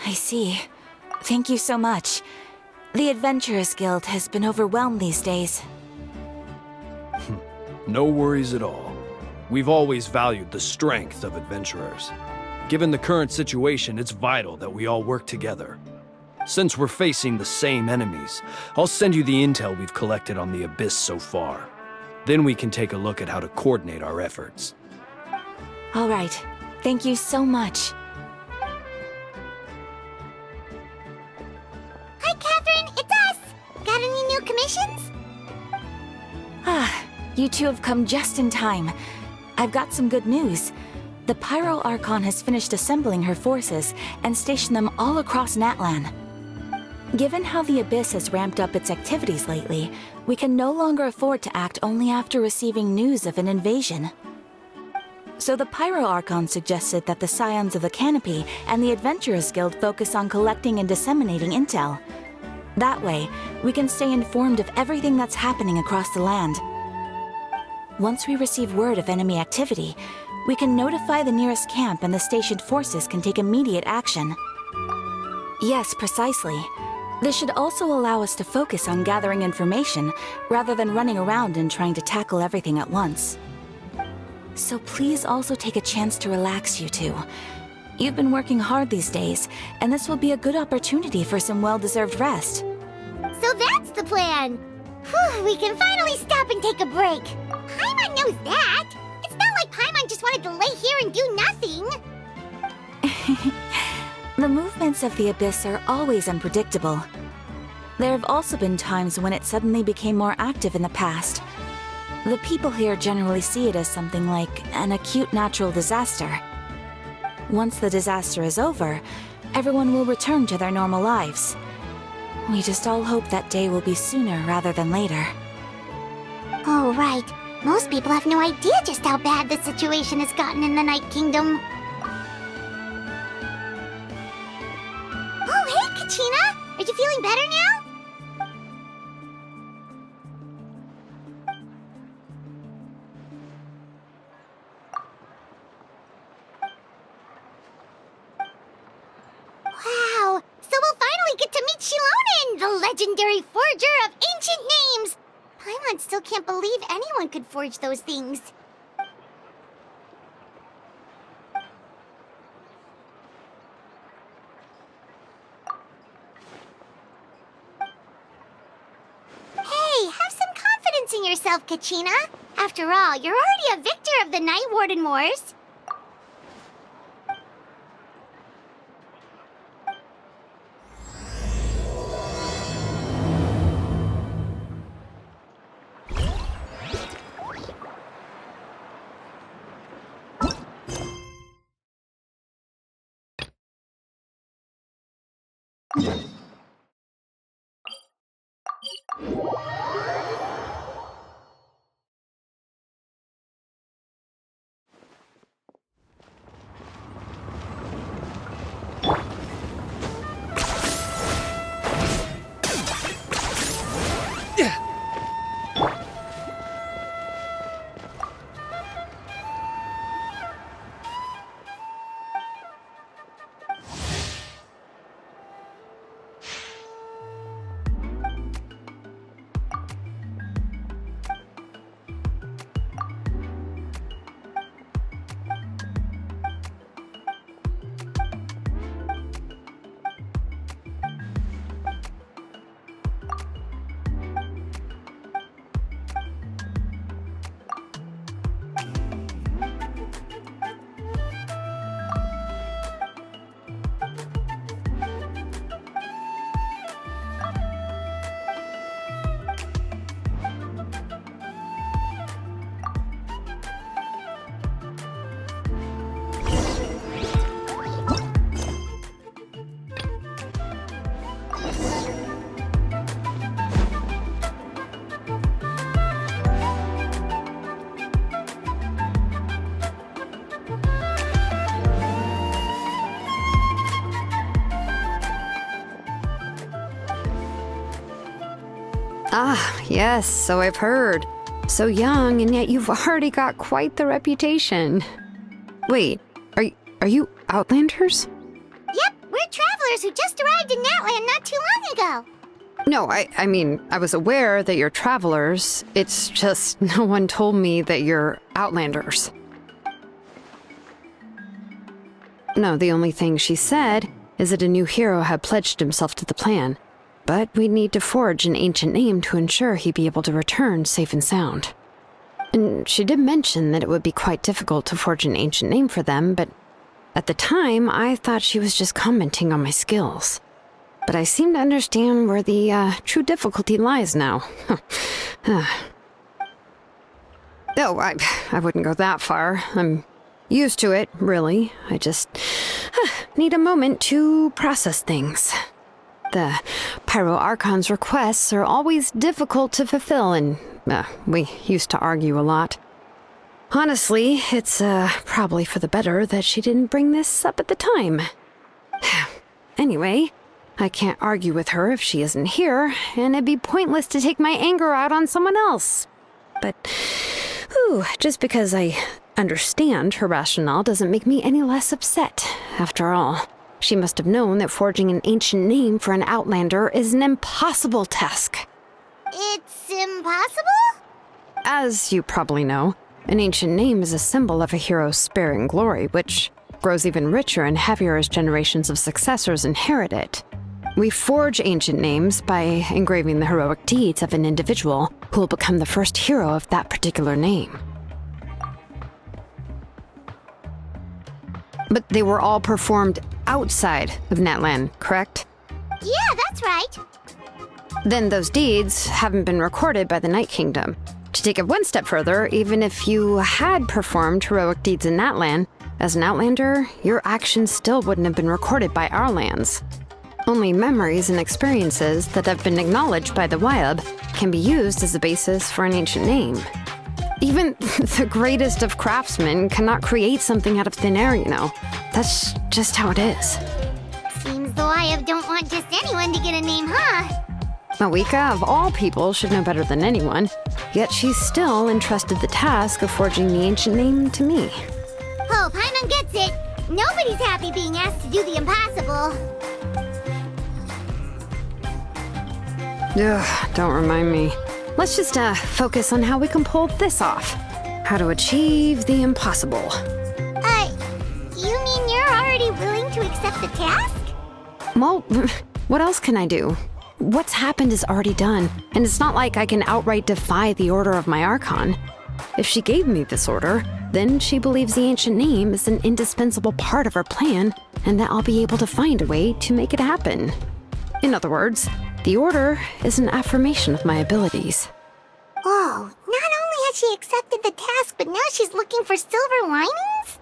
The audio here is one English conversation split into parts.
I see. Thank you so much. The Adventurers Guild has been overwhelmed these days. No worries at all. We've always valued the strength of adventurers. Given the current situation, it's vital that we all work together. Since we're facing the same enemies, I'll send you the intel we've collected on the Abyss so far. Then we can take a look at how to coordinate our efforts. All right. Thank you so much. Hi, Catherine. It's us. Got any new commissions? Ah, you two have come just in time. I've got some good news. The Pyro Archon has finished assembling her forces and stationed them all across Natlan. Given how the Abyss has ramped up its activities lately, we can no longer afford to act only after receiving news of an invasion. So the Pyro Archon suggested that the Scions of the Canopy and the Adventurers Guild focus on collecting and disseminating intel. That way, we can stay informed of everything that's happening across the land. Once we receive word of enemy activity, we can notify the nearest camp and the stationed forces can take immediate action. Yes, precisely. This should also allow us to focus on gathering information, rather than running around and trying to tackle everything at once. So please also take a chance to relax, you two. You've been working hard these days, and this will be a good opportunity for some well-deserved rest. So that's the plan. Whew, we can finally stop and take a break. Paimon knows that. It's not like Paimon just wanted to lay here and do nothing. The movements of the Abyss are always unpredictable. There have also been times when it suddenly became more active in the past. The people here generally see it as something like an acute natural disaster. Once the disaster is over, everyone will return to their normal lives. We just all hope that day will be sooner rather than later. Oh, right. Most people have no idea just how bad the situation has gotten in the Night Kingdom. Oh, hey, Kachina! Are you feeling better now? Wow! So we'll finally get to meet Shilonen, the legendary forger of ancient names! Paimon still can't believe anyone could forge those things. Hey, have some confidence in yourself, Kachina. After all, you're already a victor of the Night Warden Wars. Ah, yes, so I've heard. So young, and yet you've already got quite the reputation. Wait, are you Outlanders? Yep, we're travelers who just arrived in Natland not too long ago. No, I mean, I was aware that you're travelers. It's just no one told me that you're Outlanders. No, the only thing she said is that a new hero had pledged himself to the plan. But we'd need to forge an ancient name to ensure he'd be able to return safe and sound. And she did mention that it would be quite difficult to forge an ancient name for them, but at the time, I thought she was just commenting on my skills. But I seem to understand where the true difficulty lies now. Oh, I wouldn't go that far. I'm used to it, really. I just need a moment to process things. The Pyro Archon's requests are always difficult to fulfill, and we used to argue a lot. Honestly, it's probably for the better that she didn't bring this up at the time. Anyway, I can't argue with her if she isn't here, and it'd be pointless to take my anger out on someone else. But, just because I understand her rationale doesn't make me any less upset. After all, she must have known that forging an ancient name for an Outlander is an impossible task. It's impossible? As you probably know, an ancient name is a symbol of a hero's spirit and glory, which grows even richer and heavier as generations of successors inherit it. We forge ancient names by engraving the heroic deeds of an individual who will become the first hero of that particular name. But they were all performed outside of Natland, correct? Yeah, that's right. Then those deeds haven't been recorded by the Night Kingdom. To take it one step further, even if you had performed heroic deeds in Natland, as an Outlander, your actions still wouldn't have been recorded by our lands. Only memories and experiences that have been acknowledged by the Wyab can be used as a basis for an ancient name. Even the greatest of craftsmen cannot create something out of thin air, you know. That's just how it is. Seems the Wyab don't want just anyone to get a name, huh? Mawika, of all people, should know better than anyone, yet she's still entrusted the task of forging the ancient name to me. Oh, Paimon gets it. Nobody's happy being asked to do the impossible. Ugh, don't remind me. Let's just focus on how we can pull this off. How to achieve the impossible. You mean you're already willing to accept the task? Well, what else can I do? What's happened is already done, and it's not like I can outright defy the order of my Archon. If she gave me this order, then she believes the ancient name is an indispensable part of her plan, and that I'll be able to find a way to make it happen. In other words, the order is an affirmation of my abilities. Whoa, not only has she accepted the task, but now she's looking for silver linings?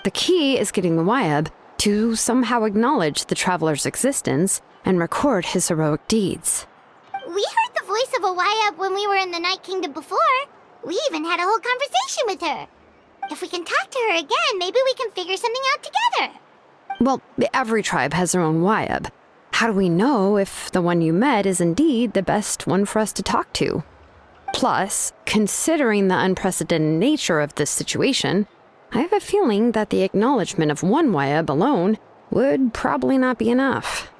The key is getting the Wyab to somehow acknowledge the traveler's existence and record his heroic deeds. We heard the voice of a Wyab when we were in the Night Kingdom before. We even had a whole conversation with her. If we can talk to her again, maybe we can figure something out together. Well, every tribe has their own Wyab. How do we know if the one you met is indeed the best one for us to talk to? Plus, considering the unprecedented nature of this situation, I have a feeling that the acknowledgement of one Wyab alone would probably not be enough.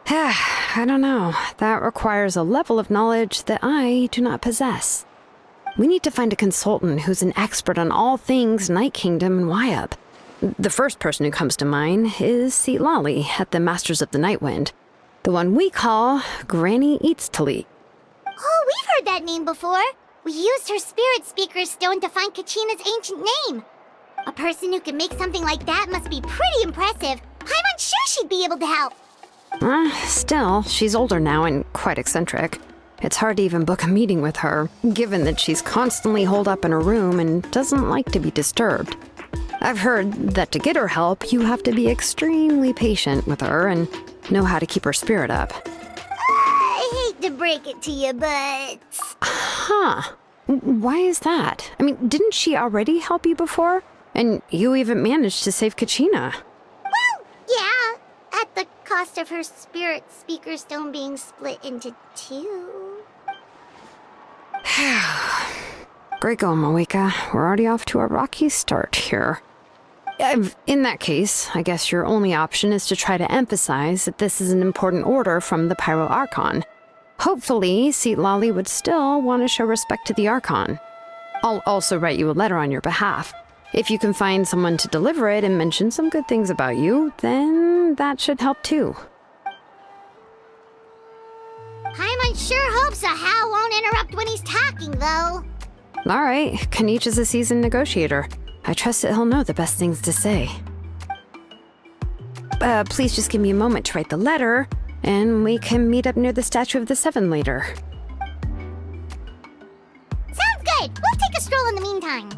I don't know. That requires a level of knowledge that I do not possess. We need to find a consultant who's an expert on all things Night Kingdom and Wyab. The first person who comes to mind is Seatlali at the Masters of the Nightwind, the one we call Granny Eatstali. Oh, we've heard that name before. We used her Spirit Speaker's stone to find Kachina's ancient name. A person who can make something like that must be pretty impressive. I'm sure she'd be able to help. Still, she's older now and quite eccentric. It's hard to even book a meeting with her, given that she's constantly holed up in her room and doesn't like to be disturbed. I've heard that to get her help, you have to be extremely patient with her and know how to keep her spirit up. I hate to break it to you, but... Huh. Why is that? I mean, didn't she already help you before? And you even managed to save Kachina. Well, yeah, at the cost of her spirit speaker stone being split into two. Great going, Moeka. We're already off to a rocky start here. In that case, I guess your only option is to try to emphasize that this is an important order from the Pyro Archon. Hopefully, Seat Lolly would still want to show respect to the Archon. I'll also write you a letter on your behalf. If you can find someone to deliver it and mention some good things about you, then that should help too. Paimon sure hopes a Hal won't interrupt when he's talking, though. All right, Kanich is a seasoned negotiator. I trust that he'll know the best things to say. Please just give me a moment to write the letter, and we can meet up near the Statue of the Seven later. Sounds good. We'll take a stroll in the meantime.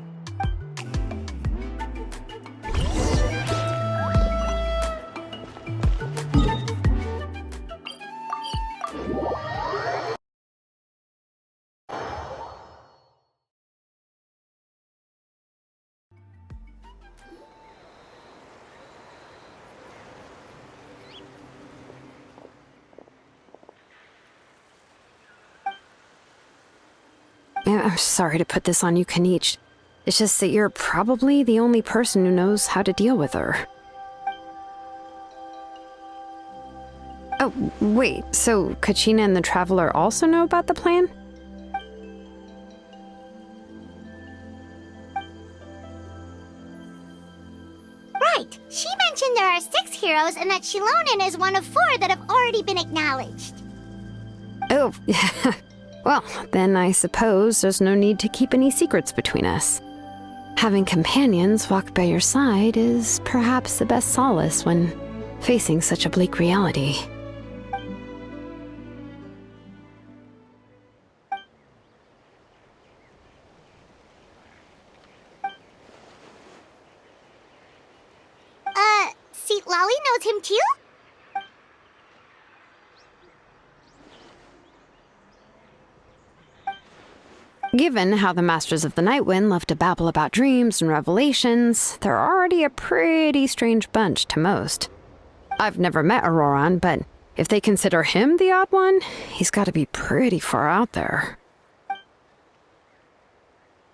I'm sorry to put this on you, Kanich. It's just that you're probably the only person who knows how to deal with her. Oh, wait, so Kachina and the Traveler also know about the plan? Right. She mentioned there are 6 heroes and that Shilonen is one of 4 that have already been acknowledged. Oh, well, then I suppose there's no need to keep any secrets between us. Having companions walk by your side is perhaps the best solace when facing such a bleak reality. Seat Lolly knows him too? Given how the Masters of the Nightwind love to babble about dreams and revelations, they're already a pretty strange bunch to most. I've never met Auroran, but if they consider him the odd one, he's got to be pretty far out there.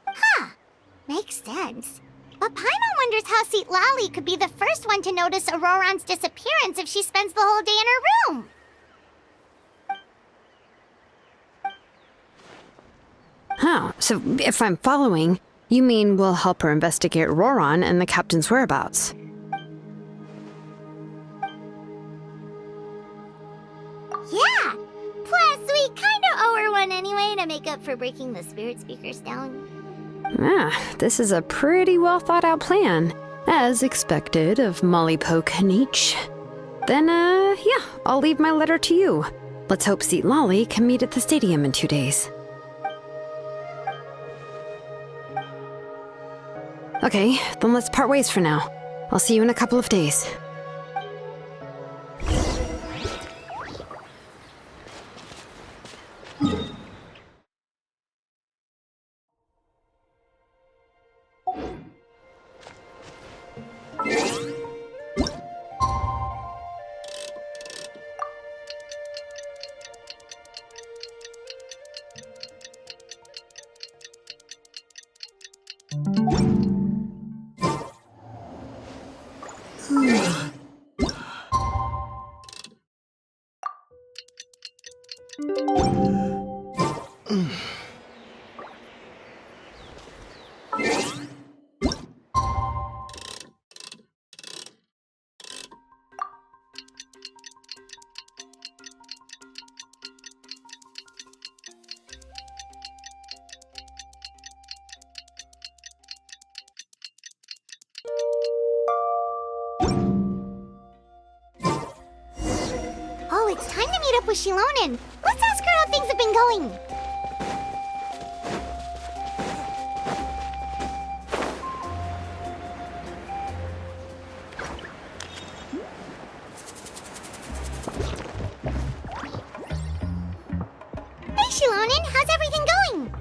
Huh. Makes sense. But Paimon wonders how Seat Lolly could be the first one to notice Auroran's disappearance if she spends the whole day in her room. Huh, so if I'm following, you mean we'll help her investigate Auroran and the captain's whereabouts? Yeah! Plus, we kinda owe her one anyway to make up for breaking the spirit speaker stone. This is a pretty well thought out plan, as expected of Molly Poke Kanich. Then, yeah, I'll leave my letter to you. Let's hope Seat Lolly can meet at the stadium in 2 days. Okay, then let's part ways for now. I'll see you in a couple of days. Oh, it's time to meet up with Shilonen. Let's ask her how things have been going. Hey, Shilonen, how's everything going?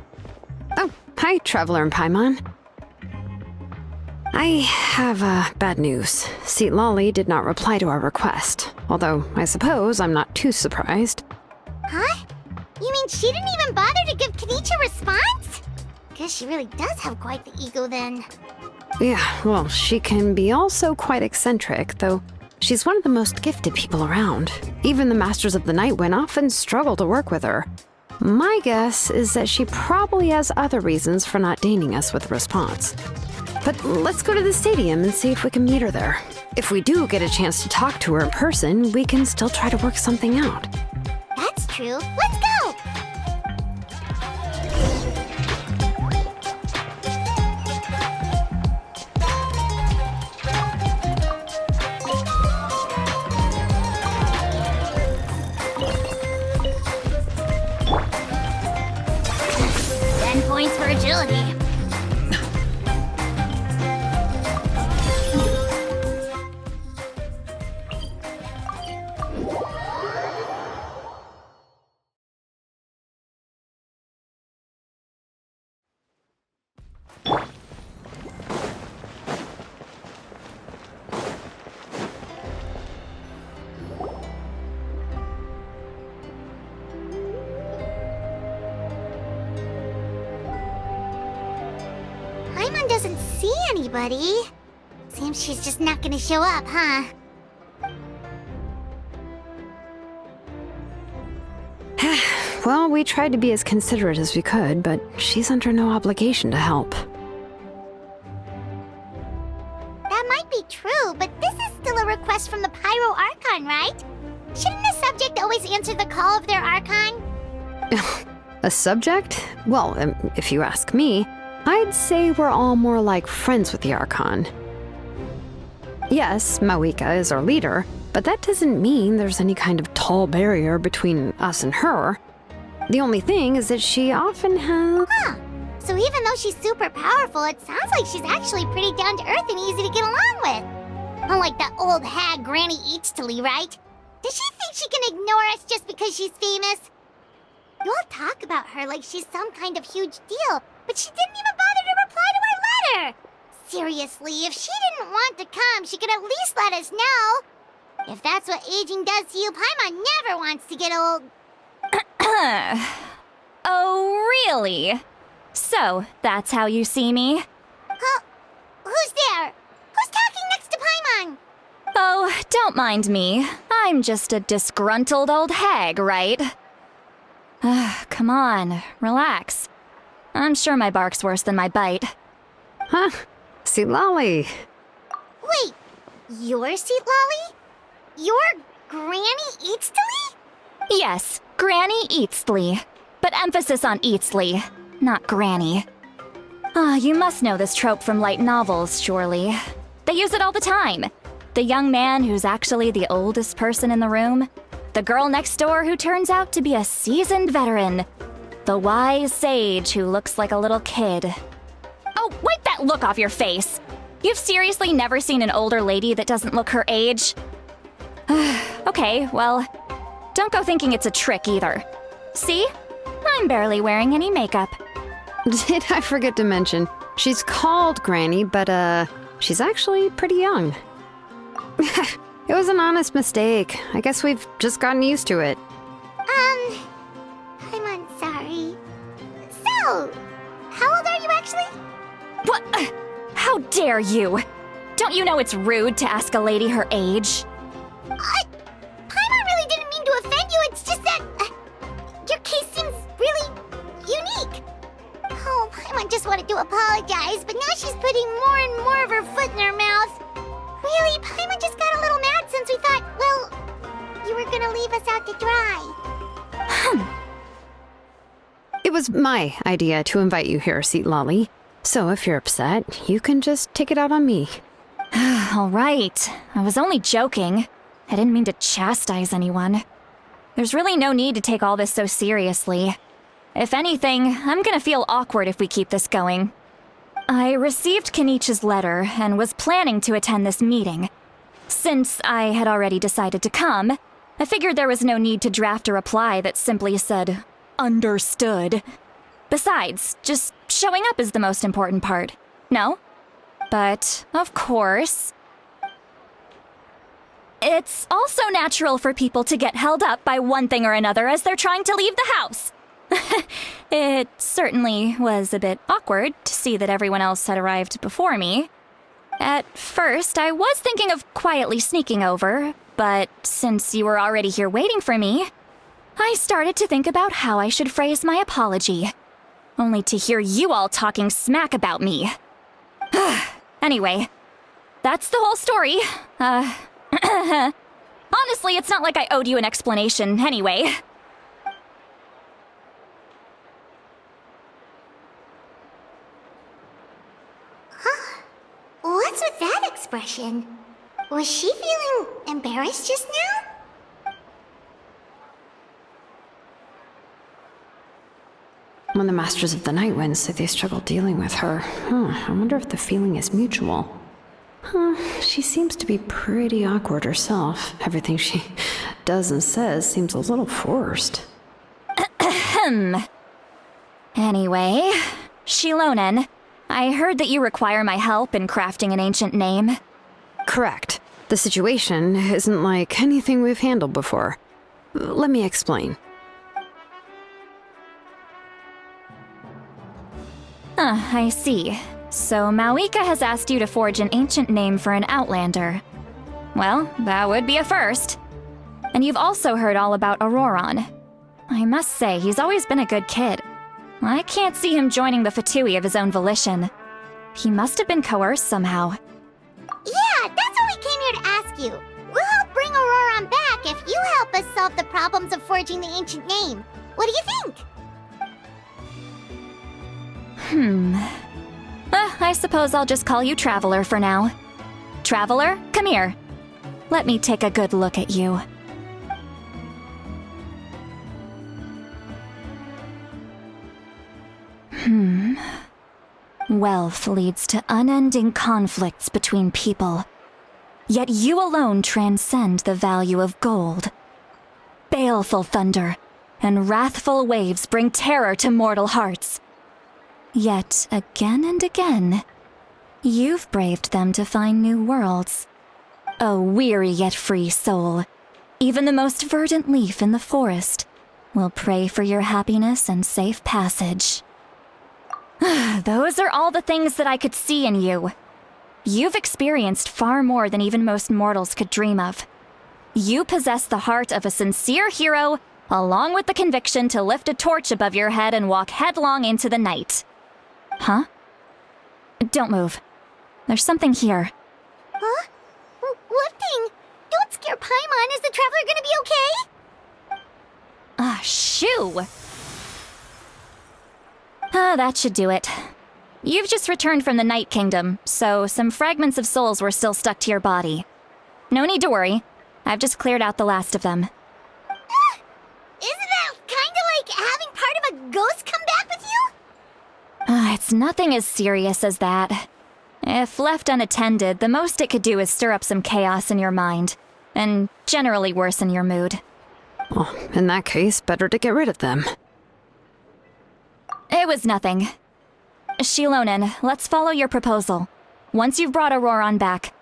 Oh, hi, Traveler and Paimon. I have bad news. Seat Lolly did not reply to our request. although I suppose I'm not too surprised. Huh? You mean she didn't even bother to give Kenichi a response? Guess she really does have quite the ego then. Yeah, well, she can be also quite eccentric, though she's one of the most gifted people around. Even the Masters of the Nightwind often struggle to work with her. My guess is that she probably has other reasons for not deigning us with a response. But let's go to the stadium and see if we can meet her there. If we do get a chance to talk to her in person, we can still try to work something out. That's true. Let's go! Points for agility. Paimon doesn't see anybody. Seems she's just not gonna show up, huh? Well, we tried to be as considerate as we could, but she's under no obligation to help. That might be true, but this is still a request from the Pyro Archon, right? Shouldn't a subject always answer the call of their Archon? A subject? Well, if you ask me, I'd say we're all more like friends with the Archon. Yes, Mawika is our leader, but that doesn't mean there's any kind of tall barrier between us and her. The only thing is that she often has... Huh. So even though she's super powerful, it sounds like she's actually pretty down to earth and easy to get along with. Unlike that old hag Granny Eatstily, right? Does she think she can ignore us just because she's famous? You all talk about her like she's some kind of huge deal, but she didn't even bother to reply to our letter! Seriously, if she didn't want to come, she could at least let us know. If that's what aging does to you, Paimon never wants to get old. Oh, really? So, that's how you see me? Huh? Who's there? Who's talking next to Paimon? Oh, don't mind me. I'm just a disgruntled old hag, right? Come on, relax. I'm sure my bark's worse than my bite. Huh? See, Lolly. Wait, you're Seat Lolly? You're Granny Eatstily? Yes, Granny Eatsley. But emphasis on Eatsley, not Granny. You must know this trope from light novels, surely. They use it all the time. The young man who's actually the oldest person in the room. The girl next door who turns out to be a seasoned veteran. The wise sage who looks like a little kid. Oh, wipe that look off your face! You've seriously never seen an older lady that doesn't look her age? Okay, well, don't go thinking it's a trick either. See? I'm barely wearing any makeup. Did I forget to mention, she's called Granny, but she's actually pretty young. It was an honest mistake. I guess we've just gotten used to it. I'm sorry. So, how old are you actually? What? How dare you? Don't you know it's rude to ask a lady her age? Paimon really didn't mean to offend you, it's just that your case seems really unique. Oh, Paimon just wanted to apologize, but now she's putting more and more of her foot in her mouth. Really, Paimon just got a little mad since we thought, well, you were gonna leave us out to dry. It was my idea to invite you here, Seat Lolly. So if you're upset, you can just take it out on me. All right. I was only joking. I didn't mean to chastise anyone. There's really no need to take all this so seriously. If anything, I'm gonna feel awkward if we keep this going. I received Kenichi's letter and was planning to attend this meeting. Since I had already decided to come, I figured there was no need to draft a reply that simply said, "Understood." Besides, just showing up is the most important part, no? But, of course... It's also natural for people to get held up by one thing or another as they're trying to leave the house. It certainly was a bit awkward to see that everyone else had arrived before me. At first, I was thinking of quietly sneaking over, but since you were already here waiting for me, I started to think about how I should phrase my apology. Only to hear you all talking smack about me. Anyway, that's the whole story. Honestly, it's not like I owed you an explanation anyway. What's with that expression? Was she feeling embarrassed just now? When the Masters of the Night Wind say they struggle dealing with her, I wonder if the feeling is mutual. She seems to be pretty awkward herself. Everything she does and says seems a little forced. Anyway, Shilonen, I heard that you require my help in crafting an ancient name. Correct. The situation isn't like anything we've handled before. Let me explain. I see. So Mawika has asked you to forge an ancient name for an outlander. Well, that would be a first. And you've also heard all about Auroron. I must say, he's always been a good kid. I can't see him joining the Fatui of his own volition. He must have been coerced somehow. Yeah, that's what we came here to ask you. We'll help bring Auroron back if you help us solve the problems of forging the ancient name. What do you think? I suppose I'll just call you Traveler for now. Traveler, come here. Let me take a good look at you. Wealth leads to unending conflicts between people. Yet you alone transcend the value of gold. Baleful thunder and wrathful waves bring terror to mortal hearts. Yet again and again, you've braved them to find new worlds. O weary yet free soul, even the most verdant leaf in the forest will pray for your happiness and safe passage. Those are all the things that I could see in you. You've experienced far more than even most mortals could dream of. You possess the heart of a sincere hero, along with the conviction to lift a torch above your head and walk headlong into the night. Huh? Don't move. There's something here. Huh? What thing? Don't scare Paimon. Is the Traveler gonna be okay? Shoo! That should do it. You've just returned from the Night Kingdom, so some fragments of souls were still stuck to your body. No need to worry. I've just cleared out the last of them. Isn't that kinda like having part of a ghost come back with you? It's nothing as serious as that. If left unattended, the most it could do is stir up some chaos in your mind, and generally worsen your mood. Well, in that case, better to get rid of them. It was nothing. Shilonen, let's follow your proposal. Once you've brought Auroron back,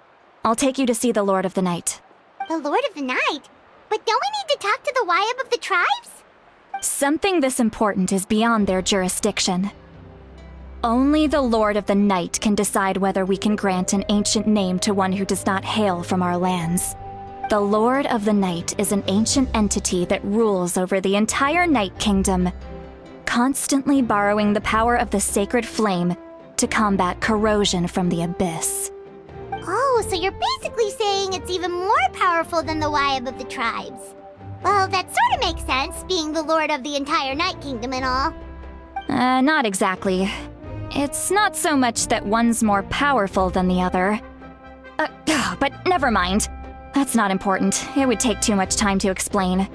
I'll take you to see the Lord of the Night. The Lord of the Night? But don't we need to talk to the Wyab of the tribes? Something this important is beyond their jurisdiction. Only the Lord of the Night can decide whether we can grant an ancient name to one who does not hail from our lands. The Lord of the Night is an ancient entity that rules over the entire Night Kingdom, constantly borrowing the power of the sacred flame to combat corrosion from the abyss. Oh, so you're basically saying it's even more powerful than the Wyab of the tribes. Well, that sort of makes sense, being the lord of the entire Night Kingdom and all. Not exactly. It's not so much that one's more powerful than the other. But never mind. That's not important. It would take too much time to explain.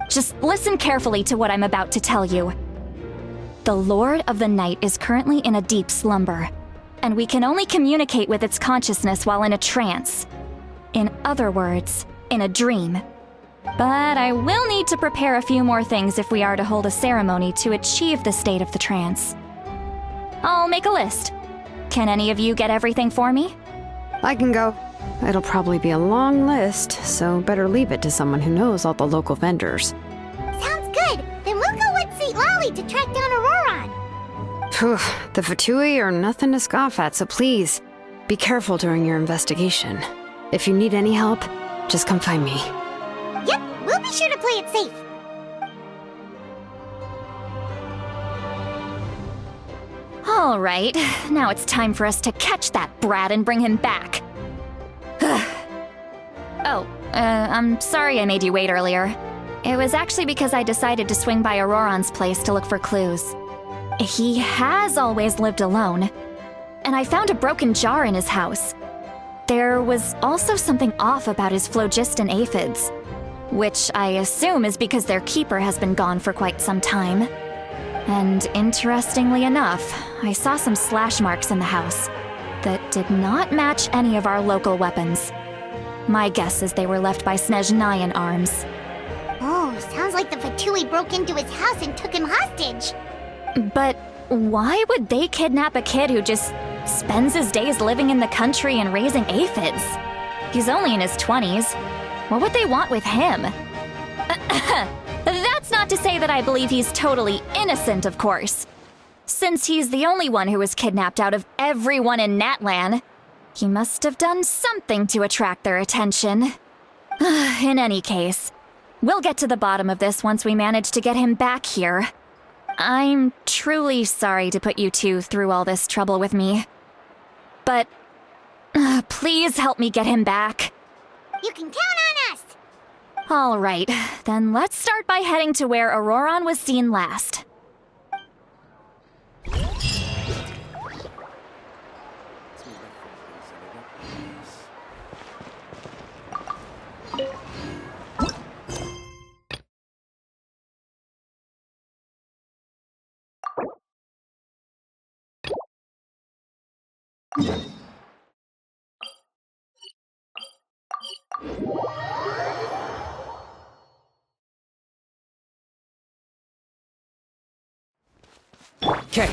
Just listen carefully to what I'm about to tell you. The Lord of the Night is currently in a deep slumber, and we can only communicate with its consciousness while in a trance. In other words, in a dream. But I will need to prepare a few more things if we are to hold a ceremony to achieve the state of the trance. I'll make a list. Can any of you get everything for me? I can go. It'll probably be a long list, so better leave it to someone who knows all the local vendors. Sounds good. Then we'll go with St. Lolly to track down Auroron. Phew, the Fatui are nothing to scoff at, so please, be careful during your investigation. If you need any help, just come find me. Yep, we'll be sure to play it safe. All right, now it's time for us to catch that brat and bring him back. I'm sorry I made you wait earlier. It was actually because I decided to swing by Auroron's place to look for clues. He has always lived alone, and I found a broken jar in his house. There was also something off about his phlogiston aphids, which I assume is because their keeper has been gone for quite some time. And interestingly enough, I saw some slash marks in the house that did not match any of our local weapons. My guess is they were left by Snezhnayan arms. Oh, sounds like the Fatui broke into his house and took him hostage. But why would they kidnap a kid who just spends his days living in the country and raising aphids? He's only in his 20s. What would they want with him? That's not to say that I believe he's totally innocent, of course. Since he's the only one who was kidnapped out of everyone in Natlan, he must have done something to attract their attention. In any case, we'll get to the bottom of this once we manage to get him back here. I'm truly sorry to put you two through all this trouble with me. But please help me get him back. You can count on us! All right, then let's start by heading to where Auroron was seen last. Okay.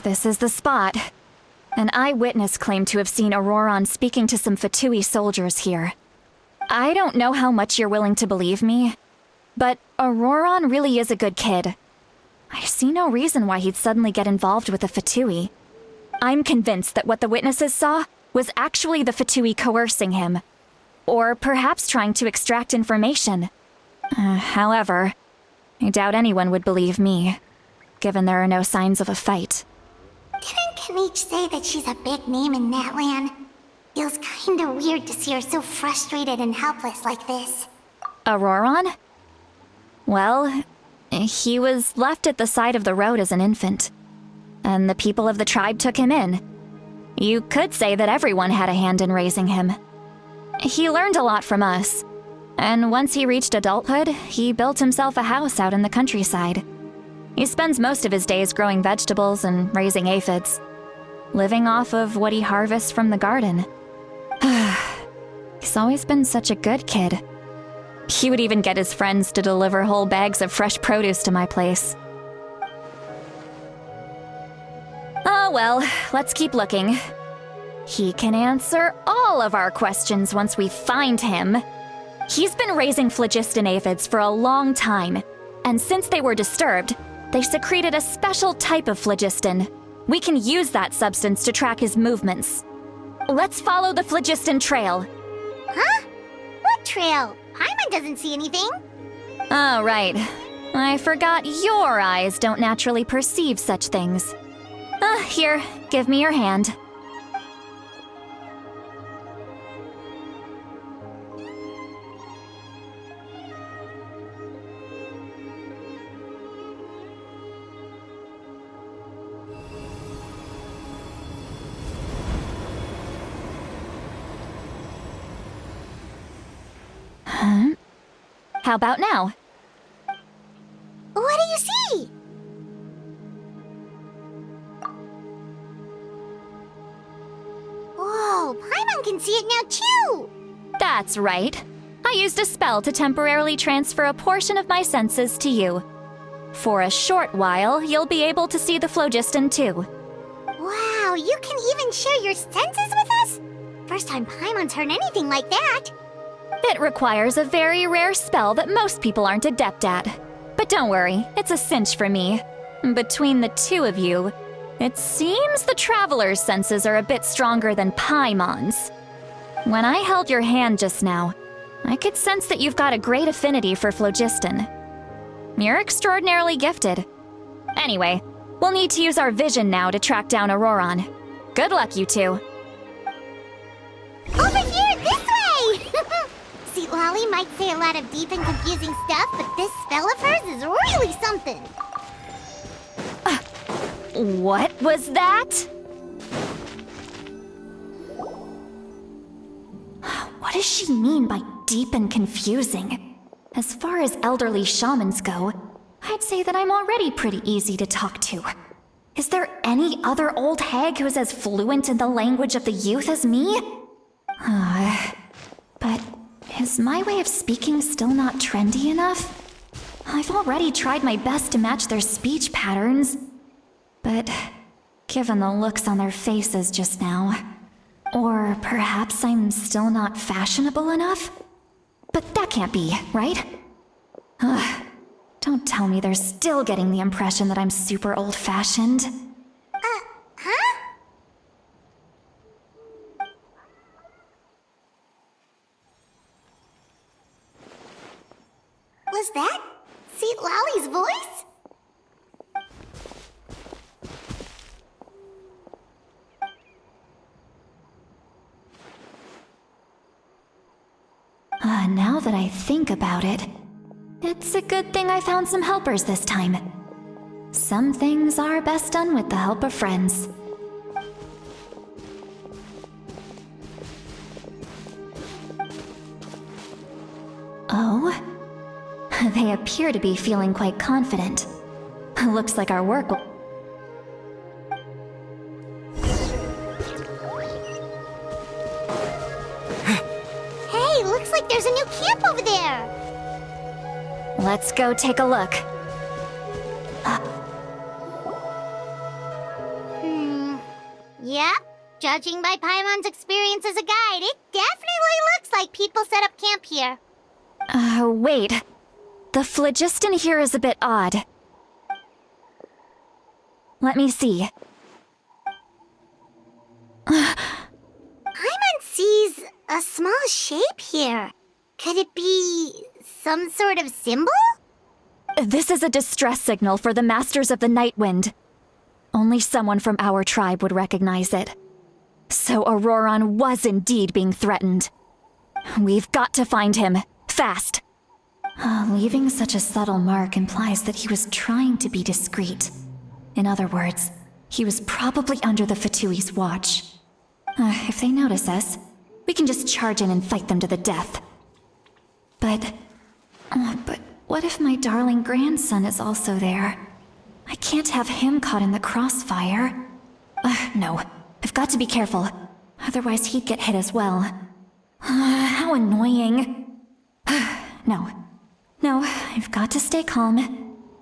This is the spot. An eyewitness claimed to have seen Auroron speaking to some Fatui soldiers here. I don't know how much you're willing to believe me, But Auroron really is a good kid. I see no reason why he'd suddenly get involved with the Fatui. I'm convinced that what the witnesses saw was actually the Fatui coercing him. Or perhaps trying to extract information. However, I doubt anyone would believe me, given there are no signs of a fight. Didn't Kanich say that she's a big name in Natlan? Feels kinda weird to see her so frustrated and helpless like this. Auroron? Well, he was left at the side of the road as an infant. And the people of the tribe took him in. You could say that everyone had a hand in raising him. He learned a lot from us. And once he reached adulthood, he built himself a house out in the countryside. He spends most of his days growing vegetables and raising aphids, living off of what he harvests from the garden. He's always been such a good kid. He would even get his friends to deliver whole bags of fresh produce to my place. Oh well, let's keep looking. He can answer all of our questions once we find him. He's been raising phlogiston aphids for a long time, and since they were disturbed, they secreted a special type of phlogiston. We can use that substance to track his movements. Let's follow the phlogiston trail. Huh? What trail? Paimon doesn't see anything. Oh, right. I forgot your eyes don't naturally perceive such things. Here, give me your hand. How about now? What do you see? Whoa, Paimon can see it now too! That's right. I used a spell to temporarily transfer a portion of my senses to you. For a short while, you'll be able to see the phlogiston too. Wow, you can even share your senses with us? First time Paimon's heard anything like that. It requires a very rare spell that most people aren't adept at. But don't worry, it's a cinch for me. Between the two of you, it seems the Traveler's senses are a bit stronger than Paimon's. When I held your hand just now, I could sense that you've got a great affinity for phlogiston. You're extraordinarily gifted. Anyway, we'll need to use our vision now to track down Auroron. Good luck, you two. Over here, this way! See, Lolly might say a lot of deep and confusing stuff, but this spell of hers is really something. What was that? What does she mean by deep and confusing? As far as elderly shamans go, I'd say that I'm already pretty easy to talk to. Is there any other old hag who's as fluent in the language of the youth as me? But is my way of speaking still not trendy enough? I've already tried my best to match their speech patterns. But given the looks on their faces just now, or perhaps I'm still not fashionable enough? But that can't be, right? Don't tell me they're still getting the impression that I'm super old-fashioned. Huh? Was that Seat Lolly's voice? Now that I think about it, it's a good thing I found some helpers this time. Some things are best done with the help of friends. Oh? They appear to be feeling quite confident. Looks like our work will... Hey, looks like there's a new camp over there! Let's go take a look. Yep. Judging by Paimon's experience as a guide, it definitely looks like people set up camp here. Wait. The phlogiston here is a bit odd. Let me see. Paimon sees a small shape here. Could it be some sort of symbol? This is a distress signal for the Masters of the Night Wind. Only someone from our tribe would recognize it. So Auroron was indeed being threatened. We've got to find him, fast. Leaving such a subtle mark implies that he was trying to be discreet. In other words, he was probably under the Fatui's watch. If they notice us, we can just charge in and fight them to the death. But what if my darling grandson is also there? I can't have him caught in the crossfire. No, I've got to be careful. Otherwise he'd get hit as well. How annoying. No, I've got to stay calm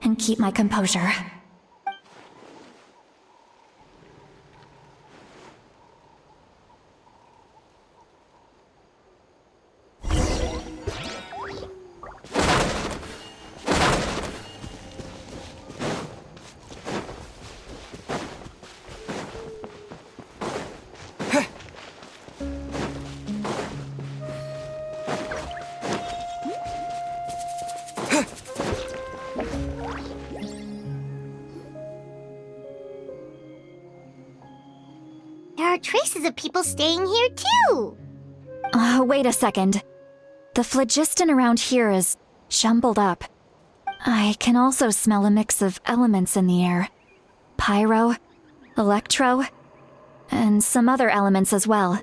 and keep my composure. There are traces of people staying here too. Wait a second. The phlogiston around here is jumbled up. I can also smell a mix of elements in the air. Pyro, electro, and some other elements as well.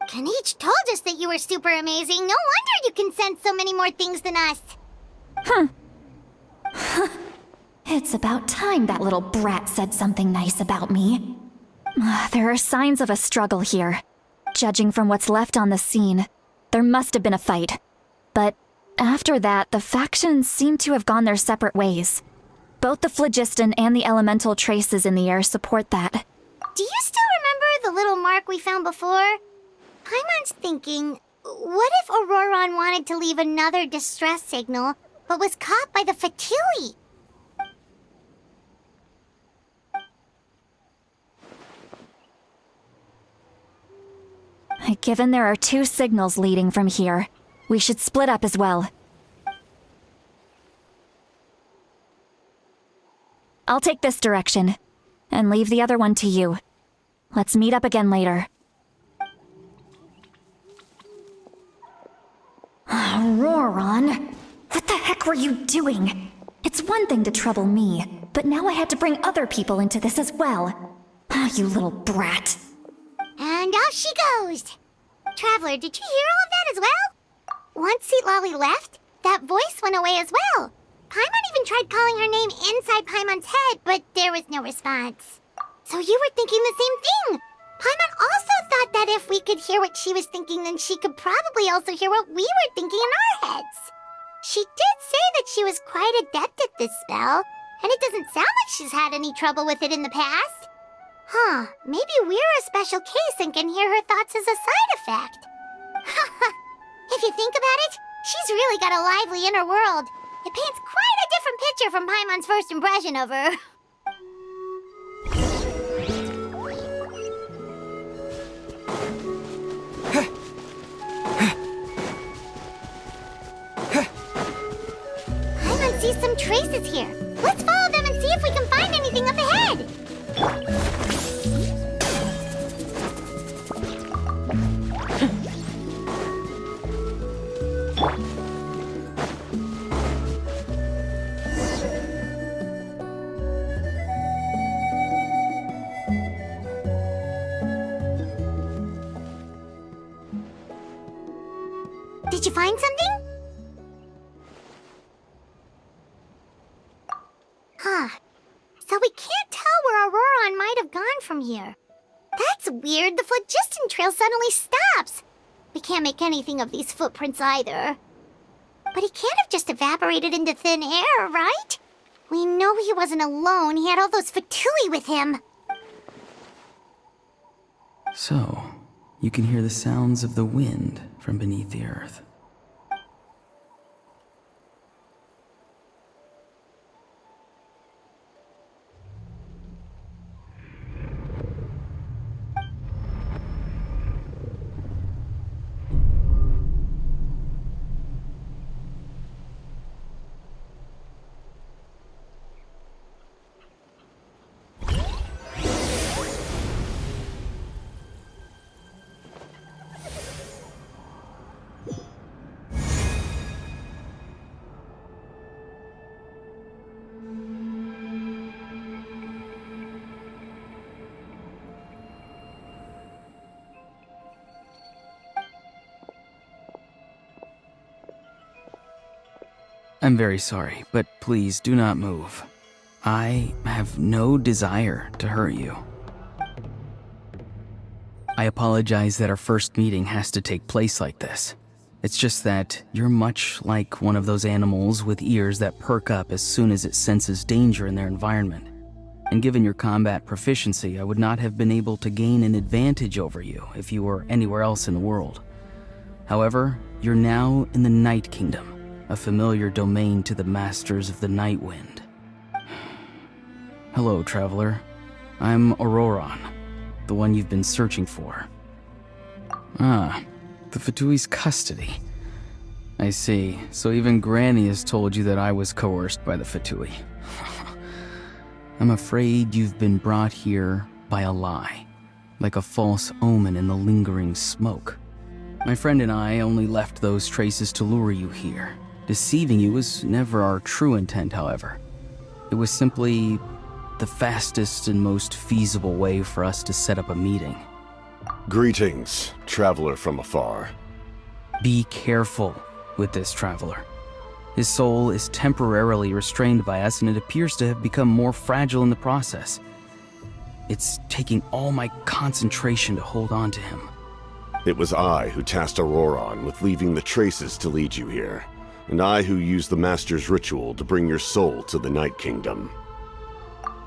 Kanich told us that you were super amazing. No wonder you can sense so many more things than us. It's about time that little brat said something nice about me. There are signs of a struggle here. Judging from what's left on the scene, there must have been a fight. But after that, the factions seem to have gone their separate ways. Both the phlogiston and the elemental traces in the air support that. Do you still remember the little mark we found before? Paimon's thinking, what if Auroron wanted to leave another distress signal, but was caught by the Fatui? Given there are 2 signals leading from here, we should split up as well. I'll take this direction, and leave the other one to you. Let's meet up again later. Auroron, what the heck were you doing? It's one thing to trouble me, but now I had to bring other people into this as well. You little brat. And off she goes. Traveler, did you hear all of that as well? Once Lolly left, that voice went away as well. Paimon even tried calling her name inside Paimon's head, but there was no response. So you were thinking the same thing. Paimon also thought that if we could hear what she was thinking, then she could probably also hear what we were thinking in our heads. She did say that she was quite adept at this spell, and it doesn't sound like she's had any trouble with it in the past. Maybe we're a special case and can hear her thoughts as a side effect. If you think about it, she's really got a lively inner world. It paints quite a different picture from Paimon's first impression of her. Paimon sees some traces here. Let's follow them and see if we can find anything up ahead. Did you find something? So we can't tell where Auroron might have gone from here. That's weird. The phlogiston trail suddenly stops. We can't make anything of these footprints either. But he can't have just evaporated into thin air, right? We know he wasn't alone. He had all those Fatui with him. So, you can hear the sounds of the wind from beneath the earth. I'm very sorry, but please do not move. I have no desire to hurt you. I apologize that our first meeting has to take place like this. It's just that you're much like one of those animals with ears that perk up as soon as it senses danger in their environment. And given your combat proficiency, I would not have been able to gain an advantage over you if you were anywhere else in the world. However, you're now in the Night Kingdom, a familiar domain to the masters of the Night Wind. Hello, traveler. I'm Auroron, the one you've been searching for. Ah, the Fatui's custody. I see. So even Granny has told you that I was coerced by the Fatui. I'm afraid you've been brought here by a lie, like a false omen in the lingering smoke. My friend and I only left those traces to lure you here. Deceiving you was never our true intent, however. It was simply the fastest and most feasible way for us to set up a meeting. Greetings, traveler from afar. Be careful with this traveler. His soul is temporarily restrained by us, and it appears to have become more fragile in the process. It's taking all my concentration to hold on to him. It was I who tasked Auroron with leaving the traces to lead you here, and I who used the Master's ritual to bring your soul to the Night Kingdom.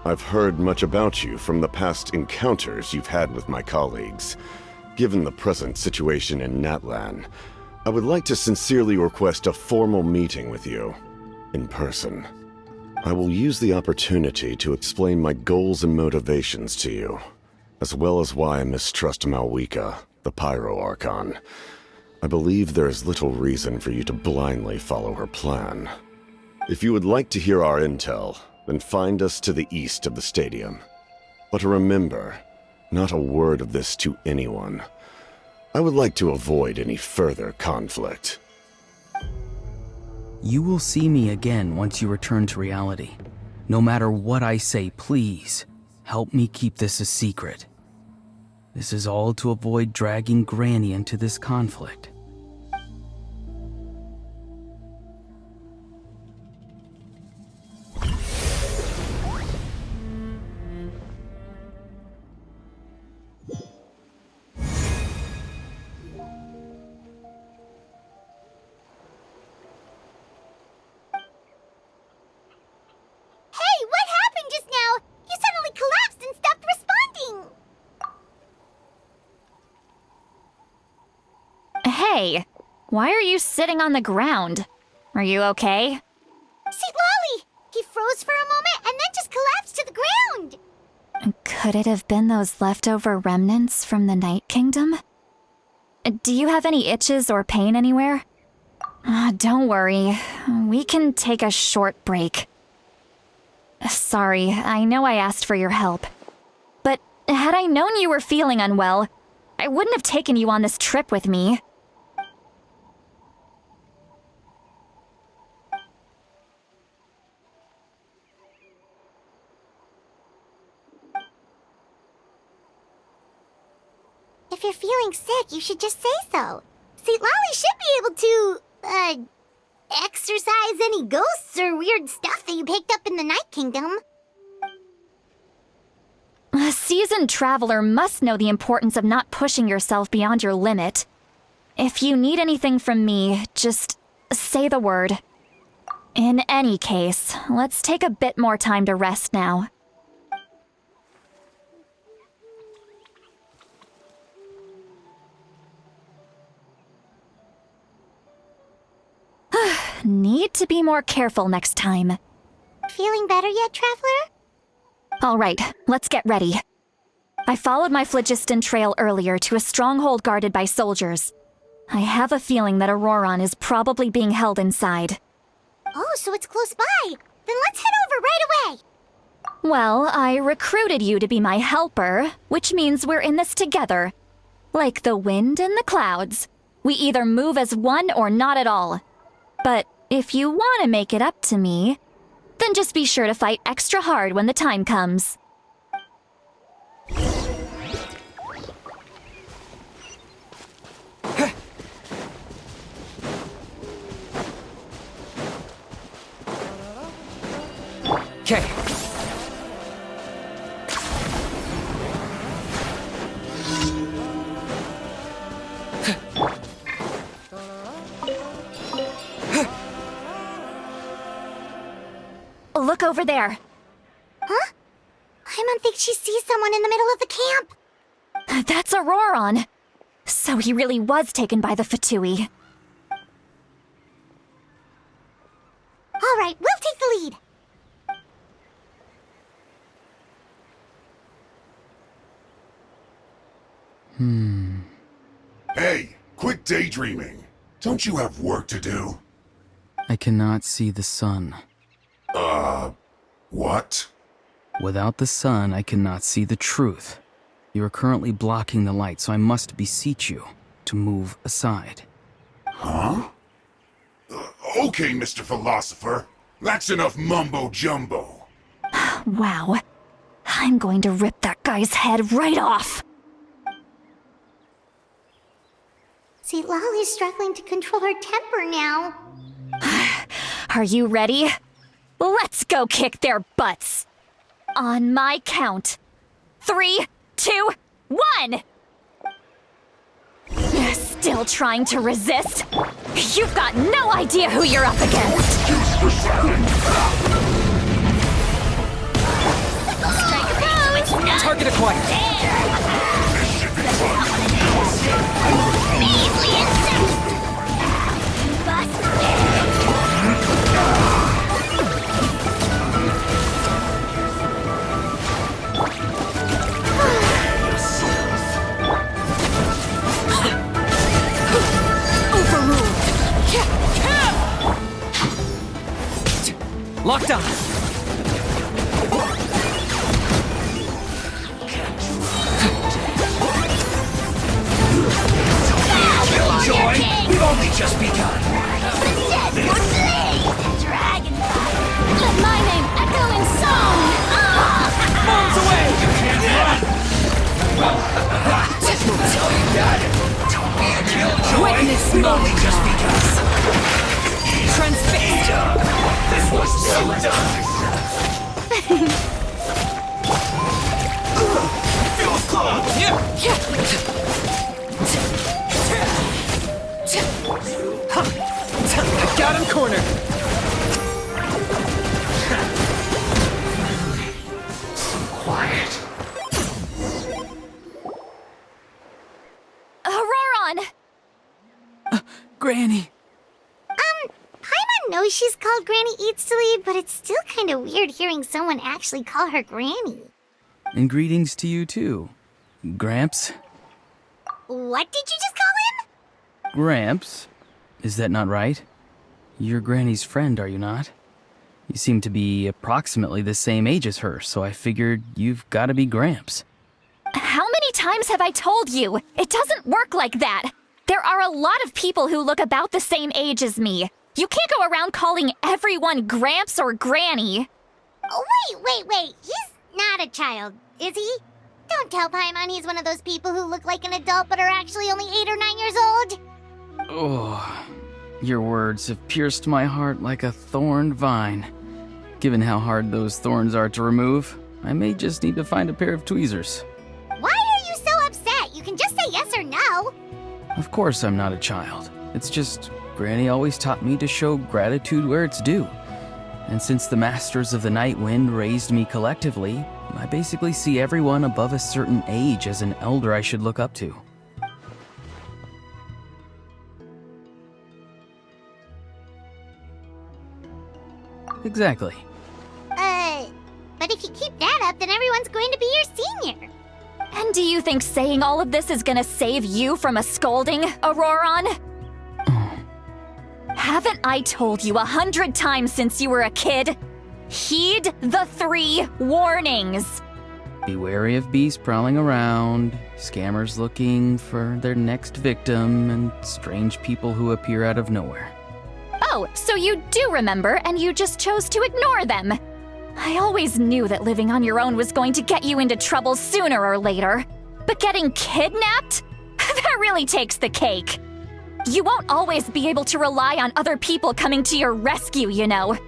I've heard much about you from the past encounters you've had with my colleagues. Given the present situation in Natlan, I would like to sincerely request a formal meeting with you, in person. I will use the opportunity to explain my goals and motivations to you, as well as why I mistrust Malwika, the Pyro Archon. I believe there is little reason for you to blindly follow her plan. If you would like to hear our intel, then find us to the east of the stadium. But remember, not a word of this to anyone. I would like to avoid any further conflict. You will see me again once you return to reality. No matter what I say, please, help me keep this a secret. This is all to avoid dragging Granny into this conflict. Hey, why are you sitting on the ground? Are you okay? See, Lolly! He froze for a moment and then just collapsed to the ground! Could it have been those leftover remnants from the Night Kingdom? Do you have any itches or pain anywhere? Don't worry, we can take a short break. Sorry, I know I asked for your help. But had I known you were feeling unwell, I wouldn't have taken you on this trip with me. If you're feeling sick, you should just say so. See, Lolly should be able to, exorcise any ghosts or weird stuff that you picked up in the Night Kingdom. A seasoned traveler must know the importance of not pushing yourself beyond your limit. If you need anything from me, just say the word. In any case, let's take a bit more time to rest now. Need to be more careful next time. Feeling better yet, traveler? All right, let's get ready. I followed my phlogiston trail earlier to a stronghold guarded by soldiers. I have a feeling that Auroron is probably being held inside. Oh, so it's close by. Then let's head over right away. Well, I recruited you to be my helper, which means we're in this together. Like the wind and the clouds. We either move as one or not at all. But if you want to make it up to me, then just be sure to fight extra hard when the time comes. Okay. Look over there. Huh? Paimon thinks she sees someone in the middle of the camp. That's Auroron. So he really was taken by the Fatui. All right, we'll take the lead. Hey, quit daydreaming. Don't you have work to do? I cannot see the sun. What? Without the sun, I cannot see the truth. You are currently blocking the light, so I must beseech you to move aside. Huh? Okay, Mr. Philosopher. That's enough mumbo-jumbo. Wow. I'm going to rip that guy's head right off. See, Lolly's struggling to control her temper now. Are you ready? Let's go kick their butts. On my count. 3, 2, 1! Still trying to resist? You've got no idea who you're up against! Strike a pose! Target acquired. Measly insect! Locked on. Joy, we've only just begun. Let my name echo in song! Bombs away! You can't run! So you got it. Don't be a killjoy. Witness we've me. only just begun. Transfixed. This was never done. Feels close. Got him cornered. Quiet. Auroron! Granny! Paimon knows she's called Granny Eats to Lead, but it's still kind of weird hearing someone actually call her Granny. And greetings to you too. Gramps? What did you just call him? Gramps? Is that not right? You're Granny's friend, are you not? You seem to be approximately the same age as her, so I figured you've got to be Gramps. How many times have I told you? It doesn't work like that. There are a lot of people who look about the same age as me. You can't go around calling everyone Gramps or Granny. Oh, wait. He's not a child, is he? Don't tell Paimon he's one of those people who look like an adult but are actually only 8 or 9 years old. Oh, your words have pierced my heart like a thorned vine. Given how hard those thorns are to remove, I may just need to find a pair of tweezers. Why are you so upset? You can just say yes or no. Of course I'm not a child. It's just Granny always taught me to show gratitude where it's due. And since the Masters of the Night Wind raised me collectively, I basically see everyone above a certain age as an elder I should look up to. Exactly. But if you keep that up, then everyone's going to be your senior. And do you think saying all of this is gonna save you from a scolding, Auroron? Haven't I told you 100 times since you were a kid? Heed the 3 warnings. Be wary of beasts prowling around, scammers looking for their next victim, and strange people who appear out of nowhere. Oh, so you do remember and you just chose to ignore them. I always knew that living on your own was going to get you into trouble sooner or later. But getting kidnapped? That really takes the cake. You won't always be able to rely on other people coming to your rescue, you know.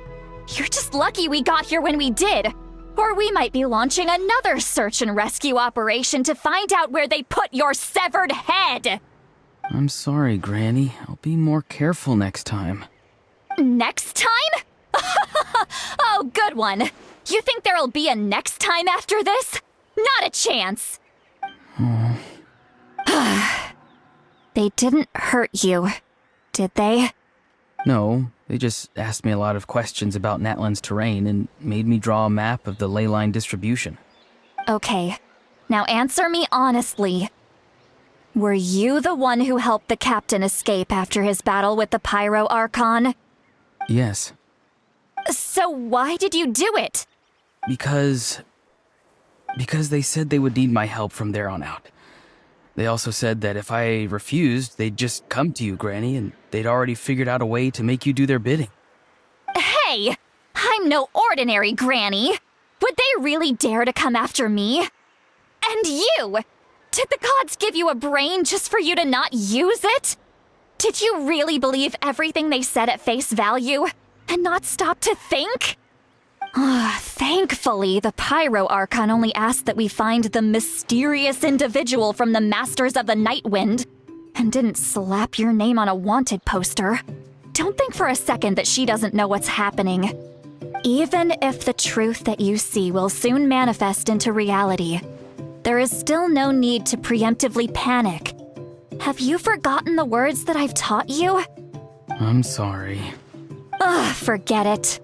You're just lucky we got here when we did. Or we might be launching another search and rescue operation to find out where they put your severed head. I'm sorry, Granny. I'll be more careful next time. Next time? Oh, good one. You think there'll be a next time after this? Not a chance. They didn't hurt you, did they? No, they just asked me a lot of questions about Natlan's terrain and made me draw a map of the ley line distribution. Okay, now answer me honestly. Were you the one who helped the captain escape after his battle with the Pyro Archon? Yes. So why did you do it? Because they said they would need my help from there on out. They also said that if I refused, they'd just come to you, Granny, and they'd already figured out a way to make you do their bidding. Hey! I'm no ordinary Granny! Would they really dare to come after me? And you! Did the gods give you a brain just for you to not use it? Did you really believe everything they said at face value and not stop to think? Thankfully, the Pyro Archon only asked that we find the mysterious individual from the Masters of the Night Wind and didn't slap your name on a wanted poster. Don't think for a second that she doesn't know what's happening. Even if the truth that you see will soon manifest into reality, there is still no need to preemptively panic. Have you forgotten the words that I've taught you? I'm sorry. Forget it.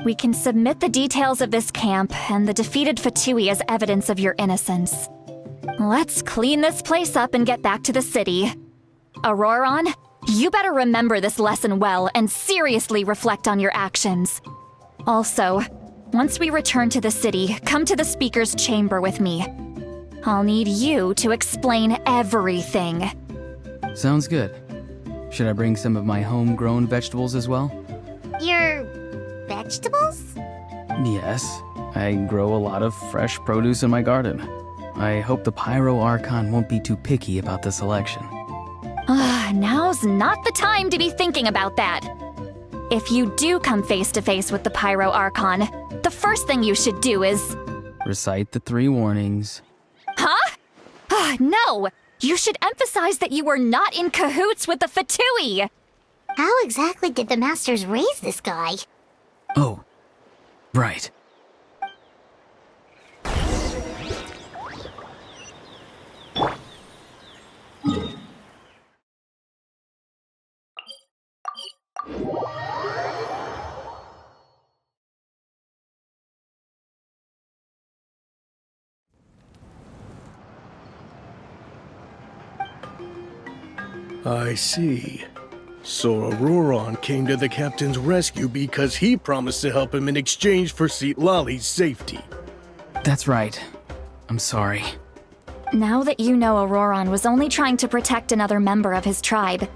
We can submit the details of this camp and the defeated Fatui as evidence of your innocence. Let's clean this place up and get back to the city. Auroron, you better remember this lesson well and seriously reflect on your actions. Also, once we return to the city, come to the speaker's chamber with me. I'll need you to explain everything. Sounds good. Should I bring some of my homegrown vegetables as well? Your vegetables? Yes, I grow a lot of fresh produce in my garden. I hope the Pyro Archon won't be too picky about the selection. Now's not the time to be thinking about that. If you do come face to face with the Pyro Archon, the first thing you should do is... Recite the 3 warnings. Huh? No! You should emphasize that you were not in cahoots with the Fatui! How exactly did the Masters raise this guy? Oh, right. I see. So Auroron came to the captain's rescue because he promised to help him in exchange for Lali's safety. That's right. I'm sorry. Now that you know Auroron was only trying to protect another member of his tribe,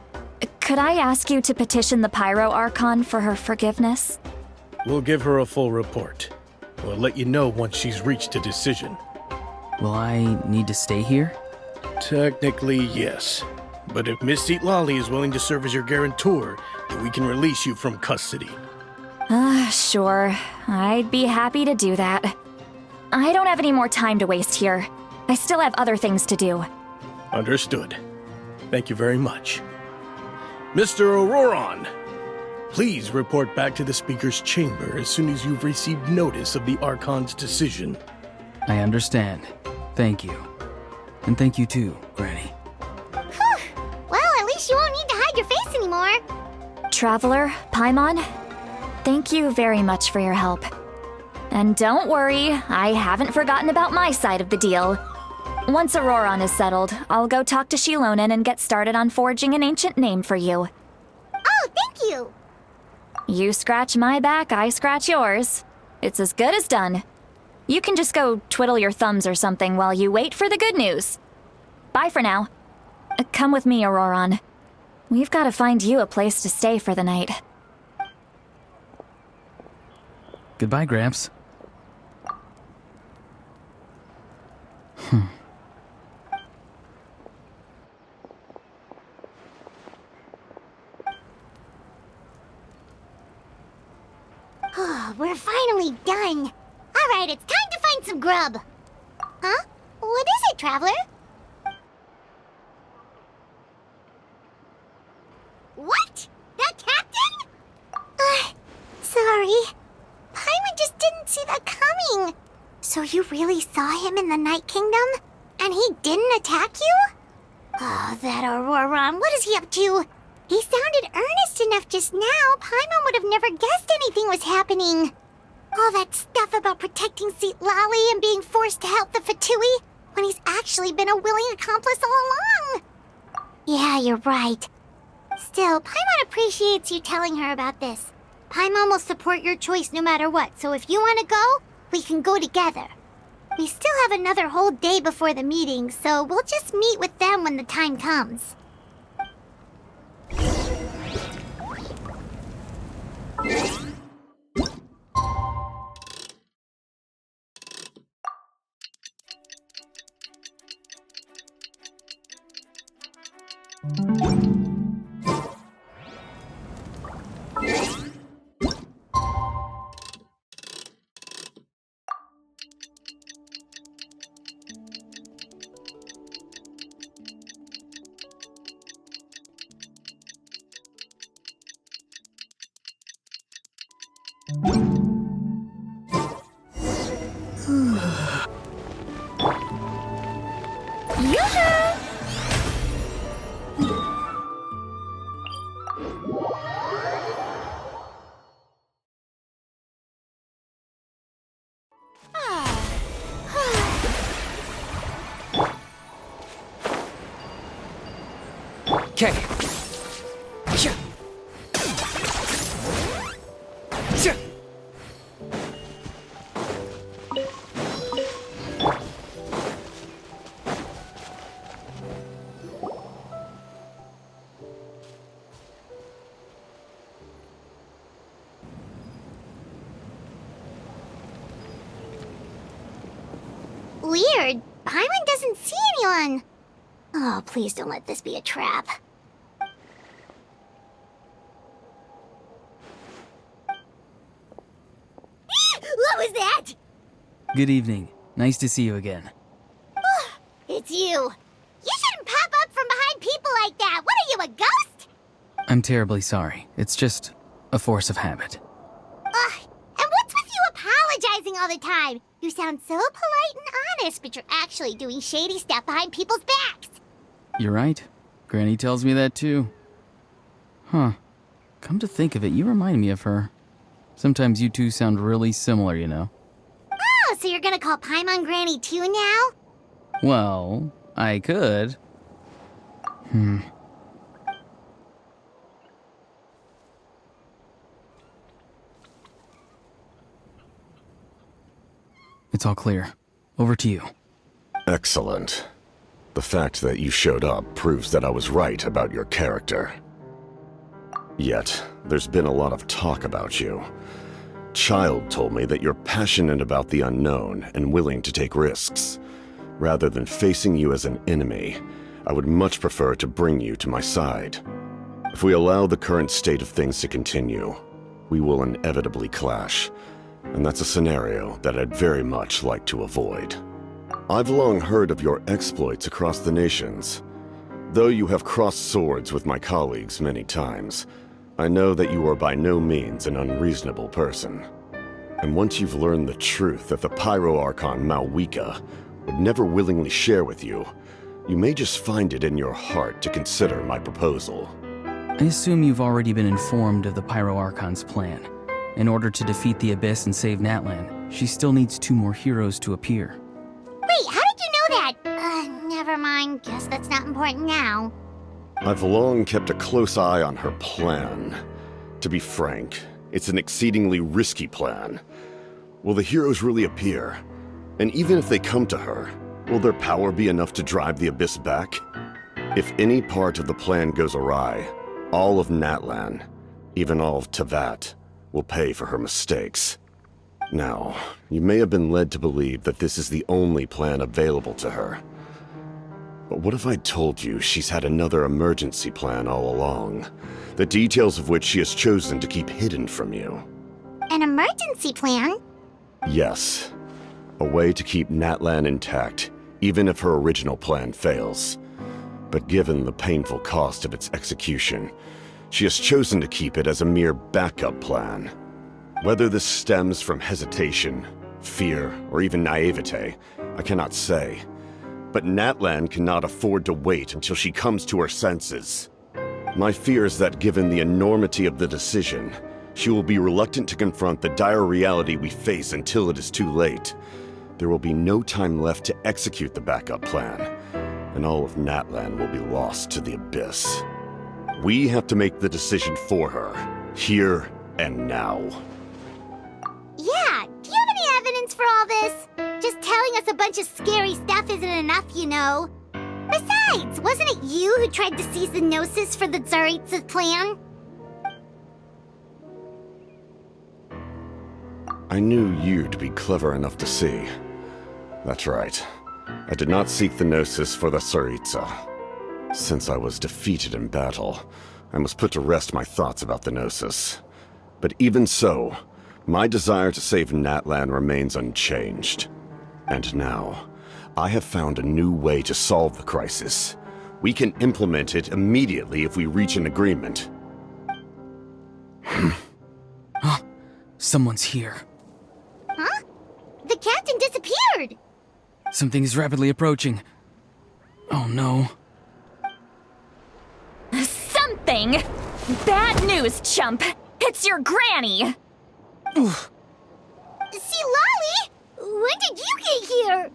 could I ask you to petition the Pyro Archon for her forgiveness? We'll give her a full report. We'll let you know once she's reached a decision. Will I need to stay here? Technically, yes. But if Miss Lali is willing to serve as your guarantor, then we can release you from custody. Sure. I'd be happy to do that. I don't have any more time to waste here. I still have other things to do. Understood. Thank you very much. Mr. Auroron, please report back to the Speaker's chamber as soon as you've received notice of the Archon's decision. I understand. Thank you. And thank you too, Granny. Well, at least you won't need to hide your face anymore. Traveler, Paimon, thank you very much for your help. And don't worry, I haven't forgotten about my side of the deal. Once Auroron is settled, I'll go talk to Shilonen and get started on forging an ancient name for you. Oh, thank you. You scratch my back, I scratch yours. It's as good as done. You can just go twiddle your thumbs or something while you wait for the good news. Bye for now. Come with me, Auroron. We've got to find you a place to stay for the night. Goodbye, Gramps. We're finally done. Alright, it's time to find some grub. Huh? What is it, Traveler? What? That captain? Sorry. Paimon just didn't see that coming. So you really saw him in the Night Kingdom? And he didn't attack you? Oh, that Auroron, what is he up to? He sounded earnest enough just now. Paimon would have never guessed anything was happening. All that stuff about protecting Seat Lolly and being forced to help the Fatui, when he's actually been a willing accomplice all along. Yeah, you're right. Still, Paimon appreciates you telling her about this. Paimon will support your choice no matter what, so if you want to go, we can go together. We still have another whole day before the meeting, so we'll just meet with them when the time comes. Okay. Weird. Paimon doesn't see anyone. Oh, please don't let this be a trap. What was that? Good evening. Nice to see you again. It's you. You shouldn't pop up from behind people like that. What are you, a ghost? I'm terribly sorry. It's just a force of habit. Ugh. And what's with you apologizing all the time? You sound so polite and honest, but you're actually doing shady stuff behind people's backs. You're right. Granny tells me that too. Huh. Come to think of it, you remind me of her. Sometimes you two sound really similar, you know. Oh, so you're gonna call Paimon Granny too now? Well, I could. It's all clear. Over to you. Excellent. The fact that you showed up proves that I was right about your character. Yet, there's been a lot of talk about you. Child told me that you're passionate about the unknown and willing to take risks. Rather than facing you as an enemy, I would much prefer to bring you to my side. If we allow the current state of things to continue, we will inevitably clash, and that's a scenario that I'd very much like to avoid. I've long heard of your exploits across the nations. Though you have crossed swords with my colleagues many times, I know that you are by no means an unreasonable person. And once you've learned the truth that the Pyro Archon Malwika would never willingly share with you, you may just find it in your heart to consider my proposal. I assume you've already been informed of the Pyro Archon's plan. In order to defeat the Abyss and save Natlan, she still needs 2 more heroes to appear. Wait, how did you know that? Never mind. Guess that's not important now. I've long kept a close eye on her plan. To be frank, it's an exceedingly risky plan. Will the heroes really appear? And even if they come to her, will their power be enough to drive the Abyss back? If any part of the plan goes awry, all of Natlan, even all of Tevat, will pay for her mistakes. Now, you may have been led to believe that this is the only plan available to her. But what if I told you she's had another emergency plan all along, the details of which she has chosen to keep hidden from you? An An emergency plan? Yes. A way to keep Natlan intact, even if her original plan fails. But given the painful cost of its execution, she has chosen to keep it as a mere backup plan. Whether this stems from hesitation, fear, or even naivete, I cannot say. But Natlan cannot afford to wait until she comes to her senses. My fear is that given the enormity of the decision, she will be reluctant to confront the dire reality we face until it is too late. There will be no time left to execute the backup plan, and all of Natlan will be lost to the abyss. We have to make the decision for her, here and now. Yeah, do you have any evidence for all this? Just telling us a bunch of scary stuff isn't enough, you know. Besides, wasn't it you who tried to seize the Gnosis for the Tsaritsa's plan? I knew you to be clever enough to see. That's right. I did not seek the Gnosis for the Tsaritsa. Since I was defeated in battle, I must put to rest my thoughts about the Gnosis. But even so, my desire to save Natlan remains unchanged. And now, I have found a new way to solve the crisis. We can implement it immediately if we reach an agreement. Someone's here. Huh? The captain disappeared! Something is rapidly approaching. Oh no. Something? Bad news, chump! It's your granny! See, Lolly? When did you get here?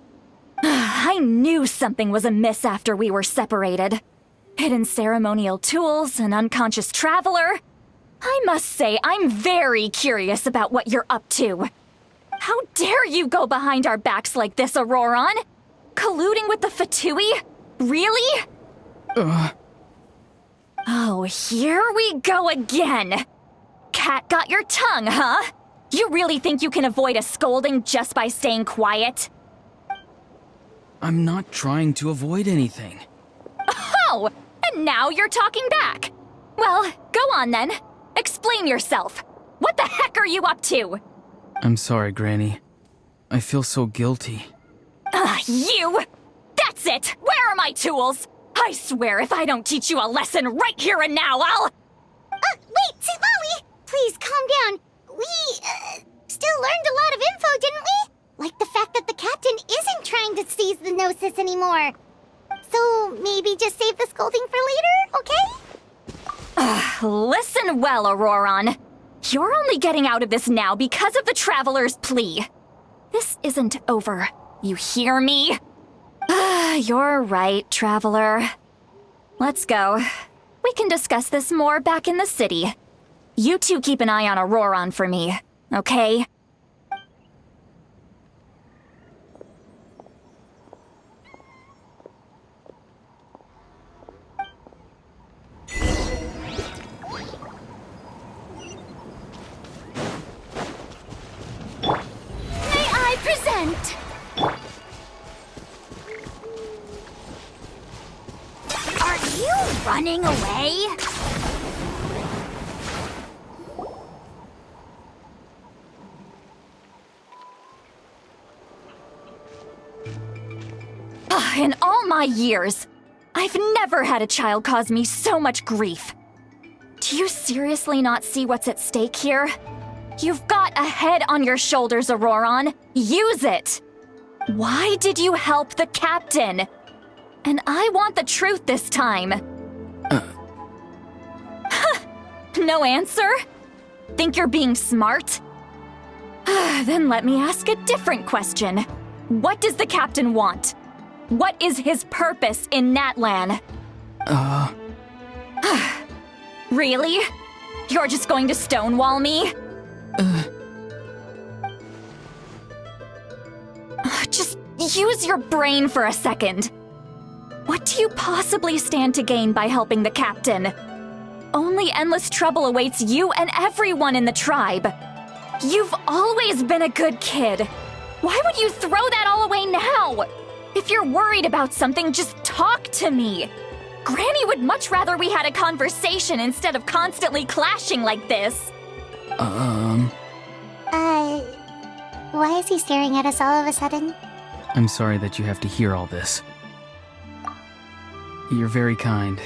I knew something was amiss after we were separated. Hidden ceremonial tools, an unconscious traveler. I must say, I'm very curious about what you're up to. How dare you go behind our backs like this, Auroron? Colluding with the Fatui? Really? Oh, here we go again. Cat got your tongue, huh? You really think you can avoid a scolding just by staying quiet? I'm not trying to avoid anything. Oh, and now you're talking back. Well, go on then. Explain yourself. What the heck are you up to? I'm sorry, Granny. I feel so guilty. You! That's it! Where are my tools? I swear if I don't teach you a lesson right here and now, I'll... Wait, see, Lolly! Please, calm down. We, still learned a lot of info, didn't we? Like the fact that the captain isn't trying to seize the Gnosis anymore. So, maybe just save the scolding for later, okay? Listen well, Auroron. You're only getting out of this now because of the Traveler's plea. This isn't over. You hear me? You're right, Traveler. Let's go. We can discuss this more back in the city. You two keep an eye on Auroron for me, okay? May I present? Are you running away? In all my years, I've never had a child cause me so much grief. Do you seriously not see what's at stake here? You've got a head on your shoulders, Auroron. Use it! Why did you help the captain? And I want the truth this time. No answer? Think you're being smart? Then let me ask a different question. What does the captain want? What is his purpose in Natlan? Really? You're just going to stonewall me? Just use your brain for a second. What do you possibly stand to gain by helping the captain? Only endless trouble awaits you and everyone in the tribe. You've always been a good kid. Why would you throw that all away now? If you're worried about something, just talk to me. Granny would much rather we had a conversation instead of constantly clashing like this. Why is he staring at us all of a sudden? I'm sorry that you have to hear all this. You're very kind.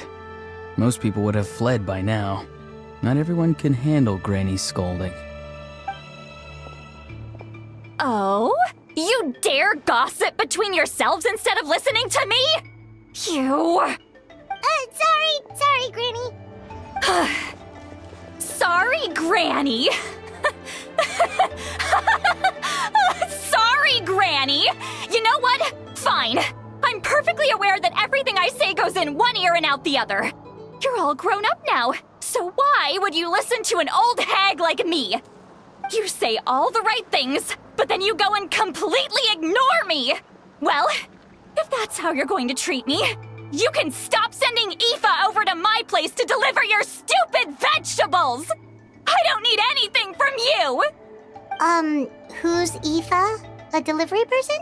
Most people would have fled by now. Not everyone can handle Granny's scolding. Oh? You dare gossip between yourselves instead of listening to me? You... Sorry, Granny. Sorry, Granny. Sorry, Granny. You know what? Fine. I'm perfectly aware that everything I say goes in one ear and out the other. You're all grown up now, so why would you listen to an old hag like me? You say all the right things, but then you go and completely ignore me. Well, if that's how you're going to treat me, you can stop sending Aoife over to my place to deliver your stupid vegetables! I don't need anything from you! Who's Aoife? A delivery person?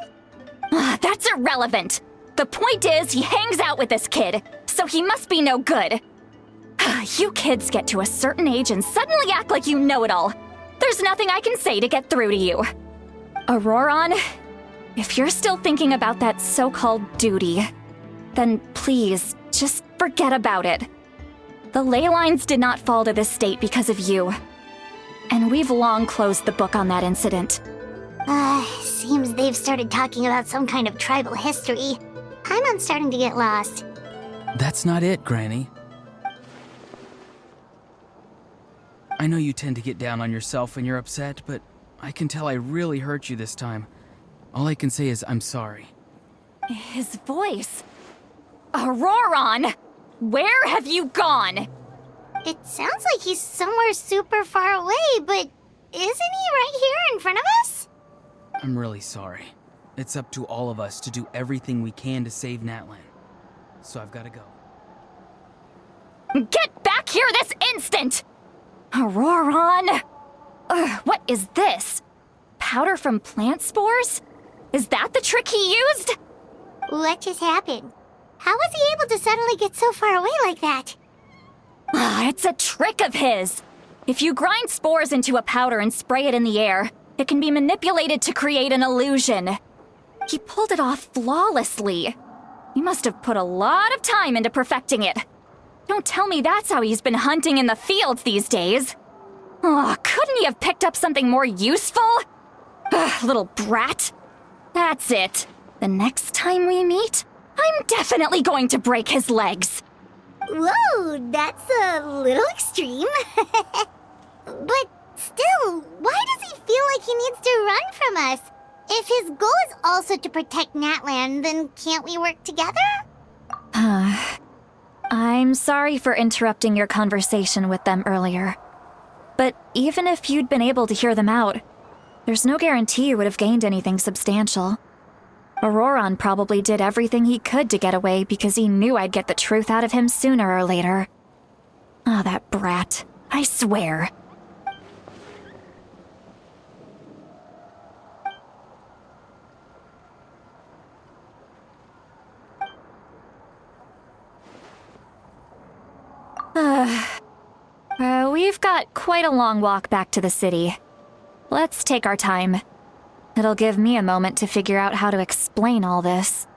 That's irrelevant. The point is, he hangs out with this kid, so he must be no good. You kids get to a certain age and suddenly act like you know it all. There's nothing I can say to get through to you. Auroron, if you're still thinking about that so-called duty, then please, just forget about it. The ley lines did not fall to this state because of you. And we've long closed the book on that incident. Seems they've started talking about some kind of tribal history. I'm starting to get lost. That's not it, Granny. I know you tend to get down on yourself when you're upset, but I can tell I really hurt you this time. All I can say is I'm sorry. His voice. Auroron! Where have you gone? It sounds like he's somewhere super far away, but isn't he right here in front of us? I'm really sorry. It's up to all of us to do everything we can to save Natlan. So I've got to go. Get back here this instant! Auroron! What is this? Powder from plant spores? Is that the trick he used? What just happened? How was he able to suddenly get so far away like that? It's a trick of his. If you grind spores into a powder and spray it in the air, it can be manipulated to create an illusion. He pulled it off flawlessly. He must have put a lot of time into perfecting it. Don't tell me that's how he's been hunting in the fields these days. Oh, couldn't he have picked up something more useful? Little brat. That's it. The next time we meet, I'm definitely going to break his legs. Whoa, that's a little extreme. But still, why does he feel like he needs to run from us? If his goal is also to protect Natlan, then can't we work together? I'm sorry for interrupting your conversation with them earlier. But even if you'd been able to hear them out, there's no guarantee you would have gained anything substantial. Auroron probably did everything he could to get away because he knew I'd get the truth out of him sooner or later. Ah, that brat. I swear. We've got quite a long walk back to the city. Let's take our time. It'll give me a moment to figure out how to explain all this.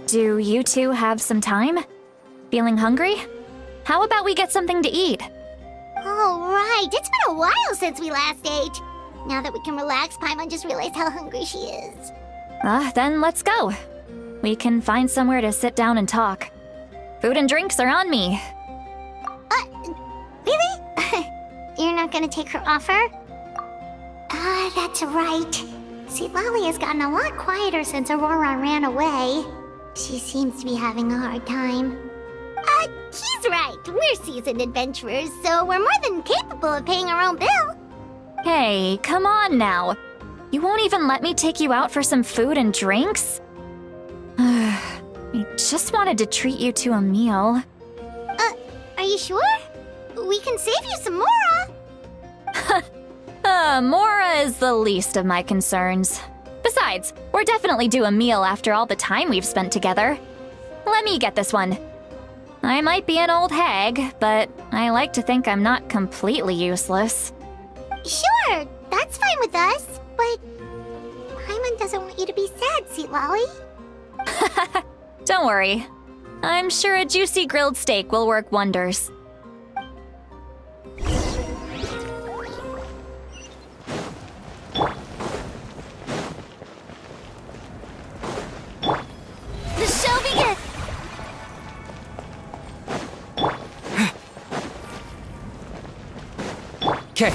Do you two have some time? Feeling hungry? How about we get something to eat? Oh, right. It's been a while since we last ate. Now that we can relax, Paimon just realized how hungry she is. Then let's go. We can find somewhere to sit down and talk. Food and drinks are on me. Really? You're not gonna take her offer? That's right. See, Lolly has gotten a lot quieter since Aurora ran away. She seems to be having a hard time. He's right. We're seasoned adventurers, so we're more than capable of paying our own bill. Hey, come on now. You won't even let me take you out for some food and drinks? I just wanted to treat you to a meal. Are you sure? We can save you some Mora! Mora is the least of my concerns. Besides, we're definitely due a meal after all the time we've spent together. Let me get this one. I might be an old hag, but I like to think I'm not completely useless. Sure, that's fine with us, but Paimon doesn't want you to be sad, Sweet Lolly. Don't worry. I'm sure a juicy grilled steak will work wonders. The show begins! Okay.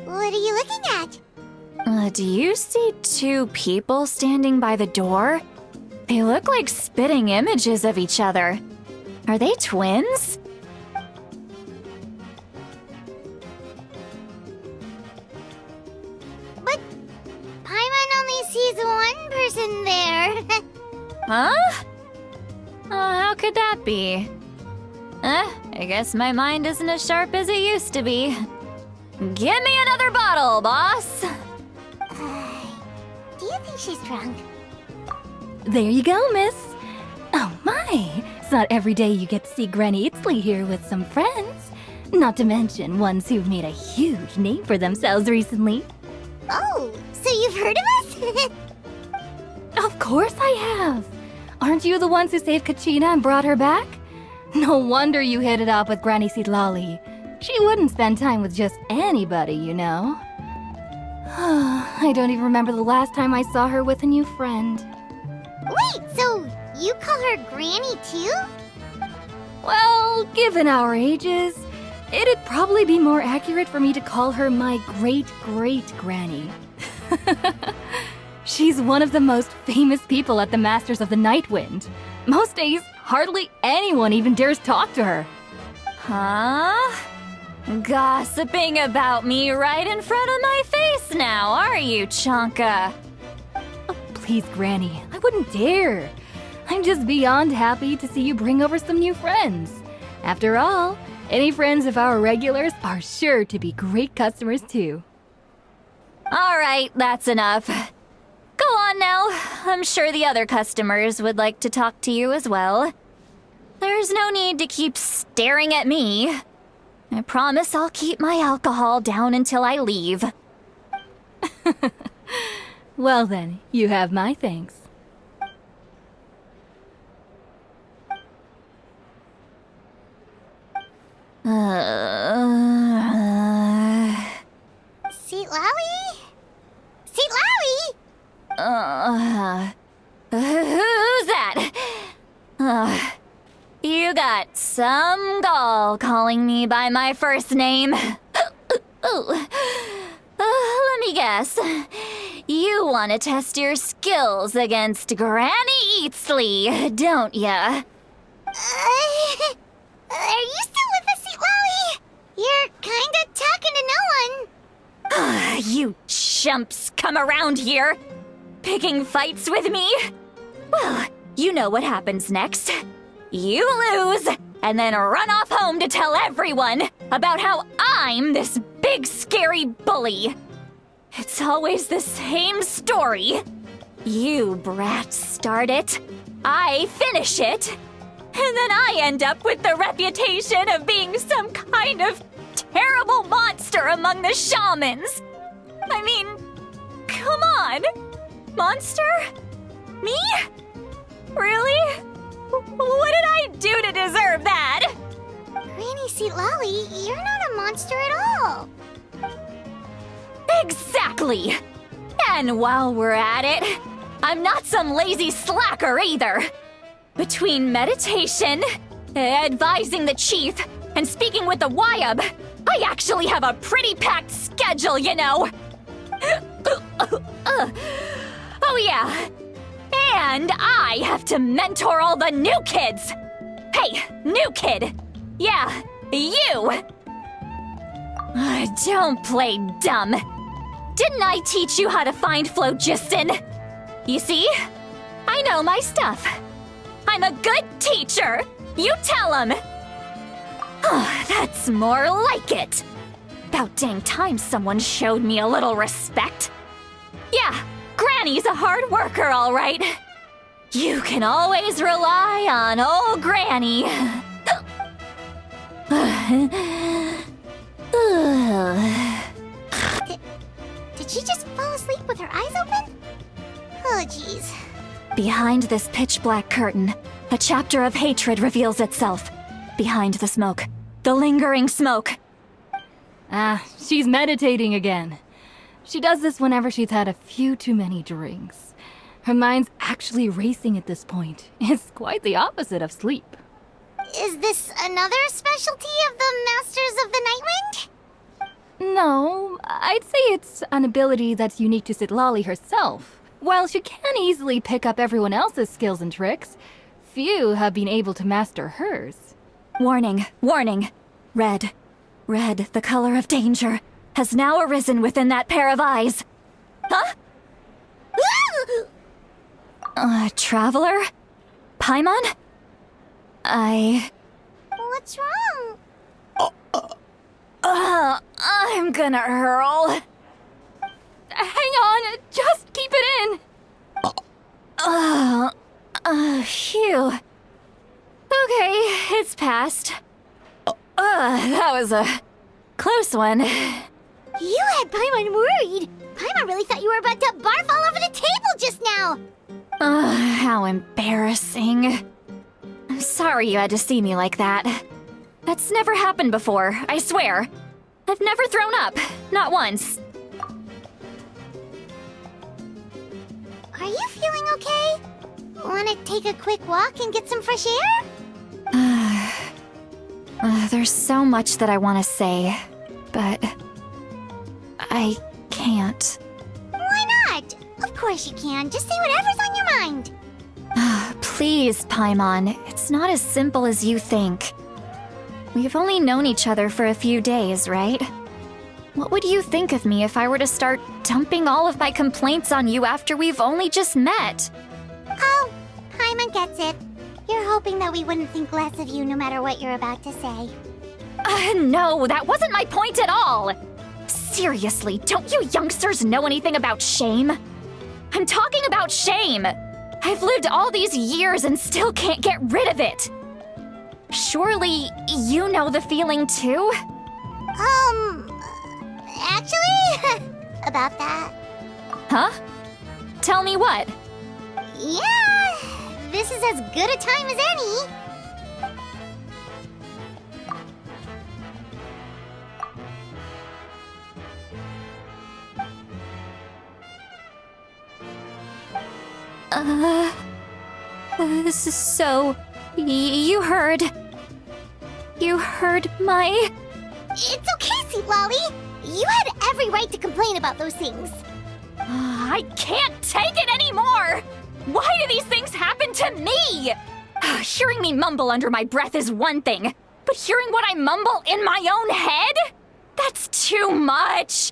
What are you looking at? Do you see two people standing by the door? They look like spitting images of each other. Are they twins? But Paimon only sees one person there. Huh? How could that be? I guess my mind isn't as sharp as it used to be. Give me another bottle, boss! Do you think she's drunk? There you go, miss. Oh my, it's not every day you get to see Granny Itzley here with some friends. Not to mention ones who've made a huge name for themselves recently. Oh, so you've heard of us? Of course I have. Aren't you the ones who saved Kachina and brought her back? No wonder you hit it off with Granny Seedlolly. She wouldn't spend time with just anybody, you know. I don't even remember the last time I saw her with a new friend. Wait, so you call her Granny too? Well, given our ages, it'd probably be more accurate for me to call her my great-great-granny. She's one of the most famous people at the Masters of the Nightwind. Most days, hardly anyone even dares talk to her. Huh? Gossiping about me right in front of my face now, are you, Chonka? Oh, please, Granny, I wouldn't dare. I'm just beyond happy to see you bring over some new friends. After all, any friends of our regulars are sure to be great customers too. All right, that's enough. Go on now. I'm sure the other customers would like to talk to you as well. There's no need to keep staring at me. I promise I'll keep my alcohol down until I leave. Well then, you have my thanks. Seat Lally? Seat Lally? Who's that? You got some gall calling me by my first name. Let me guess. You want to test your skills against Granny Eatsley, don't ya? Are you still with us, Seat Lally? You're kinda talking to no one. You chumps come around here, picking fights with me? Well, you know what happens next. You lose, and then run off home to tell everyone about how I'm this big scary bully. It's always the same story. You brats start it, I finish it, and then I end up with the reputation of being some kind of terrible monster among the shamans. I mean, come on. Monster? Me? Really? What did I do to deserve that? Granny Seat Lally, you're not a monster at all. Exactly! And while we're at it, I'm not some lazy slacker either. Between meditation, advising the chief, and speaking with the Wyab, I actually have a pretty packed schedule, you know. Oh yeah. And I have to mentor all the new kids. Hey, new kid. Yeah, you. Don't play dumb. Didn't I teach you how to find phlogiston? You see? I know my stuff. I'm a good teacher. You tell him. That's more like it. About dang time someone showed me a little respect. Yeah, Granny's a hard worker, all right. You can always rely on old Granny. Did she just fall asleep with her eyes open? Oh, jeez. Behind this pitch-black curtain, a chapter of hatred reveals itself. Behind the smoke. The lingering smoke. She's meditating again. She does this whenever she's had a few too many drinks. Her mind's actually racing at this point. It's quite the opposite of sleep. Is this another specialty of the Masters of the Nightwind? No, I'd say it's an ability that's unique to Citlali herself. While she can easily pick up everyone else's skills and tricks, few have been able to master hers. Warning, warning. Red, the color of danger, has now arisen within that pair of eyes. Huh? Traveler? Paimon? What's wrong? I'm gonna hurl. Hang on, just keep it in. Phew. Okay, it's passed. That was a close one. You had Paimon worried. Paimon really thought you were about to barf all over the table just now. How embarrassing. I'm sorry you had to see me like that. That's never happened before, I swear. I've never thrown up, not once. Are you feeling okay? Want to take a quick walk and get some fresh air? There's so much that I want to say, but I can't. Why not? Of course you can. Just say whatever's on your mind. Please, Paimon, it's not as simple as you think. We've only known each other for a few days, right? What would you think of me if I were to start dumping all of my complaints on you after we've only just met? Oh, Paimon gets it. You're hoping that we wouldn't think less of you no matter what you're about to say. No, that wasn't my point at all! Seriously, don't you youngsters know anything about shame? I'm talking about shame! I've lived all these years and still can't get rid of it! Surely, you know the feeling too? Actually, about that. Huh? Tell me what? Yeah, this is as good a time as any. So, you heard my... It's okay, Citlali. You had every right to complain about those things. I can't take it anymore! Why do these things happen to me? Hearing me mumble under my breath is one thing, but hearing what I mumble in my own head? That's too much!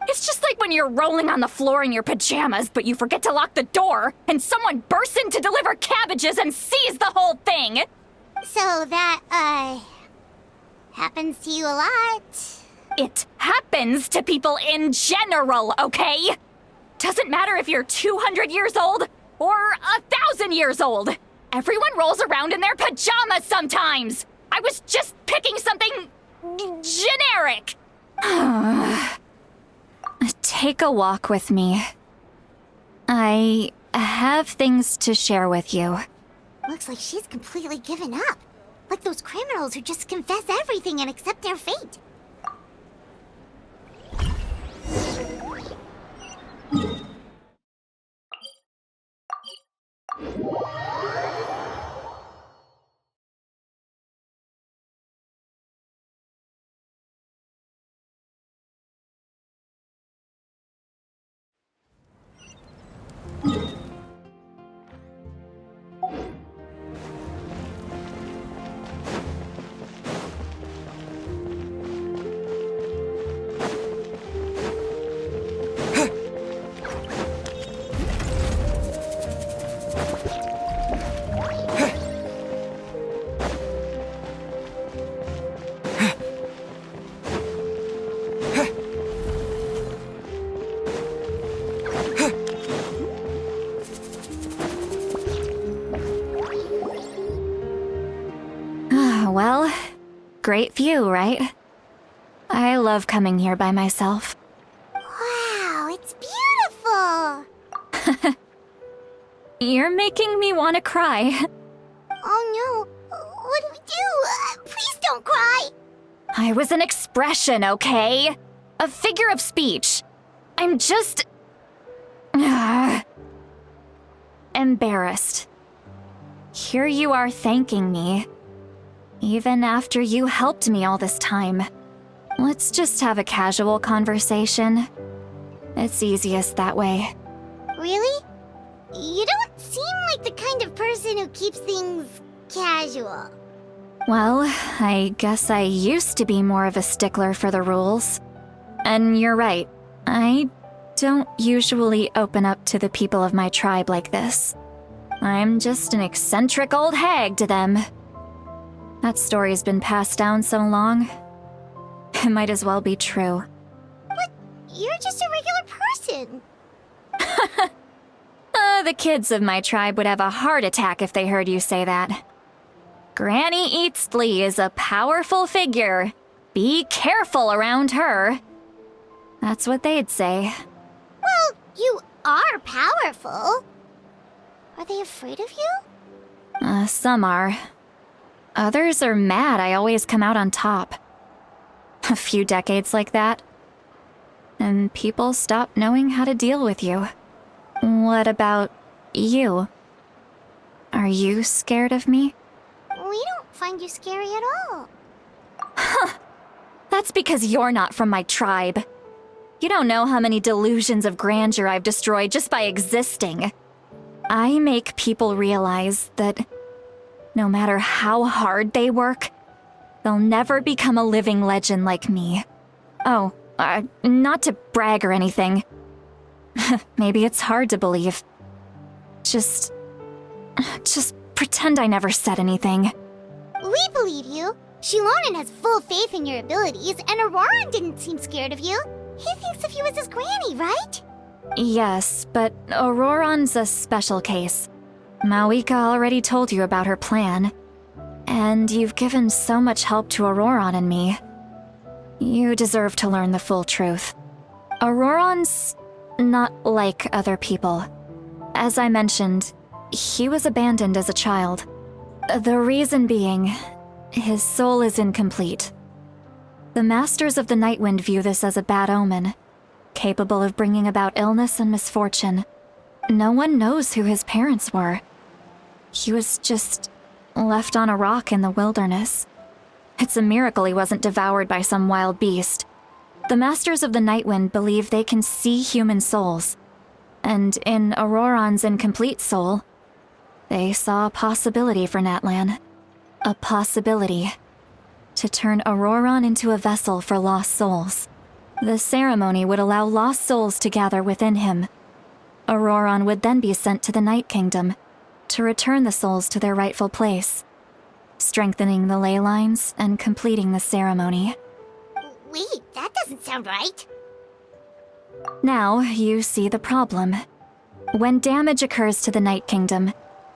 It's just like when you're rolling on the floor in your pajamas, but you forget to lock the door, and someone bursts in to deliver cabbages and sees the whole thing! So that, happens to you a lot. It happens to people in general, okay? Doesn't matter if you're 200 years old or 1,000 years old. Everyone rolls around in their pajamas sometimes. I was just picking something generic. Take a walk with me. I have things to share with you. Looks like she's completely given up. Like those criminals who just confess everything and accept their fate. great view, right? I love coming here by myself. Wow, it's beautiful! You're making me want to cry. Oh no, what do we do? Please don't cry! I was an expression, okay? A figure of speech. I'm just... embarrassed. Here you are thanking me. Even after you helped me all this time. Let's just have a casual conversation. It's easiest that way. Really? You don't seem like the kind of person who keeps things casual. Well, I guess I used to be more of a stickler for the rules. And you're right, I don't usually open up to the people of my tribe like this. I'm just an eccentric old hag to them. That story's been passed down so long, it might as well be true. But you're just a regular person. The kids of my tribe would have a heart attack if they heard you say that. Granny Eatsley is a powerful figure. Be careful around her. That's what they'd say. Well, you are powerful. Are they afraid of you? Some are. Others are mad I always come out on top. A few decades like that, and people stop knowing how to deal with you. What about you? Are you scared of me? We don't find you scary at all. That's because you're not from my tribe. You don't know how many delusions of grandeur I've destroyed just by existing. I make people realize that no matter how hard they work, they'll never become a living legend like me. Oh, not to brag or anything. Maybe it's hard to believe. Just pretend I never said anything. We believe you. Shilonen has full faith in your abilities, and Auroran didn't seem scared of you. He thinks of you as his granny, right? Yes, but Auroran's a special case. Mawika already told you about her plan. And you've given so much help to Auroran and me. You deserve to learn the full truth. Auroran's not like other people. As I mentioned, he was abandoned as a child. The reason being, his soul is incomplete. The Masters of the Nightwind view this as a bad omen, capable of bringing about illness and misfortune. No one knows who his parents were. He was just left on a rock in the wilderness. It's a miracle he wasn't devoured by some wild beast. The Masters of the Nightwind believe they can see human souls, and in Auroran's incomplete soul, they saw a possibility for Natlan. A possibility to turn Auroran into a vessel for lost souls. The ceremony would allow lost souls to gather within him. Auroran would then be sent to the Night Kingdom to return the souls to their rightful place, strengthening the ley lines and completing the ceremony. Wait, that doesn't sound right. Now you see the problem. When damage occurs to the Night Kingdom,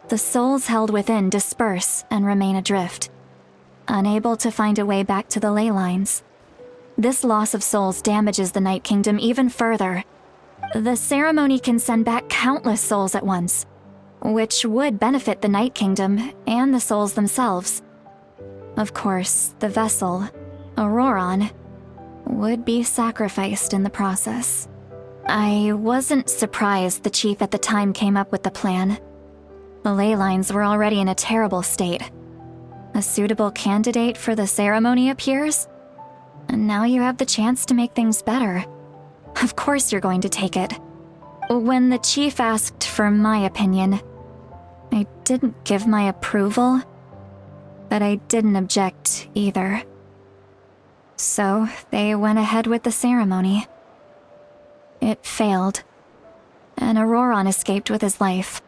the souls held within disperse and remain adrift, unable to find a way back to the ley lines. This loss of souls damages the Night Kingdom even further. The ceremony can send back countless souls at once, which would benefit the Night Kingdom and the souls themselves. Of course, the vessel, Auroran, would be sacrificed in the process. I wasn't surprised the chief at the time came up with the plan. The ley lines were already in a terrible state. A suitable candidate for the ceremony appears, and now you have the chance to make things better. Of course you're going to take it. When the chief asked for my opinion, I didn't give my approval, but I didn't object either. So they went ahead with the ceremony. It failed, and Auroran escaped with his life.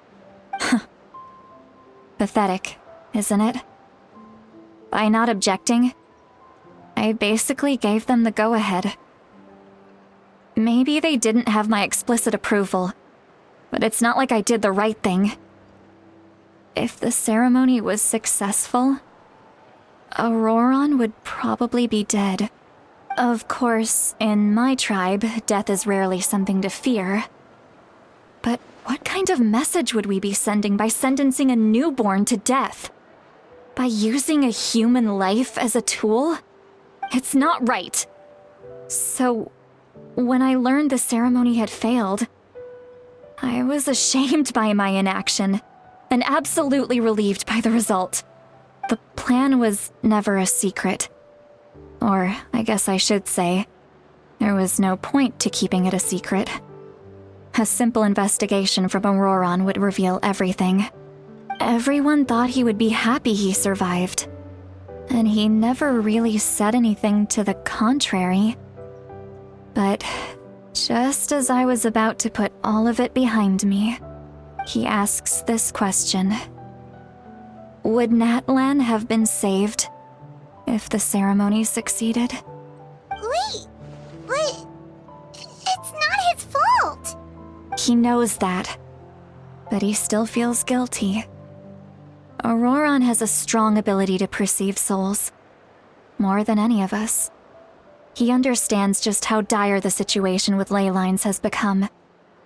Pathetic, isn't it? By not objecting, I basically gave them the go-ahead. Maybe they didn't have my explicit approval, but it's not like I did the right thing. If the ceremony was successful, Auroron would probably be dead. Of course, in my tribe, death is rarely something to fear. But what kind of message would we be sending by sentencing a newborn to death? By using a human life as a tool? It's not right. So, when I learned the ceremony had failed, I was ashamed by my inaction, and absolutely relieved by the result. The plan was never a secret. Or, I guess I should say, there was no point to keeping it a secret. A simple investigation from Auroron would reveal everything. Everyone thought he would be happy he survived. And he never really said anything to the contrary. But just as I was about to put all of it behind me, he asks this question. Would Natlan have been saved if the ceremony succeeded? Wait, but it's not his fault. He knows that, but he still feels guilty. Auroron has a strong ability to perceive souls, more than any of us. He understands just how dire the situation with ley lines has become.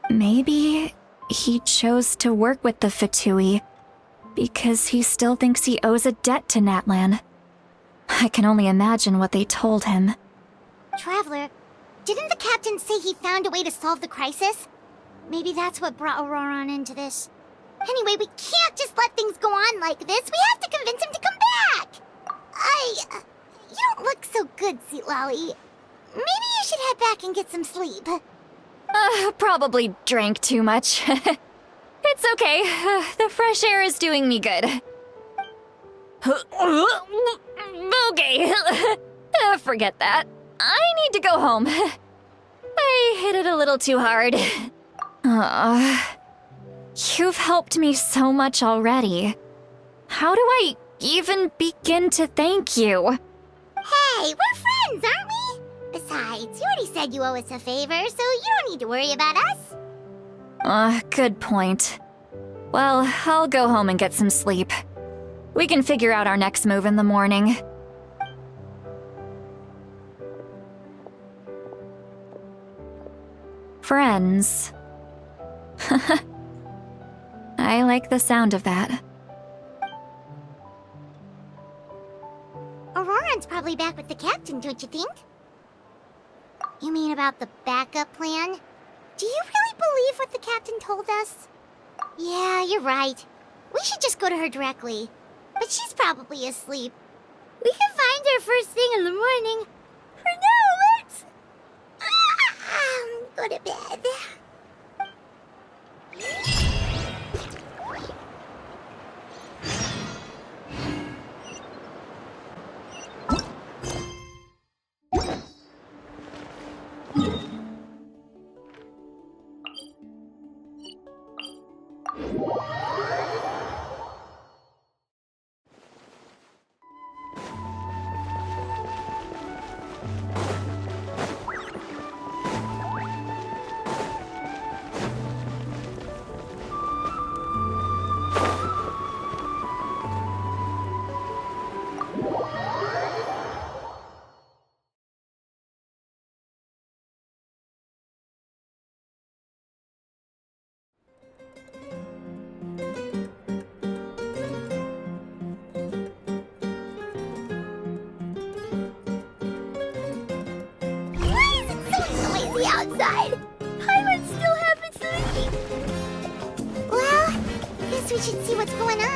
Maybe he chose to work with the Fatui because he still thinks he owes a debt to Natlan. I can only imagine what they told him. Traveler, didn't the captain say he found a way to solve the crisis? Maybe that's what brought Auroron into this. Anyway, we can't just let things go on like this. We have to convince him to come back! You don't look so good, Sweet Lolly. Maybe you should head back and get some sleep. Probably drank too much. It's okay. The fresh air is doing me good. Okay. Forget that. I need to go home. I hit it a little too hard. You've helped me so much already. How do I even begin to thank you? Hey, we're friends, aren't we? Besides, you already said you owe us a favor, so you don't need to worry about us. Good point. Well, I'll go home and get some sleep. We can figure out our next move in the morning. Friends. I like the sound of that. Auroron's probably back with the captain, don't you think? You mean about the backup plan? Do you really believe what the captain told us? Yeah, you're right. We should just go to her directly. But she's probably asleep. We can find her first thing in the morning. For now, let's... go to bed. Outside. Pirates still haven't sleep. Well, guess we should see what's going on.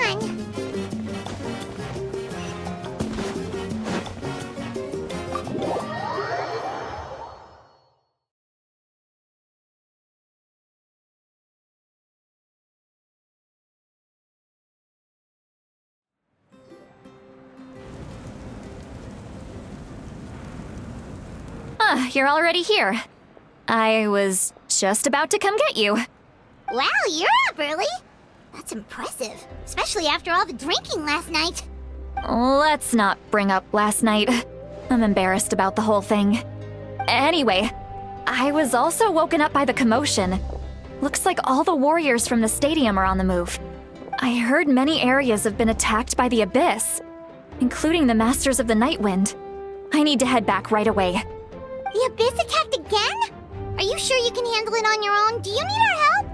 You're already here. I was just about to come get you. Wow, you're up early. That's impressive, especially after all the drinking last night. Let's not bring up last night. I'm embarrassed about the whole thing. Anyway, I was also woken up by the commotion. Looks like all the warriors from the stadium are on the move. I heard many areas have been attacked by the Abyss. including the Masters of the Nightwind. I need to head back right away. The Abyss attacked again? Are you sure you can handle it on your own? Do you need our help?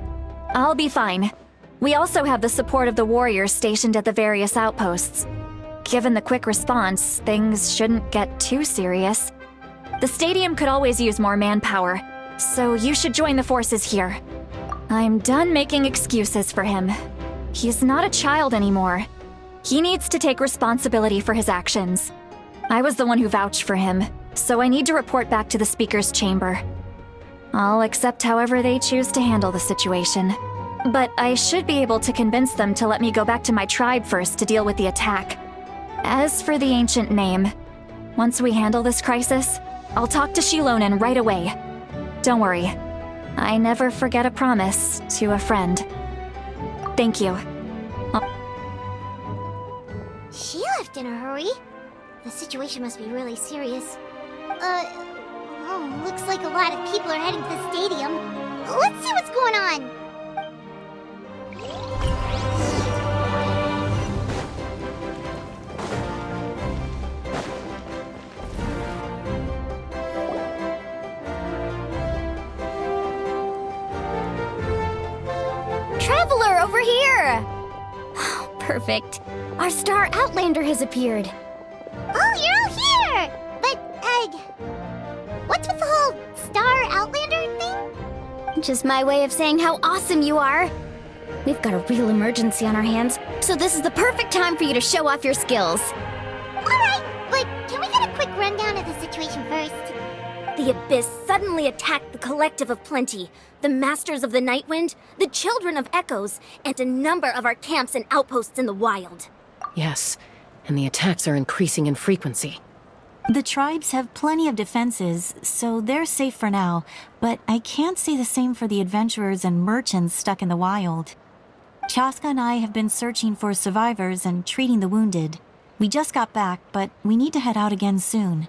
I'll be fine. We also have the support of the warriors stationed at the various outposts. Given the quick response, things shouldn't get too serious. The stadium could always use more manpower, so you should join the forces here. I'm done making excuses for him. He's not a child anymore. He needs to take responsibility for his actions. I was the one who vouched for him, so I need to report back to the Speaker's chamber. I'll accept however they choose to handle the situation. But I should be able to convince them to let me go back to my tribe first to deal with the attack. As for the ancient name, once we handle this crisis, I'll talk to Shilonen right away. Don't worry, I never forget a promise to a friend. Thank you. She left in a hurry. The situation must be really serious. Looks like a lot of people are heading to the stadium. Let's see what's going on. Traveler, over here! Perfect. Our star Outlander has appeared. Oh, you're all here! But, what's with the whole Star Outlander thing? Just my way of saying how awesome you are. We've got a real emergency on our hands, so this is the perfect time for you to show off your skills. Alright, but can we get a quick rundown of the situation first? The Abyss suddenly attacked the Collective of Plenty, the Masters of the Nightwind, the Children of Echoes, and a number of our camps and outposts in the wild. Yes, and the attacks are increasing in frequency. The tribes have plenty of defenses, so they're safe for now, but I can't say the same for the adventurers and merchants stuck in the wild. Chaska and I have been searching for survivors and treating the wounded. We just got back, but we need to head out again soon.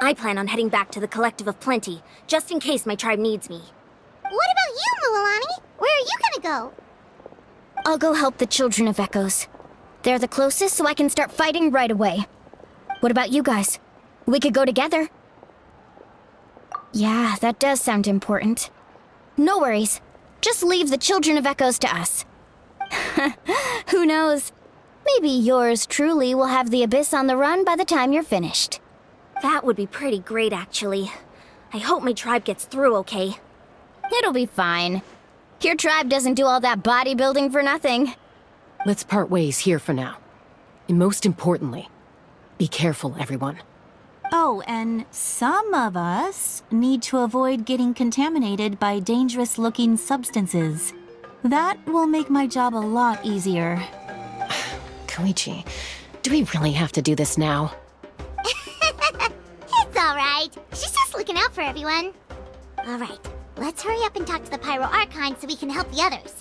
I plan on heading back to the Collective of Plenty, just in case my tribe needs me. What about you, Mualani? Where are you gonna go? I'll go help the Children of Echoes. They're the closest, so I can start fighting right away. What about you guys? We could go together. Yeah, that does sound important. No worries. Just leave the Children of Echoes to us. Who knows? Maybe yours truly will have the Abyss on the run by the time you're finished. That would be pretty great, actually. I hope my tribe gets through okay. It'll be fine. Your tribe doesn't do all that bodybuilding for nothing. Let's part ways here for now. And most importantly, be careful, everyone. Oh, and some of us need to avoid getting contaminated by dangerous-looking substances. That will make my job a lot easier. Koichi, do we really have to do this now? It's alright. She's just looking out for everyone. Alright, let's hurry up and talk to the Pyro Archon so we can help the others.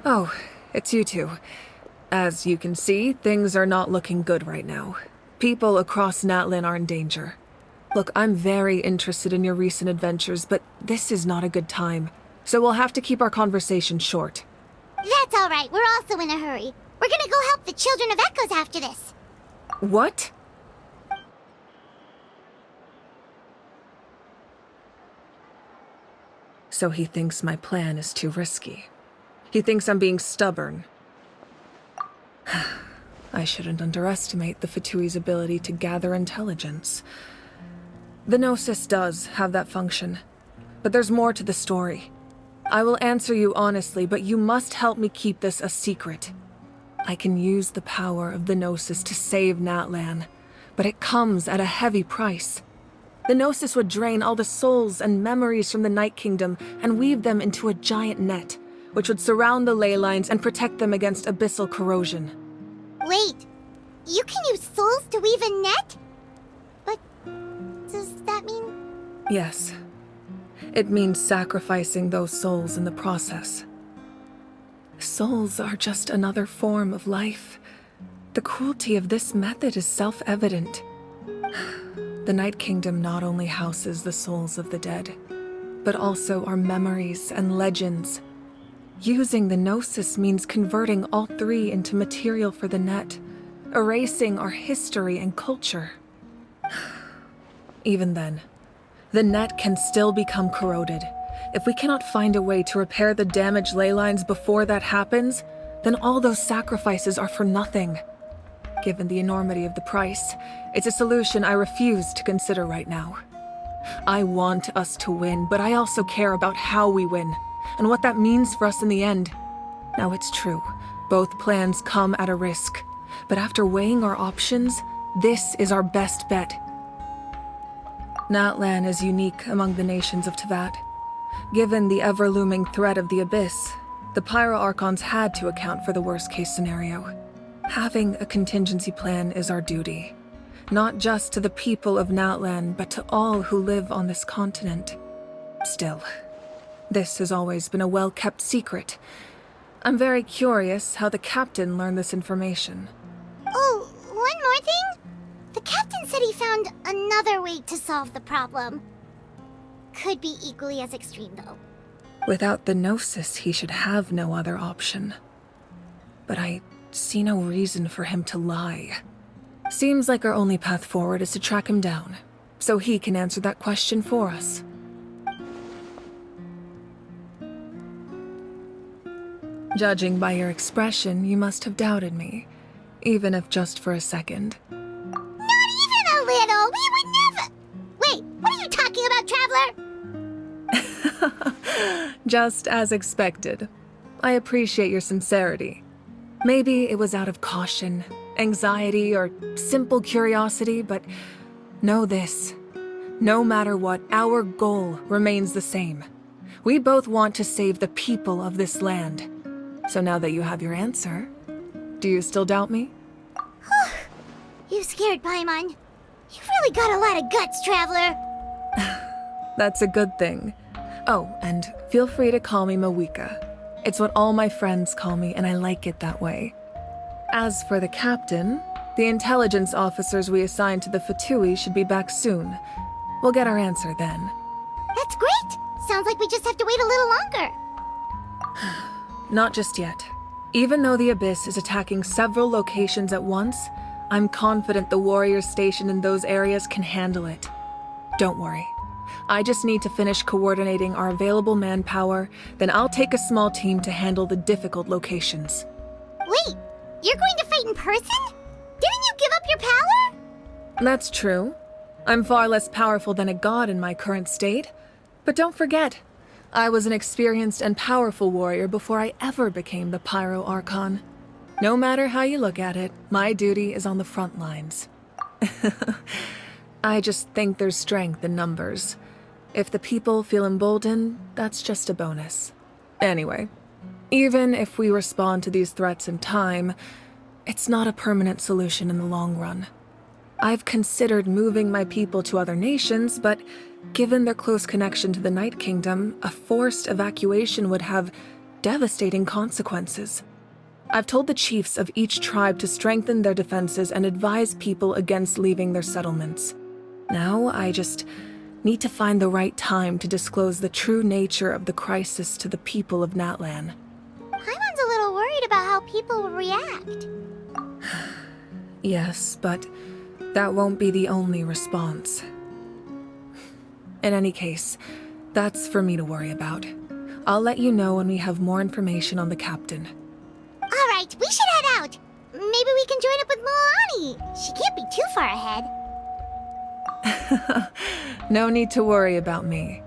Oh, it's you two. As you can see, things are not looking good right now. People across Natlan are in danger. Look, I'm very interested in your recent adventures, but this is not a good time. So we'll have to keep our conversation short. That's alright, we're also in a hurry. We're gonna go help the Children of Echoes after this. What? So he thinks my plan is too risky. He thinks I'm being stubborn. I shouldn't underestimate the Fatui's ability to gather intelligence. The Gnosis does have that function, but there's more to the story. I will answer you honestly, but you must help me keep this a secret. I can use the power of the Gnosis to save Natlan, but it comes at a heavy price. The Gnosis would drain all the souls and memories from the Night Kingdom and weave them into a giant net, which would surround the ley lines and protect them against abyssal corrosion. Wait, you can use souls to weave a net? But does that mean... Yes. It means sacrificing those souls in the process. Souls are just another form of life. The cruelty of this method is self-evident. The Night Kingdom not only houses the souls of the dead, but also our memories and legends. Using the Gnosis means converting all three into material for the net, erasing our history and culture. Even then, the net can still become corroded. If we cannot find a way to repair the damaged ley lines before that happens, then all those sacrifices are for nothing. Given the enormity of the price, it's a solution I refuse to consider right now. I want us to win, but I also care about how we win, and what that means for us in the end. Now it's true, both plans come at a risk, but after weighing our options, this is our best bet. Natlan is unique among the nations of Teyvat. Given the ever-looming threat of the Abyss, the Pyro Archons had to account for the worst-case scenario. Having a contingency plan is our duty, not just to the people of Natlan, but to all who live on this continent. Still, this has always been a well-kept secret. I'm very curious how the captain learned this information. Oh, one more thing? The captain said he found another way to solve the problem. Could be equally as extreme, though. Without the Gnosis, he should have no other option. But I see no reason for him to lie. Seems like our only path forward is to track him down, so he can answer that question for us. Judging by your expression, you must have doubted me, even if just for a second. Not even a little! We would never— Wait, what are you talking about, Traveler? Just as expected. I appreciate your sincerity. Maybe it was out of caution, anxiety, or simple curiosity, but know this. No matter what, our goal remains the same. We both want to save the people of this land. So now that you have your answer, do you still doubt me? You scared Paimon. You've really got a lot of guts, Traveler. That's a good thing. Oh, and feel free to call me Mawika. It's what all my friends call me, and I like it that way. As for the captain, the intelligence officers we assigned to the Fatui should be back soon. We'll get our answer then. That's great! Sounds like we just have to wait a little longer. Not just yet. Even though the Abyss is attacking several locations at once, I'm confident the warriors stationed in those areas can handle it. Don't worry. I just need to finish coordinating our available manpower, then I'll take a small team to handle the difficult locations. Wait, you're going to fight in person? Didn't you give up your power? That's true. I'm far less powerful than a god in my current state. But don't forget, I was an experienced and powerful warrior before I ever became the Pyro Archon. No matter how you look at it, my duty is on the front lines. I just think there's strength in numbers. If the people feel emboldened, that's just a bonus. Anyway, even if we respond to these threats in time, it's not a permanent solution in the long run. I've considered moving my people to other nations, but given their close connection to the Night Kingdom, a forced evacuation would have devastating consequences. I've told the chiefs of each tribe to strengthen their defenses and advise people against leaving their settlements. Now, I just need to find the right time to disclose the true nature of the crisis to the people of Natlan. Paimon's a little worried about how people will react. Yes, but that won't be the only response. In any case, that's for me to worry about. I'll let you know when we have more information on the captain. All right, we should head out. Maybe we can join up with Moani. She can't be too far ahead. No need to worry about me.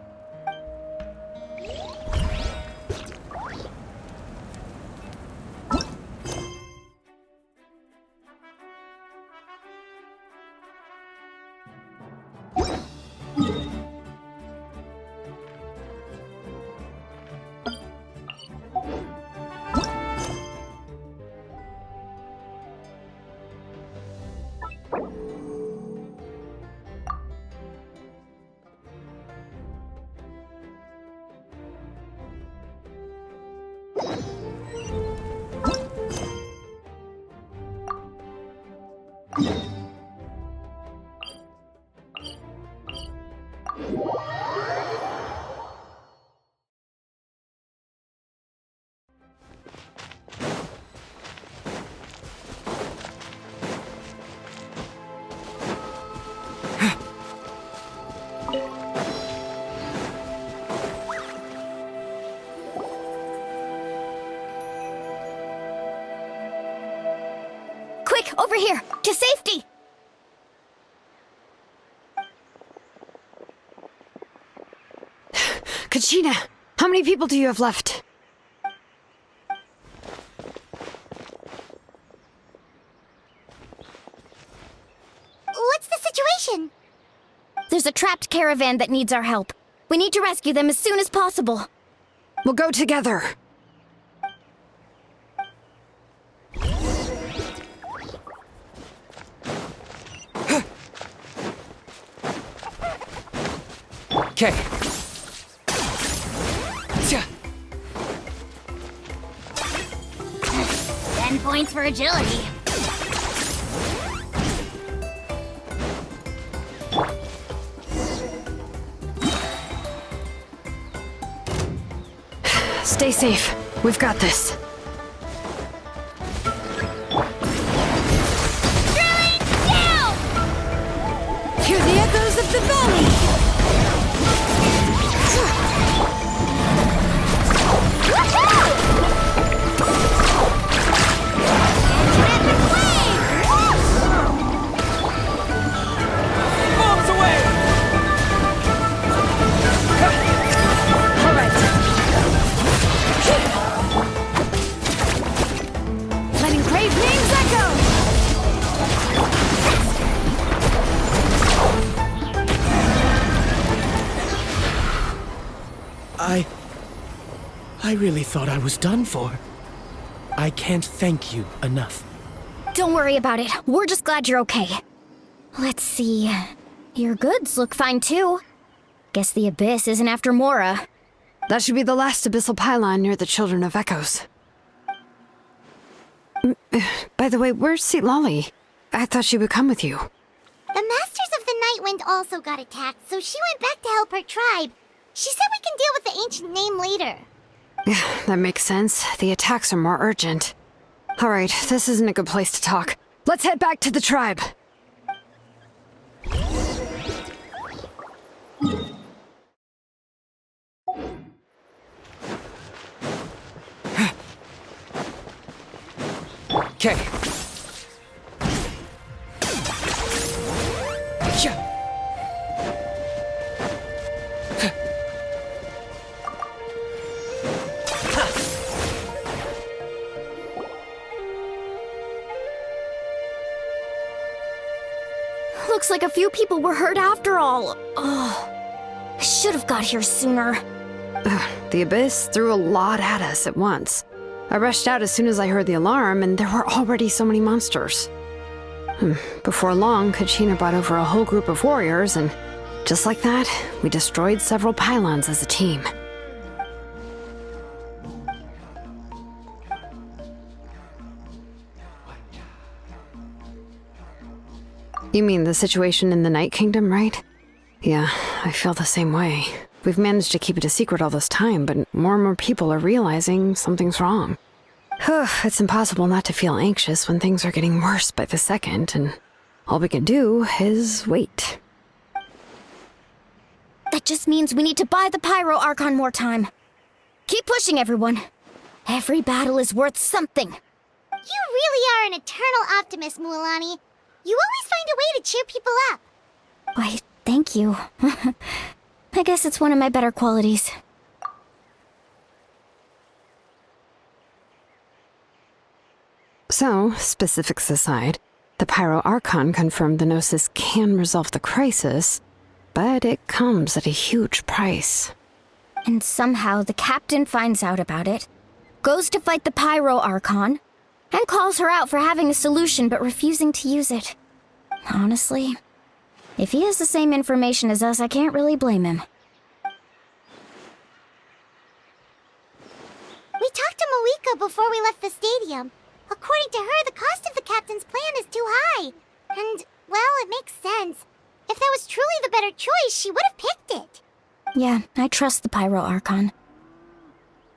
Quick, over here, to safety! Kachina, how many people do you have left? What's the situation? There's a trapped caravan that needs our help. We need to rescue them as soon as possible. We'll go together. Okay. 10 points for agility. Stay safe. We've got this. Hear the echoes of the valley! Bombs away! All right. Letting brave names echo! I really thought I was done for. I can't thank you enough. Don't worry about it. We're just glad you're okay. Let's see. Your goods look fine too. Guess the Abyss isn't after Mora. That should be the last abyssal pylon near the Children of Echoes. By the way, where's Lolly? I thought she would come with you. The Masters of the Nightwind also got attacked, so she went back to help her tribe. She said we can deal with the ancient name later. Yeah, that makes sense. The attacks are more urgent. Alright, this isn't a good place to talk. Let's head back to the tribe. Okay. Yeah. Looks like a few people were hurt after all. Oh, I should have got here sooner. The Abyss threw a lot at us at once. I rushed out as soon as I heard the alarm, and there were already so many monsters. Before long, Kachina brought over a whole group of warriors, and just like that, we destroyed several pylons as a team. You mean the situation in the Night Kingdom, right? Yeah, I feel the same way. We've managed to keep it a secret all this time, but more and more people are realizing something's wrong. It's impossible not to feel anxious when things are getting worse by the second, and all we can do is wait. That just means we need to buy the Pyro Archon more time. Keep pushing, everyone. Every battle is worth something. You really are an eternal optimist, Mualani. You always find a way to cheer people up. Why, thank you. I guess it's one of my better qualities. So, specifics aside, the Pyro Archon confirmed the Gnosis can resolve the crisis, but it comes at a huge price. And somehow the captain finds out about it, goes to fight the Pyro Archon, and calls her out for having a solution but refusing to use it. Honestly, if he has the same information as us, I can't really blame him. We talked to Moika before we left the stadium. According to her, the cost of the captain's plan is too high. And, well, it makes sense. If that was truly the better choice, she would have picked it. Yeah, I trust the Pyro Archon.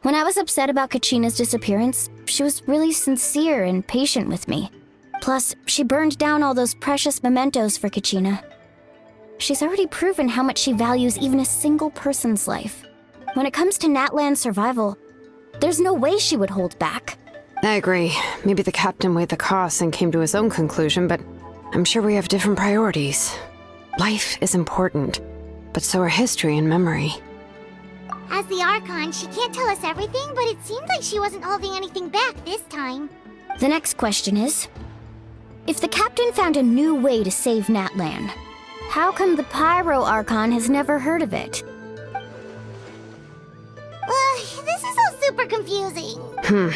When I was upset about Kachina's disappearance, she was really sincere and patient with me. Plus, she burned down all those precious mementos for Kachina. She's already proven how much she values even a single person's life. When it comes to Natlan's survival, there's no way she would hold back. I agree. Maybe the captain weighed the costs and came to his own conclusion, but I'm sure we have different priorities. Life is important, but so are history and memory. As the Archon, she can't tell us everything, but it seemed like she wasn't holding anything back this time. The next question is, if the captain found a new way to save Natlan, how come the Pyro Archon has never heard of it? This is all super confusing.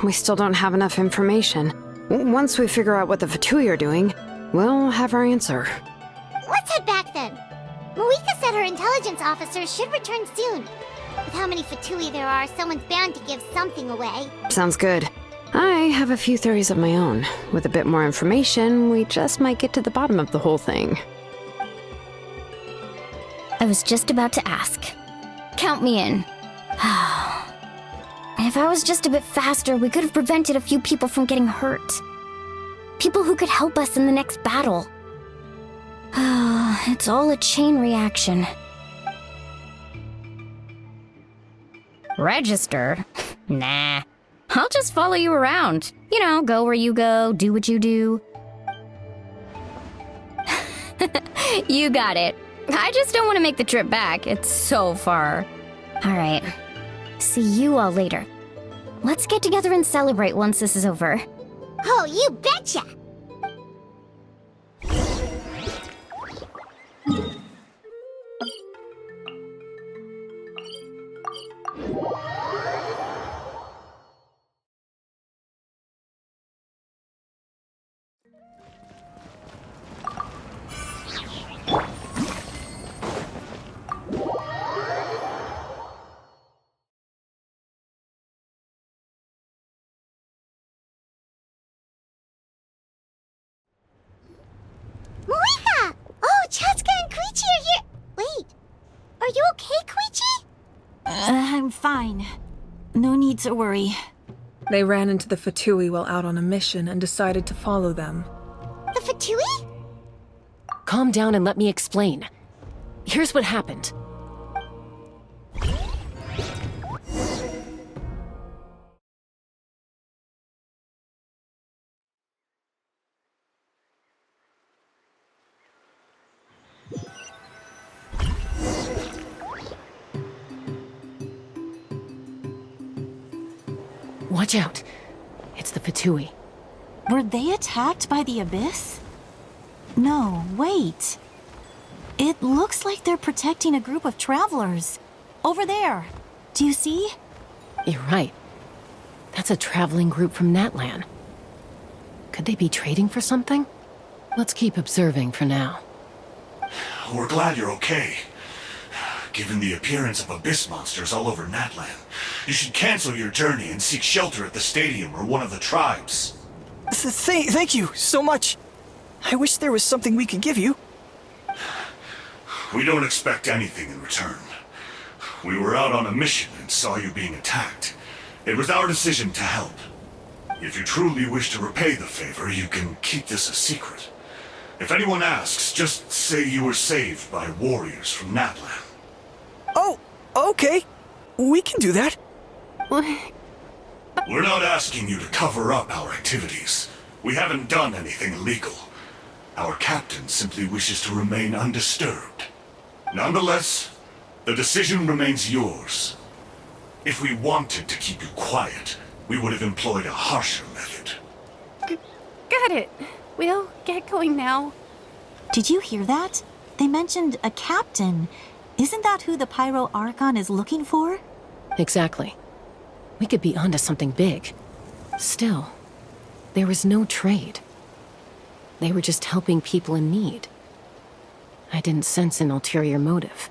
We still don't have enough information. Once we figure out what the Fatui are doing, we'll have our answer. Let's head back then. Moika said her intelligence officers should return soon. With how many Fatui there are, someone's bound to give something away. Sounds good. I have a few theories of my own. With a bit more information, we just might get to the bottom of the whole thing. I was just about to ask. Count me in. If I was just a bit faster, we could have prevented a few people from getting hurt. People who could help us in the next battle. It's all a chain reaction. Register? Nah. I'll just follow you around. You know, go where you go, do what you do. You got it. I just don't want to make the trip back. It's so far. Alright. See you all later. Let's get together and celebrate once this is over. Oh, you betcha! Moika! Oh, Chaska and Koichi are here! Wait, are you okay, Koichi? I'm fine. No need to worry. They ran into the Fatui while out on a mission and decided to follow them. The Fatui? Calm down and let me explain. Here's what happened. Watch out. It's the Fatui. Were they attacked by the Abyss? No, wait. It looks like they're protecting a group of travelers. Over there. Do you see? You're right. That's a traveling group from Natlan. Could they be trading for something? Let's keep observing for now. We're glad you're okay. Given the appearance of abyss monsters all over Natlan, you should cancel your journey and seek shelter at the stadium or one of the tribes. Thank you so much. I wish there was something we could give you. We don't expect anything in return. We were out on a mission and saw you being attacked. It was our decision to help. If you truly wish to repay the favor, you can keep this a secret. If anyone asks, just say you were saved by warriors from Natlan. Oh, okay. We can do that. We're not asking you to cover up our activities. We haven't done anything illegal. Our captain simply wishes to remain undisturbed. Nonetheless, the decision remains yours. If we wanted to keep you quiet, we would have employed a harsher method. Got it. We'll get going now. Did you hear that? They mentioned a captain. Isn't that who the Pyro Archon is looking for? Exactly. We could be onto something big. Still, there was no trade. They were just helping people in need. I didn't sense an ulterior motive.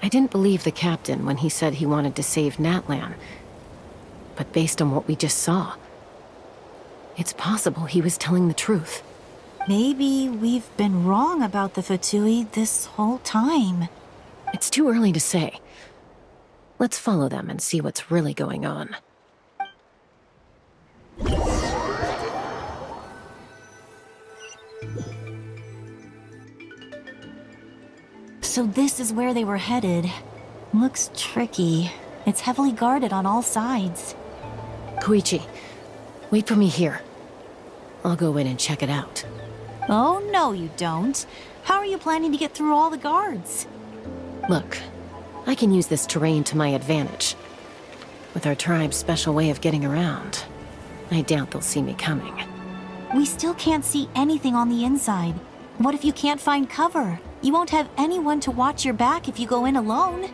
I didn't believe the captain when he said he wanted to save Natlan. But based on what we just saw, it's possible he was telling the truth. Maybe we've been wrong about the Fatui this whole time. It's too early to say. Let's follow them and see what's really going on. So this is where they were headed. Looks tricky. It's heavily guarded on all sides. Koichi, wait for me here. I'll go in and check it out. Oh, no you don't. How are you planning to get through all the guards? Look, I can use this terrain to my advantage. With our tribe's special way of getting around, I doubt they'll see me coming. We still can't see anything on the inside. What if you can't find cover? You won't have anyone to watch your back if you go in alone.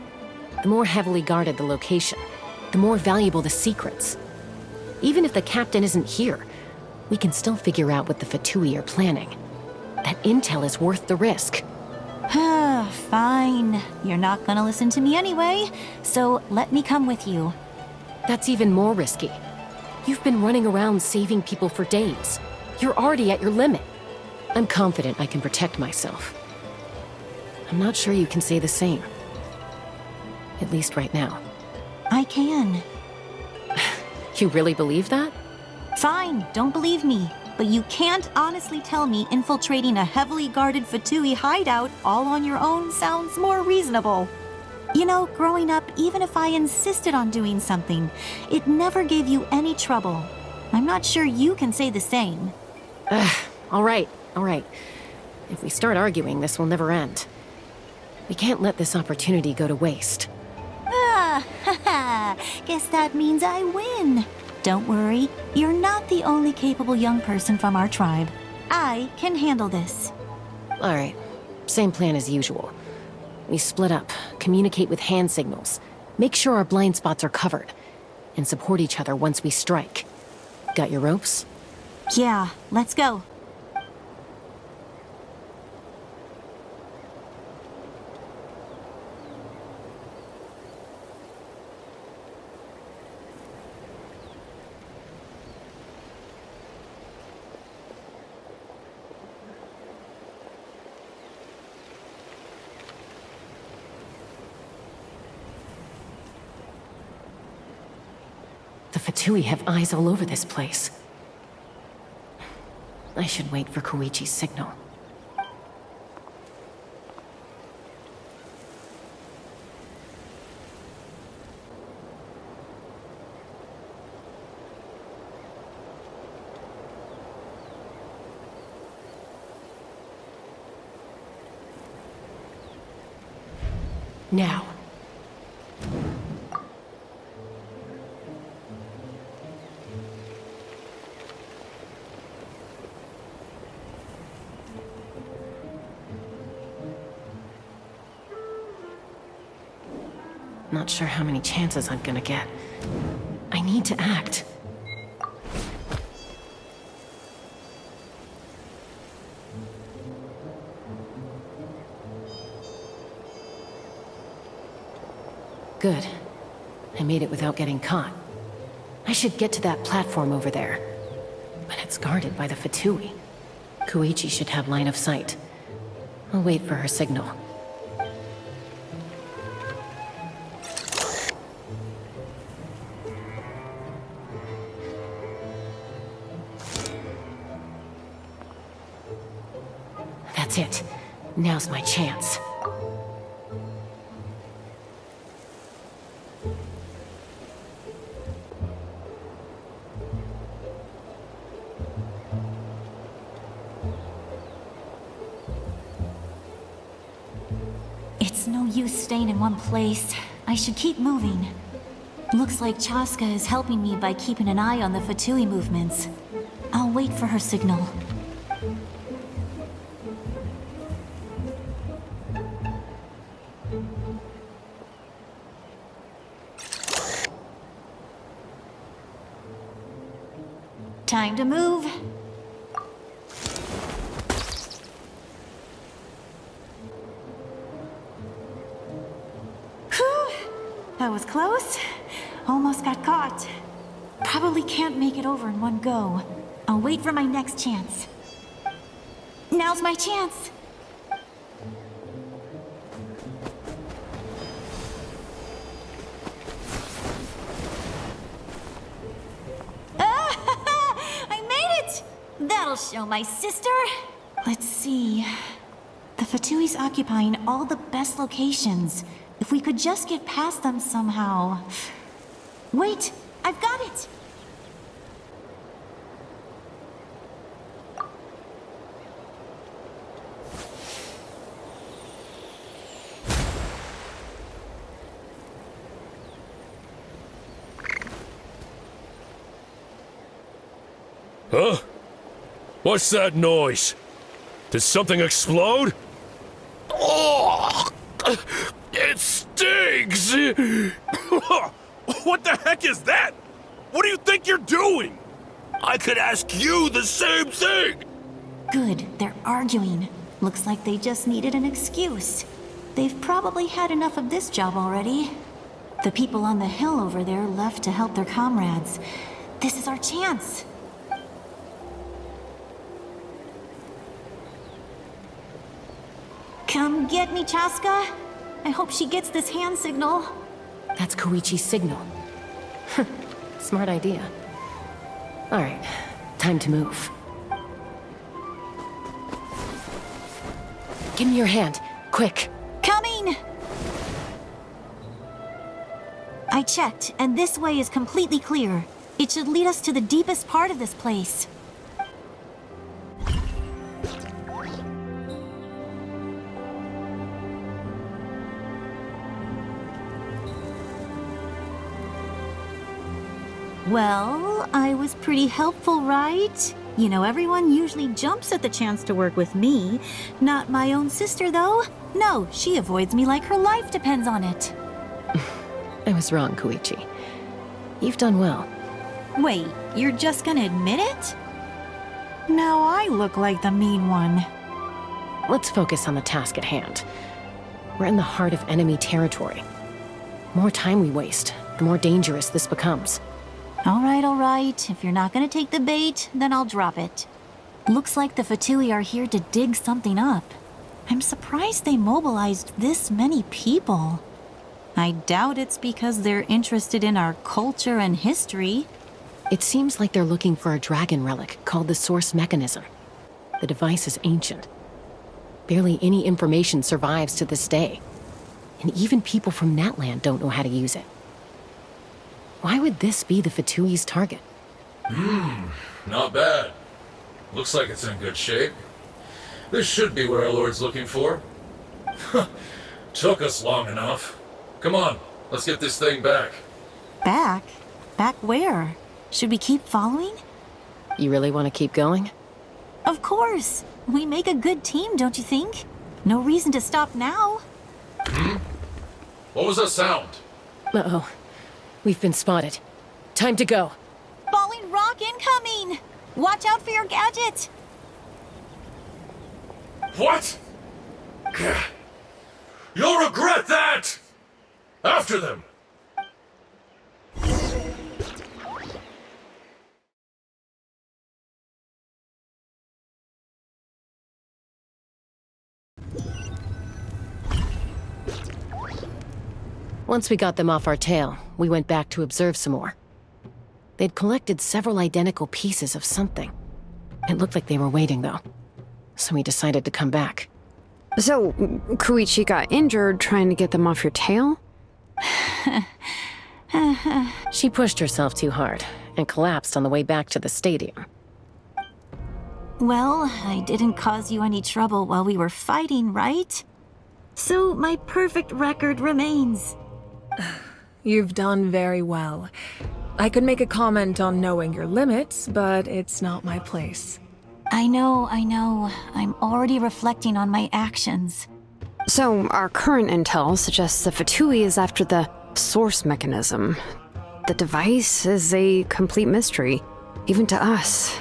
The more heavily guarded the location, the more valuable the secrets. Even if the captain isn't here, we can still figure out what the Fatui are planning. That intel is worth the risk. Fine. You're not gonna listen to me anyway, so let me come with you. That's even more risky. You've been running around saving people for days. You're already at your limit. I'm confident I can protect myself. I'm not sure you can say the same. At least right now. I can. You really believe that? Fine, don't believe me. But you can't honestly tell me infiltrating a heavily guarded Fatui hideout all on your own sounds more reasonable. You know, growing up, even if I insisted on doing something, it never gave you any trouble. I'm not sure you can say the same. All right. If we start arguing, this will never end. We can't let this opportunity go to waste. Guess that means I win. Don't worry, you're not the only capable young person from our tribe. I can handle this. All right, same plan as usual. We split up, communicate with hand signals, make sure our blind spots are covered, and support each other once we strike. Got your ropes? Yeah, let's go. The Fatui have eyes all over this place. I should wait for Koichi's signal. Now. Not sure how many chances I'm gonna get. I need to act. Good. I made it without getting caught. I should get to that platform over there. But it's guarded by the Fatui. Koichi should have line of sight. I'll wait for her signal. That's it. Now's my chance. It's no use staying in one place. I should keep moving. Looks like Chaska is helping me by keeping an eye on the Fatui movements. I'll wait for her signal. Time to move. Whew! That was close. Almost got caught. Probably can't make it over in one go. I'll wait for my next chance. Now's my chance. That'll show my sister. Let's see. The Fatui's occupying all the best locations. If we could just get past them somehow. Wait, I've got it! Huh? What's that noise? Did something explode? Oh! It stings! What the heck is that? What do you think you're doing? I could ask you the same thing! Good, they're arguing. Looks like they just needed an excuse. They've probably had enough of this job already. The people on the hill over there left to help their comrades. This is our chance. Come get me, Chaska. I hope she gets this hand signal. That's Koichi's signal. Smart idea. Alright, time to move. Give me your hand, quick. Coming! I checked, and this way is completely clear. It should lead us to the deepest part of this place. Well, I was pretty helpful, right? You know, everyone usually jumps at the chance to work with me. Not my own sister, though. No, she avoids me like her life depends on it. I was wrong, Koichi. You've done well. Wait, you're just gonna admit it? Now I look like the mean one. Let's focus on the task at hand. We're in the heart of enemy territory. The more time we waste, the more dangerous this becomes. All right. If you're not gonna take the bait, then I'll drop it. Looks like the Fatui are here to dig something up. I'm surprised they mobilized this many people. I doubt it's because they're interested in our culture and history. It seems like they're looking for a dragon relic called the Source Mechanism. The device is ancient. Barely any information survives to this day. And even people from Natland don't know how to use it. Why would this be the Fatui's target? Not bad. Looks like it's in good shape. This should be what our Lord's looking for. Took us long enough. Come on, let's get this thing back. Back? Back where? Should we keep following? You really want to keep going? Of course. We make a good team, don't you think? No reason to stop now. What was that sound? Uh-oh. We've been spotted. Time to go. Falling rock incoming! Watch out for your gadget! What? You'll regret that! After them! Once we got them off our tail, we went back to observe some more. They'd collected several identical pieces of something. It looked like they were waiting, though. So we decided to come back. So, Koichi got injured trying to get them off your tail? She pushed herself too hard and collapsed on the way back to the stadium. Well, I didn't cause you any trouble while we were fighting, right? So my perfect record remains. You've done very well. I could make a comment on knowing your limits, but it's not my place. I know. I'm already reflecting on my actions. So, our current intel suggests the Fatui is after the Source Mechanism. The device is a complete mystery, even to us.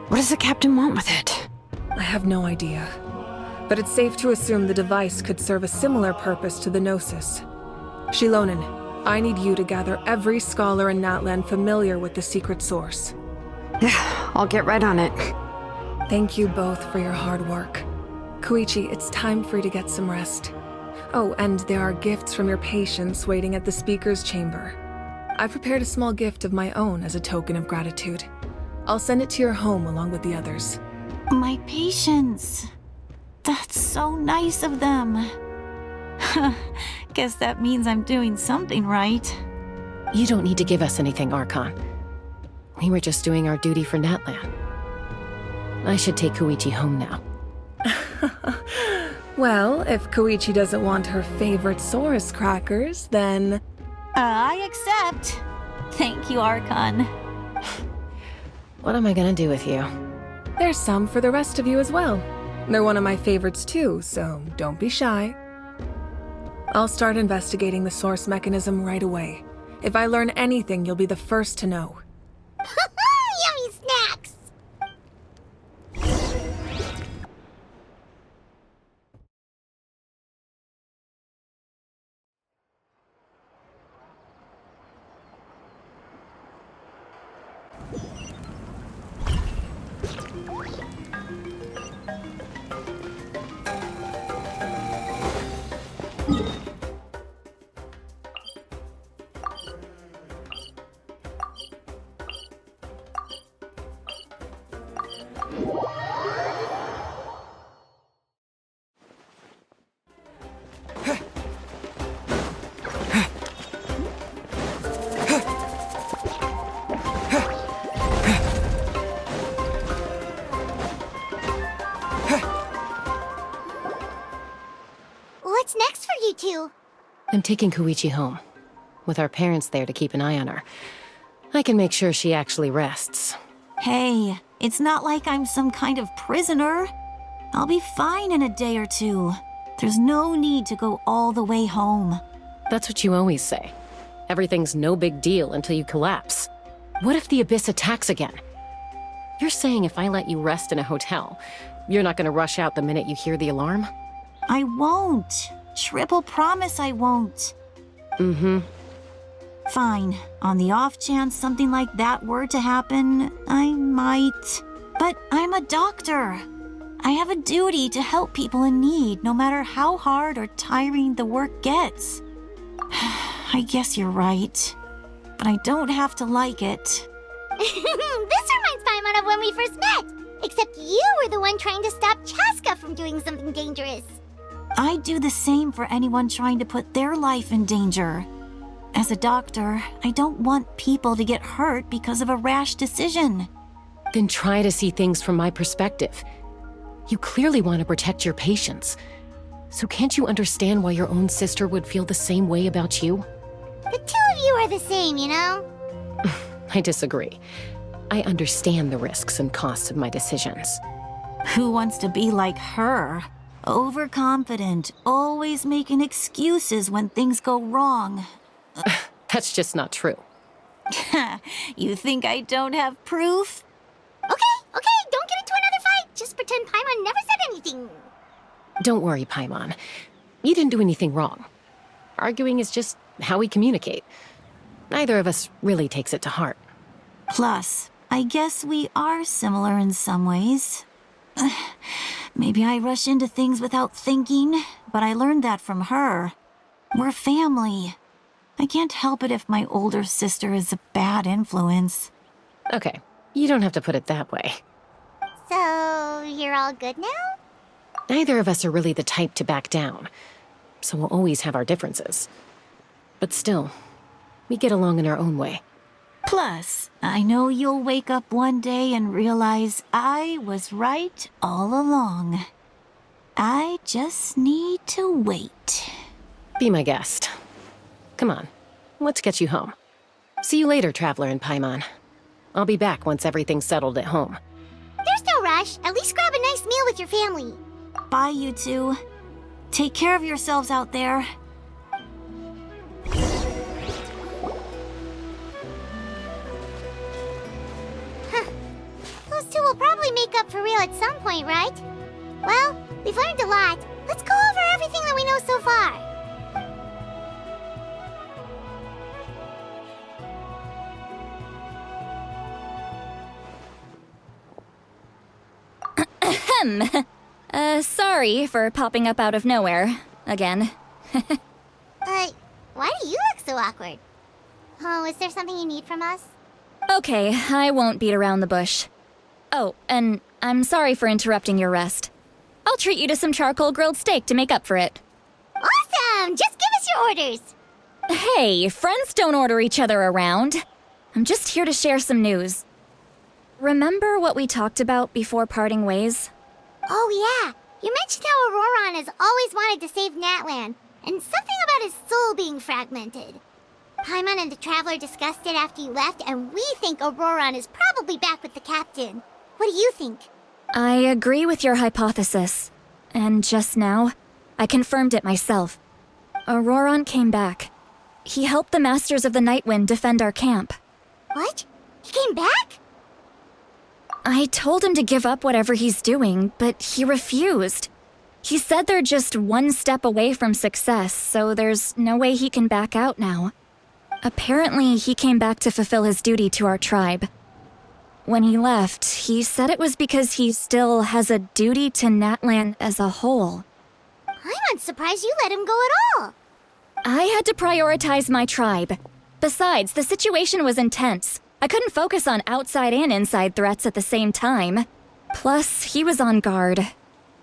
What does the captain want with it? I have no idea. But it's safe to assume the device could serve a similar purpose to the Gnosis. Shilonen, I need you to gather every scholar in Natland familiar with the secret source. Yeah, I'll get right on it. Thank you both for your hard work. Koichi, it's time for you to get some rest. Oh, and there are gifts from your patients waiting at the speaker's chamber. I've prepared a small gift of my own as a token of gratitude. I'll send it to your home along with the others. My patients. That's so nice of them. Guess that means I'm doing something right. You don't need to give us anything, Archon. We were just doing our duty for Natland. I should take Koichi home now. Well, if Koichi doesn't want her favorite Saurus crackers, then... I accept. Thank you, Archon. What am I gonna do with you? There's some for the rest of you as well. They're one of my favorites too, so don't be shy. I'll start investigating the source mechanism right away. If I learn anything, you'll be the first to know. Yummy snacks! What's next for you two? I'm taking Koichi home. With our parents there to keep an eye on her. I can make sure she actually rests. Hey, it's not like I'm some kind of prisoner. I'll be fine in a day or two. There's no need to go all the way home. That's what you always say. Everything's no big deal until you collapse. What if the Abyss attacks again? You're saying if I let you rest in a hotel, you're not gonna rush out the minute you hear the alarm? I won't. Triple promise I won't. Mm-hmm. Fine. On the off chance something like that were to happen, I might. But I'm a doctor. I have a duty to help people in need, no matter how hard or tiring the work gets. I guess you're right. But I don't have to like it. This reminds Paimon of when we first met. Except you were the one trying to stop Chaska from doing something dangerous. I'd do the same for anyone trying to put their life in danger. As a doctor, I don't want people to get hurt because of a rash decision. Then try to see things from my perspective. You clearly want to protect your patients. So can't you understand why your own sister would feel the same way about you? The two of you are the same, you know? I disagree. I understand the risks and costs of my decisions. Who wants to be like her? Overconfident, always making excuses when things go wrong. That's just not true. You think I don't have proof? Okay, don't get into another fight. Just pretend Paimon never said anything. Don't worry, Paimon. You didn't do anything wrong. Arguing is just how we communicate. Neither of us really takes it to heart. Plus, I guess we are similar in some ways. Maybe I rush into things without thinking, but I learned that from her. We're family. I can't help it if my older sister is a bad influence. Okay, you don't have to put it that way. So, you're all good now? Neither of us are really the type to back down, so we'll always have our differences. But still, we get along in our own way. Plus, I know you'll wake up one day and realize I was right all along. I just need to wait. Be my guest. Come on, let's get you home. See you later, Traveler and Paimon. I'll be back once everything's settled at home. There's no rush. At least grab a nice meal with your family. Bye, you two. Take care of yourselves out there. Those two will probably make up for real at some point, right? Well, we've learned a lot. Let's go over everything that we know so far. Sorry for popping up out of nowhere. Again. Why do you look so awkward? Oh, is there something you need from us? Okay, I won't beat around the bush. Oh, and I'm sorry for interrupting your rest. I'll treat you to some charcoal grilled steak to make up for it. Awesome! Just give us your orders! Hey, friends don't order each other around. I'm just here to share some news. Remember what we talked about before parting ways? Oh yeah, you mentioned how Auroron has always wanted to save Natlan, and something about his soul being fragmented. Paimon and the Traveler discussed it after you left, and we think Auroron is probably back with the captain. What do you think? I agree with your hypothesis. And just now, I confirmed it myself. Auroron came back. He helped the Masters of the Nightwind defend our camp. What? He came back? I told him to give up whatever he's doing, but he refused. He said they're just one step away from success, so there's no way he can back out now. Apparently, he came back to fulfill his duty to our tribe. When he left, he said it was because he still has a duty to Natlan as a whole. I'm not surprised you let him go at all. I had to prioritize my tribe. Besides, the situation was intense. I couldn't focus on outside and inside threats at the same time. Plus, he was on guard.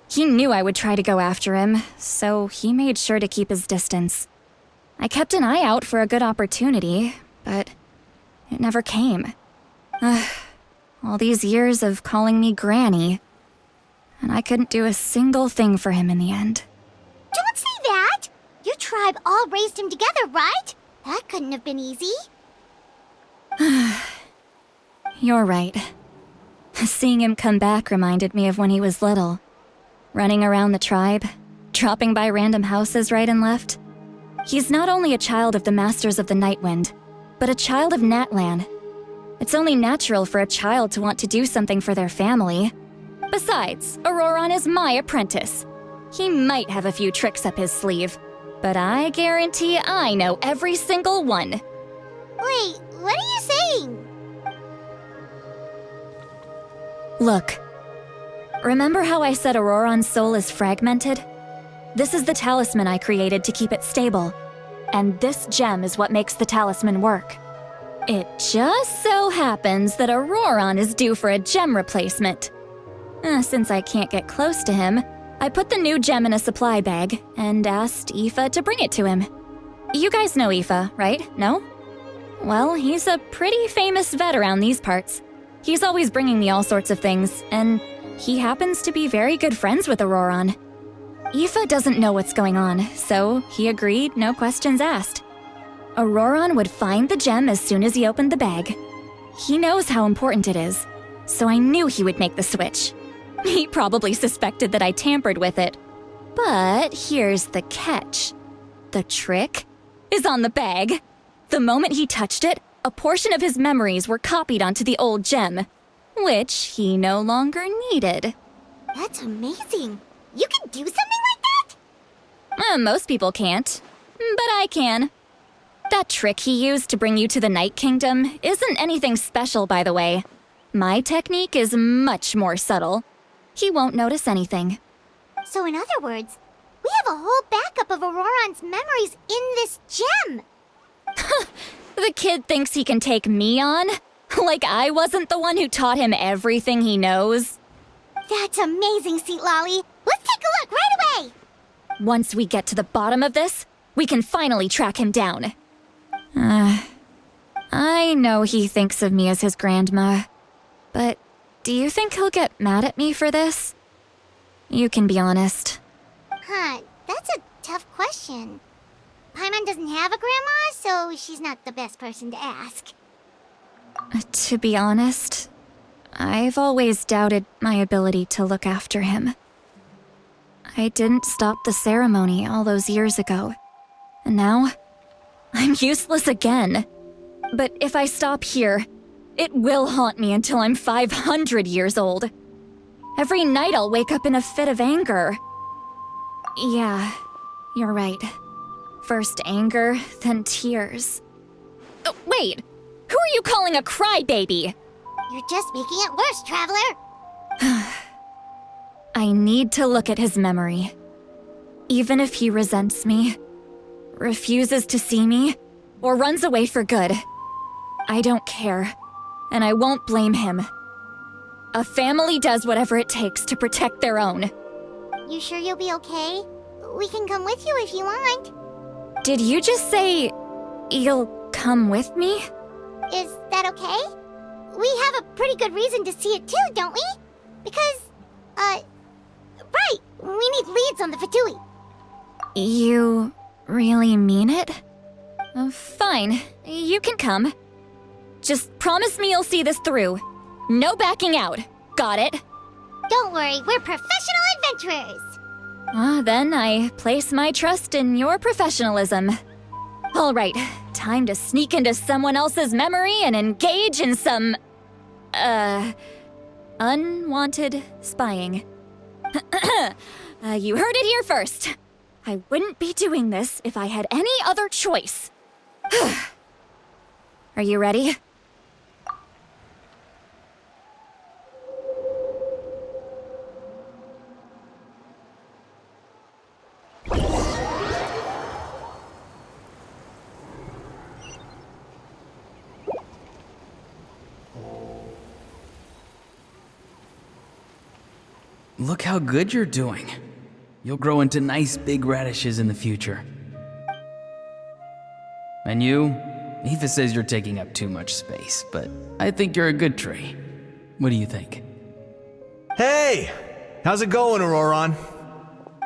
He knew I would try to go after him, so he made sure to keep his distance. I kept an eye out for a good opportunity, but it never came. All these years of calling me Granny, and I couldn't do a single thing for him in the end. Don't say that! Your tribe all raised him together, right? That couldn't have been easy. You're right. Seeing him come back reminded me of when he was little. Running around the tribe, dropping by random houses right and left. He's not only a child of the Masters of the Nightwind, but a child of Natlan. It's only natural for a child to want to do something for their family. Besides, Auroron is my apprentice. He might have a few tricks up his sleeve, but I guarantee I know every single one. Wait, what are you saying? Look. Remember how I said Auroron's soul is fragmented? This is the talisman I created to keep it stable. And this gem is what makes the talisman work. It just so happens that Auroron is due for a gem replacement. Since I can't get close to him, I put the new gem in a supply bag and asked Aoife to bring it to him. You guys know Aoife, right? No? Well, he's a pretty famous vet around these parts. He's always bringing me all sorts of things, and he happens to be very good friends with Auroron. Aoife doesn't know what's going on, so he agreed, no questions asked. Auroron would find the gem as soon as he opened the bag. He knows how important it is, so I knew he would make the switch. He probably suspected that I tampered with it. But here's the catch. The trick is on the bag. The moment he touched it, a portion of his memories were copied onto the old gem, which he no longer needed. That's amazing. You can do something like that? Most people can't, but I can. That trick he used to bring you to the Night Kingdom isn't anything special, by the way. My technique is much more subtle. He won't notice anything. So in other words, we have a whole backup of Auroron's memories in this gem. The kid thinks he can take me on? Like I wasn't the one who taught him everything he knows? That's amazing, Seat Lolly. Let's take a look right away. Once we get to the bottom of this, we can finally track him down. I know he thinks of me as his grandma, but do you think he'll get mad at me for this? You can be honest. That's a tough question. Paimon doesn't have a grandma, so she's not the best person to ask. To be honest, I've always doubted my ability to look after him. I didn't stop the ceremony all those years ago, and now I'm useless again. But if I stop here, it will haunt me until I'm 500 years old. Every night I'll wake up in a fit of anger. Yeah, you're right. First anger, then tears. Oh, wait! Who are you calling a crybaby? You're just making it worse, Traveler. I need to look at his memory. Even if he resents me, refuses to see me, or runs away for good, I don't care, and I won't blame him. A family does whatever it takes to protect their own. You sure you'll be okay? We can come with you if you want. Did you just say you'll come with me? Is that okay? We have a pretty good reason to see it too, don't we? Because, right, we need leads on the Fatui. You really mean it? Fine. You can come. Just promise me you'll see this through. No backing out. Got it? Don't worry, we're professional adventurers. Then I place my trust in your professionalism. All right, time to sneak into someone else's memory and engage in some... unwanted spying. You heard it here first. I wouldn't be doing this if I had any other choice. Are you ready? Look how good you're doing. You'll grow into nice big radishes in the future. And you? Aoife says you're taking up too much space, but I think you're a good tree. What do you think? Hey! How's it going, Auroron?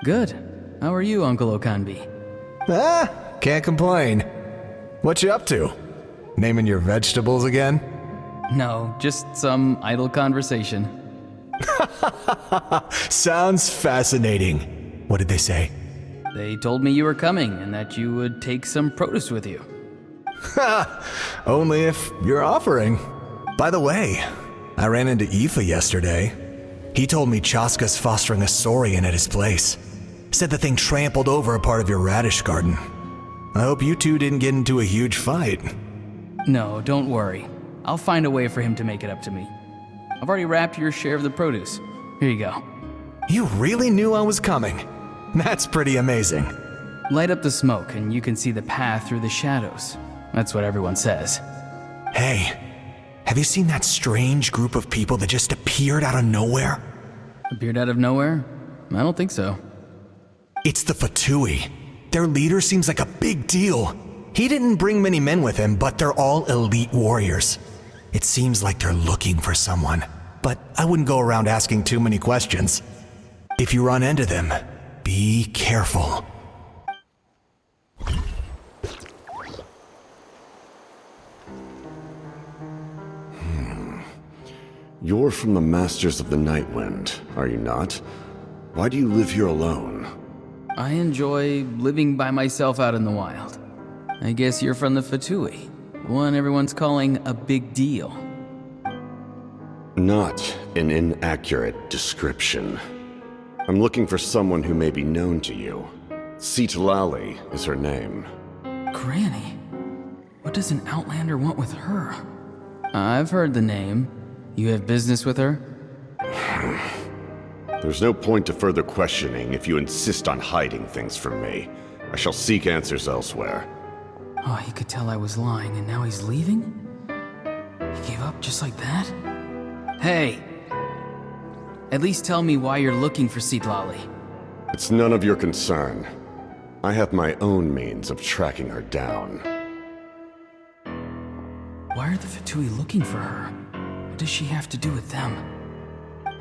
Good. How are you, Uncle Okanbi? Can't complain. What you up to? Naming your vegetables again? No, just some idle conversation. Sounds fascinating. What did they say? They told me you were coming and that you would take some produce with you. Only if you're offering. By the way, I ran into Aoife yesterday. He told me Chaska's fostering a saurian at his place. Said the thing trampled over a part of your radish garden. I hope you two didn't get into a huge fight. No, don't worry. I'll find a way for him to make it up to me. I've already wrapped your share of the produce. Here you go. You really knew I was coming. That's pretty amazing. Light up the smoke and you can see the path through the shadows. That's what everyone says. Hey, have you seen that strange group of people that just appeared out of nowhere? Appeared out of nowhere? I don't think so. It's the Fatui. Their leader seems like a big deal. He didn't bring many men with him, but they're all elite warriors. It seems like they're looking for someone, but I wouldn't go around asking too many questions. If you run into them, be careful. You're from the Masters of the Night Wind, are you not? Why do you live here alone? I enjoy living by myself out in the wild. I guess you're from the Fatui, the one everyone's calling a big deal. Not an inaccurate description. I'm looking for someone who may be known to you. Citlali is her name. Granny? What does an outlander want with her? I've heard the name. You have business with her? There's no point to further questioning if you insist on hiding things from me. I shall seek answers elsewhere. Oh, he could tell I was lying and now he's leaving? He gave up just like that? Hey! At least tell me why you're looking for Citlali. It's none of your concern. I have my own means of tracking her down. Why are the Fatui looking for her? What does she have to do with them?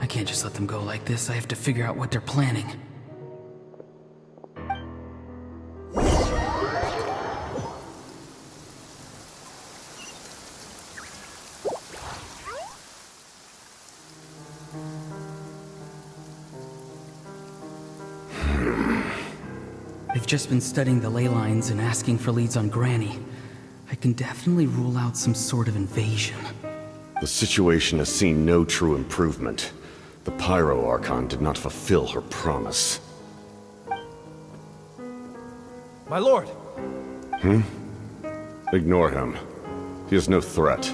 I can't just let them go like this. I have to figure out what they're planning. I've just been studying the ley lines and asking for leads on Granny. I can definitely rule out some sort of invasion. The situation has seen no true improvement. The Pyro Archon did not fulfill her promise. My lord! Ignore him. He is no threat.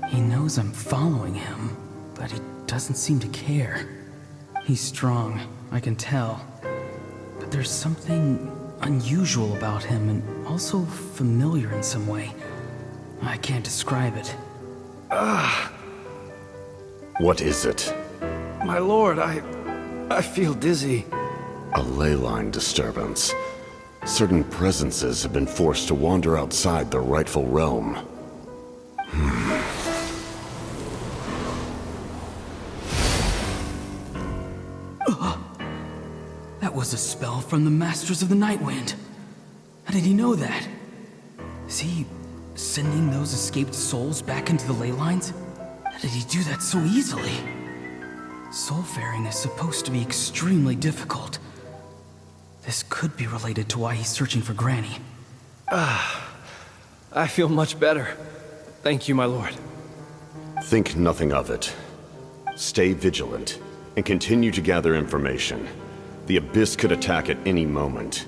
He knows I'm following him, but he doesn't seem to care. He's strong, I can tell. But there's something unusual about him and also familiar in some way. I can't describe it. What is it? My lord, I feel dizzy. A ley line disturbance. Certain presences have been forced to wander outside their rightful realm. That was a spell from the Masters of the Night Wind. How did he know that? Is he sending those escaped souls back into the ley lines? How did he do that so easily? Soulfaring is supposed to be extremely difficult. This could be related to why he's searching for Granny. I feel much better. Thank you, my lord. Think nothing of it. Stay vigilant, and continue to gather information. The Abyss could attack at any moment.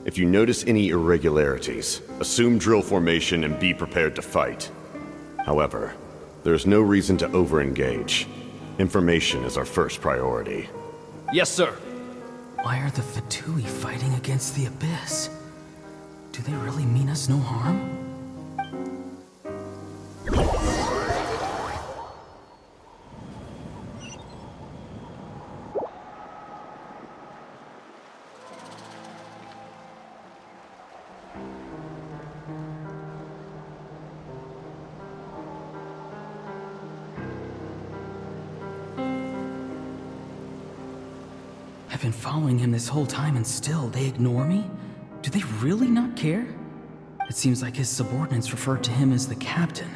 If you notice any irregularities, assume drill formation and be prepared to fight. However, there's no reason to over-engage. Information is our first priority. Yes, sir. Why are the Fatui fighting against the Abyss? Do they really mean us no harm? I've been following him this whole time and still they ignore me? Do they really not care? It seems like his subordinates refer to him as the captain.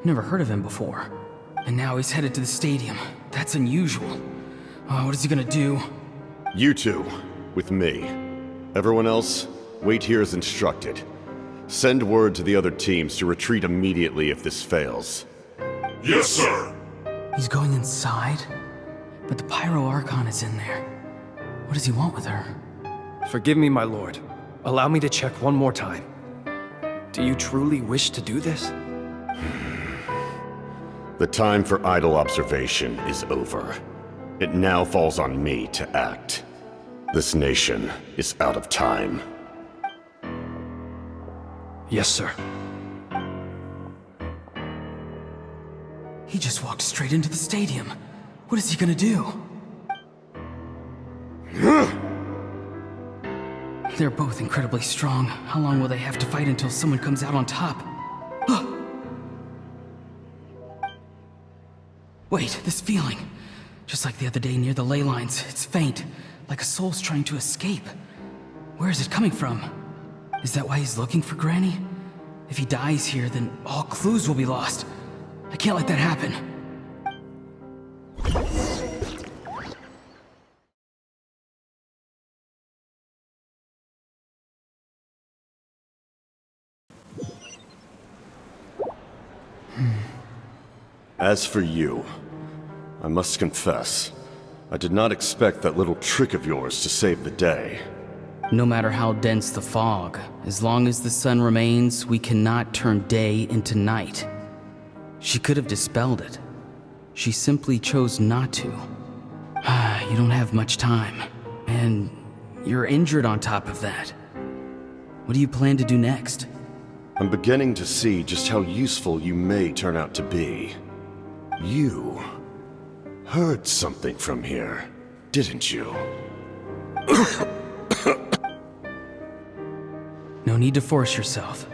Never heard of him before. And now he's headed to the stadium. That's unusual. Oh, what is he gonna do? You two, with me. Everyone else, wait here as instructed. Send word to the other teams to retreat immediately if this fails. Yes, sir. He's going inside? But the Pyro Archon is in there. What does he want with her? Forgive me, my lord. Allow me to check one more time. Do you truly wish to do this? The time for idle observation is over. It now falls on me to act. This nation is out of time. Yes, sir. He just walked straight into the stadium. What is he gonna do? They're both incredibly strong. How long will they have to fight until someone comes out on top? Wait, this feeling. Just like the other day near the ley lines, it's faint, like a soul's trying to escape. Where is it coming from? Is that why he's looking for Granny? If he dies here, then all clues will be lost. I can't let that happen. As for you, I must confess, I did not expect that little trick of yours to save the day. No matter how dense the fog, as long as the sun remains, we cannot turn day into night. She could have dispelled it. She simply chose not to. You don't have much time, and you're injured on top of that. What do you plan to do next? I'm beginning to see just how useful you may turn out to be. You heard something from here, didn't you? No need to force yourself.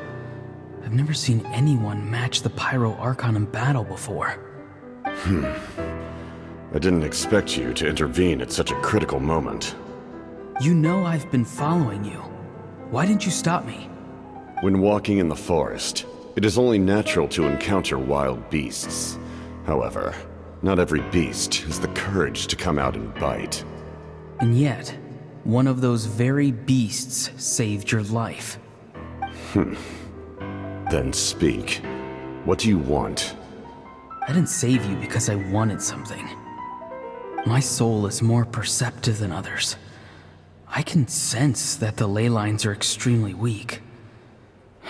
I've never seen anyone match the Pyro Archon in battle before. I didn't expect you to intervene at such a critical moment. You know I've been following you. Why didn't you stop me? When walking in the forest, it is only natural to encounter wild beasts. However, not every beast has the courage to come out and bite. And yet, one of those very beasts saved your life. Then speak. What do you want? I didn't save you because I wanted something. My soul is more perceptive than others. I can sense that the ley lines are extremely weak.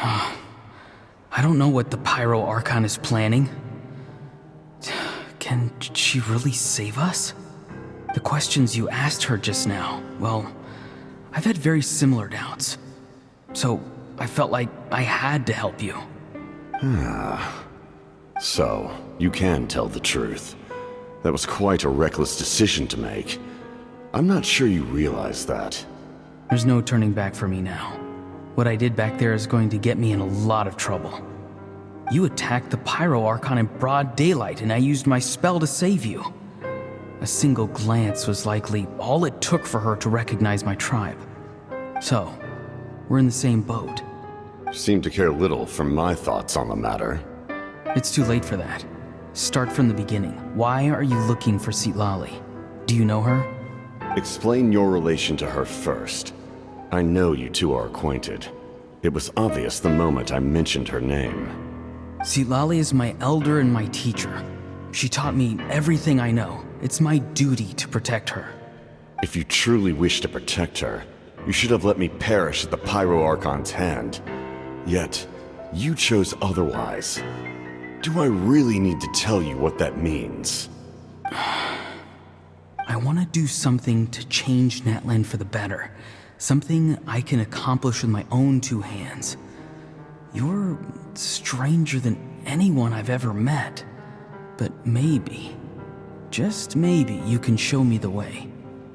I don't know what the Pyro Archon is planning. Can she really save us? The questions you asked her just now, well, I've had very similar doubts. So, I felt like I had to help you. So, you can tell the truth. That was quite a reckless decision to make. I'm not sure you realize that. There's no turning back for me now. What I did back there is going to get me in a lot of trouble. You attacked the Pyro Archon in broad daylight, and I used my spell to save you. A single glance was likely all it took for her to recognize my tribe. So, we're in the same boat. seem to care little for my thoughts on the matter. It's too late for that. Start from the beginning. Why are you looking for Citlali? Do you know her? Explain your relation to her first. I know you two are acquainted. It was obvious the moment I mentioned her name. Citlali is my elder and my teacher. She taught me everything I know. It's my duty to protect her. If you truly wish to protect her, you should have let me perish at the Pyro Archon's hand. Yet, you chose otherwise. Do I really need to tell you what that means? I want to do something to change Natlan for the better. Something I can accomplish with my own two hands. You're stranger than anyone I've ever met. But maybe, just maybe, you can show me the way.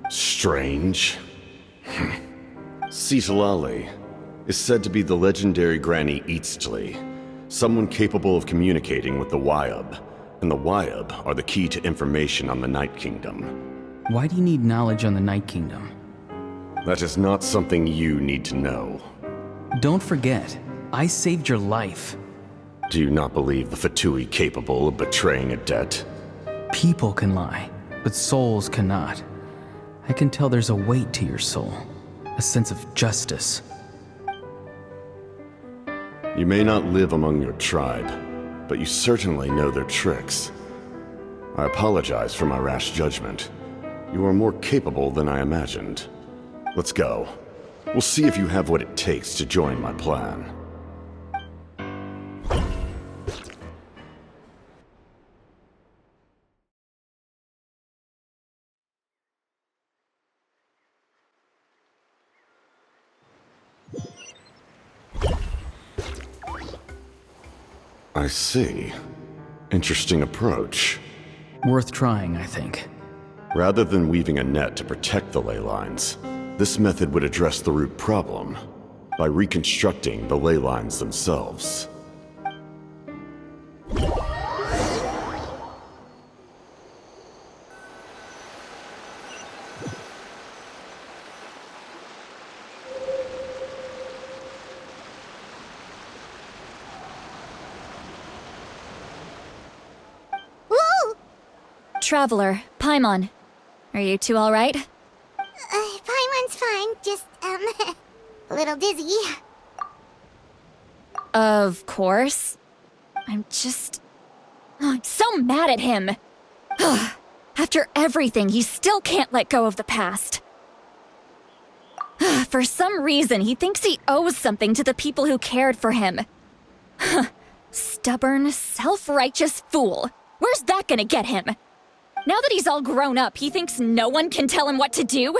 Strange? Citlali is said to be the legendary Granny Eastly, someone capable of communicating with the Wyab, and the Wyab are the key to information on the Night Kingdom. Why do you need knowledge on the Night Kingdom? That is not something you need to know. Don't forget, I saved your life. Do you not believe the Fatui capable of betraying a debt? People can lie, but souls cannot. I can tell there's a weight to your soul, a sense of justice. You may not live among your tribe, but you certainly know their tricks. I apologize for my rash judgment. You are more capable than I imagined. Let's go. We'll see if you have what it takes to join my plan. I see. Interesting approach. Worth trying, I think. Rather than weaving a net to protect the ley lines, this method would address the root problem by reconstructing the ley lines themselves. Traveler, Paimon. Are you two alright? Paimon's fine, just, a little dizzy. Of course. I'm so mad at him. After everything, he still can't let go of the past. For some reason, he thinks he owes something to the people who cared for him. Stubborn, self-righteous fool. Where's that gonna get him? Now that he's all grown up, he thinks no one can tell him what to do?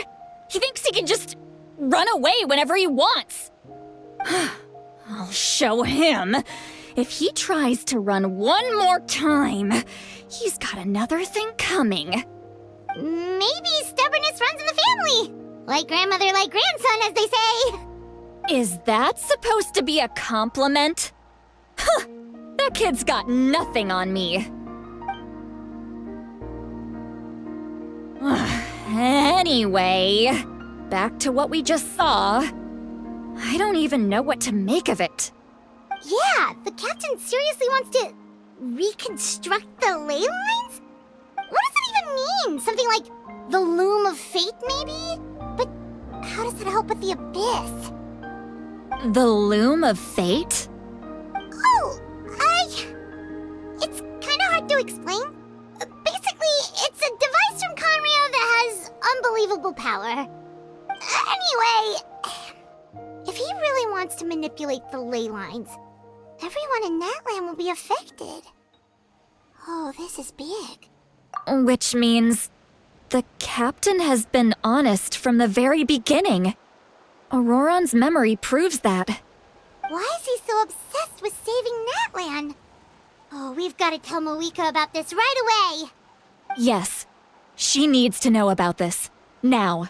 He thinks he can just run away whenever he wants. I'll show him. If he tries to run one more time, he's got another thing coming. Maybe stubbornness runs in the family. Like grandmother, like grandson, as they say. Is that supposed to be a compliment? That kid's got nothing on me. Anyway, back to what we just saw. I don't even know what to make of it. Yeah, the captain seriously wants to reconstruct the ley lines? What does that even mean? Something like the loom of fate, maybe? But how does that help with the abyss? The loom of fate? Oh, it's kind of hard to explain. Basically, it's a device from Conrio that has unbelievable power. Anyway, if he really wants to manipulate the ley lines, everyone in Natlan will be affected. Oh, this is big. Which means the captain has been honest from the very beginning. Auroron's memory proves that. Why is he so obsessed with saving Natlan? Oh, we've got to tell Moika about this right away. Yes, she needs to know about this. Now.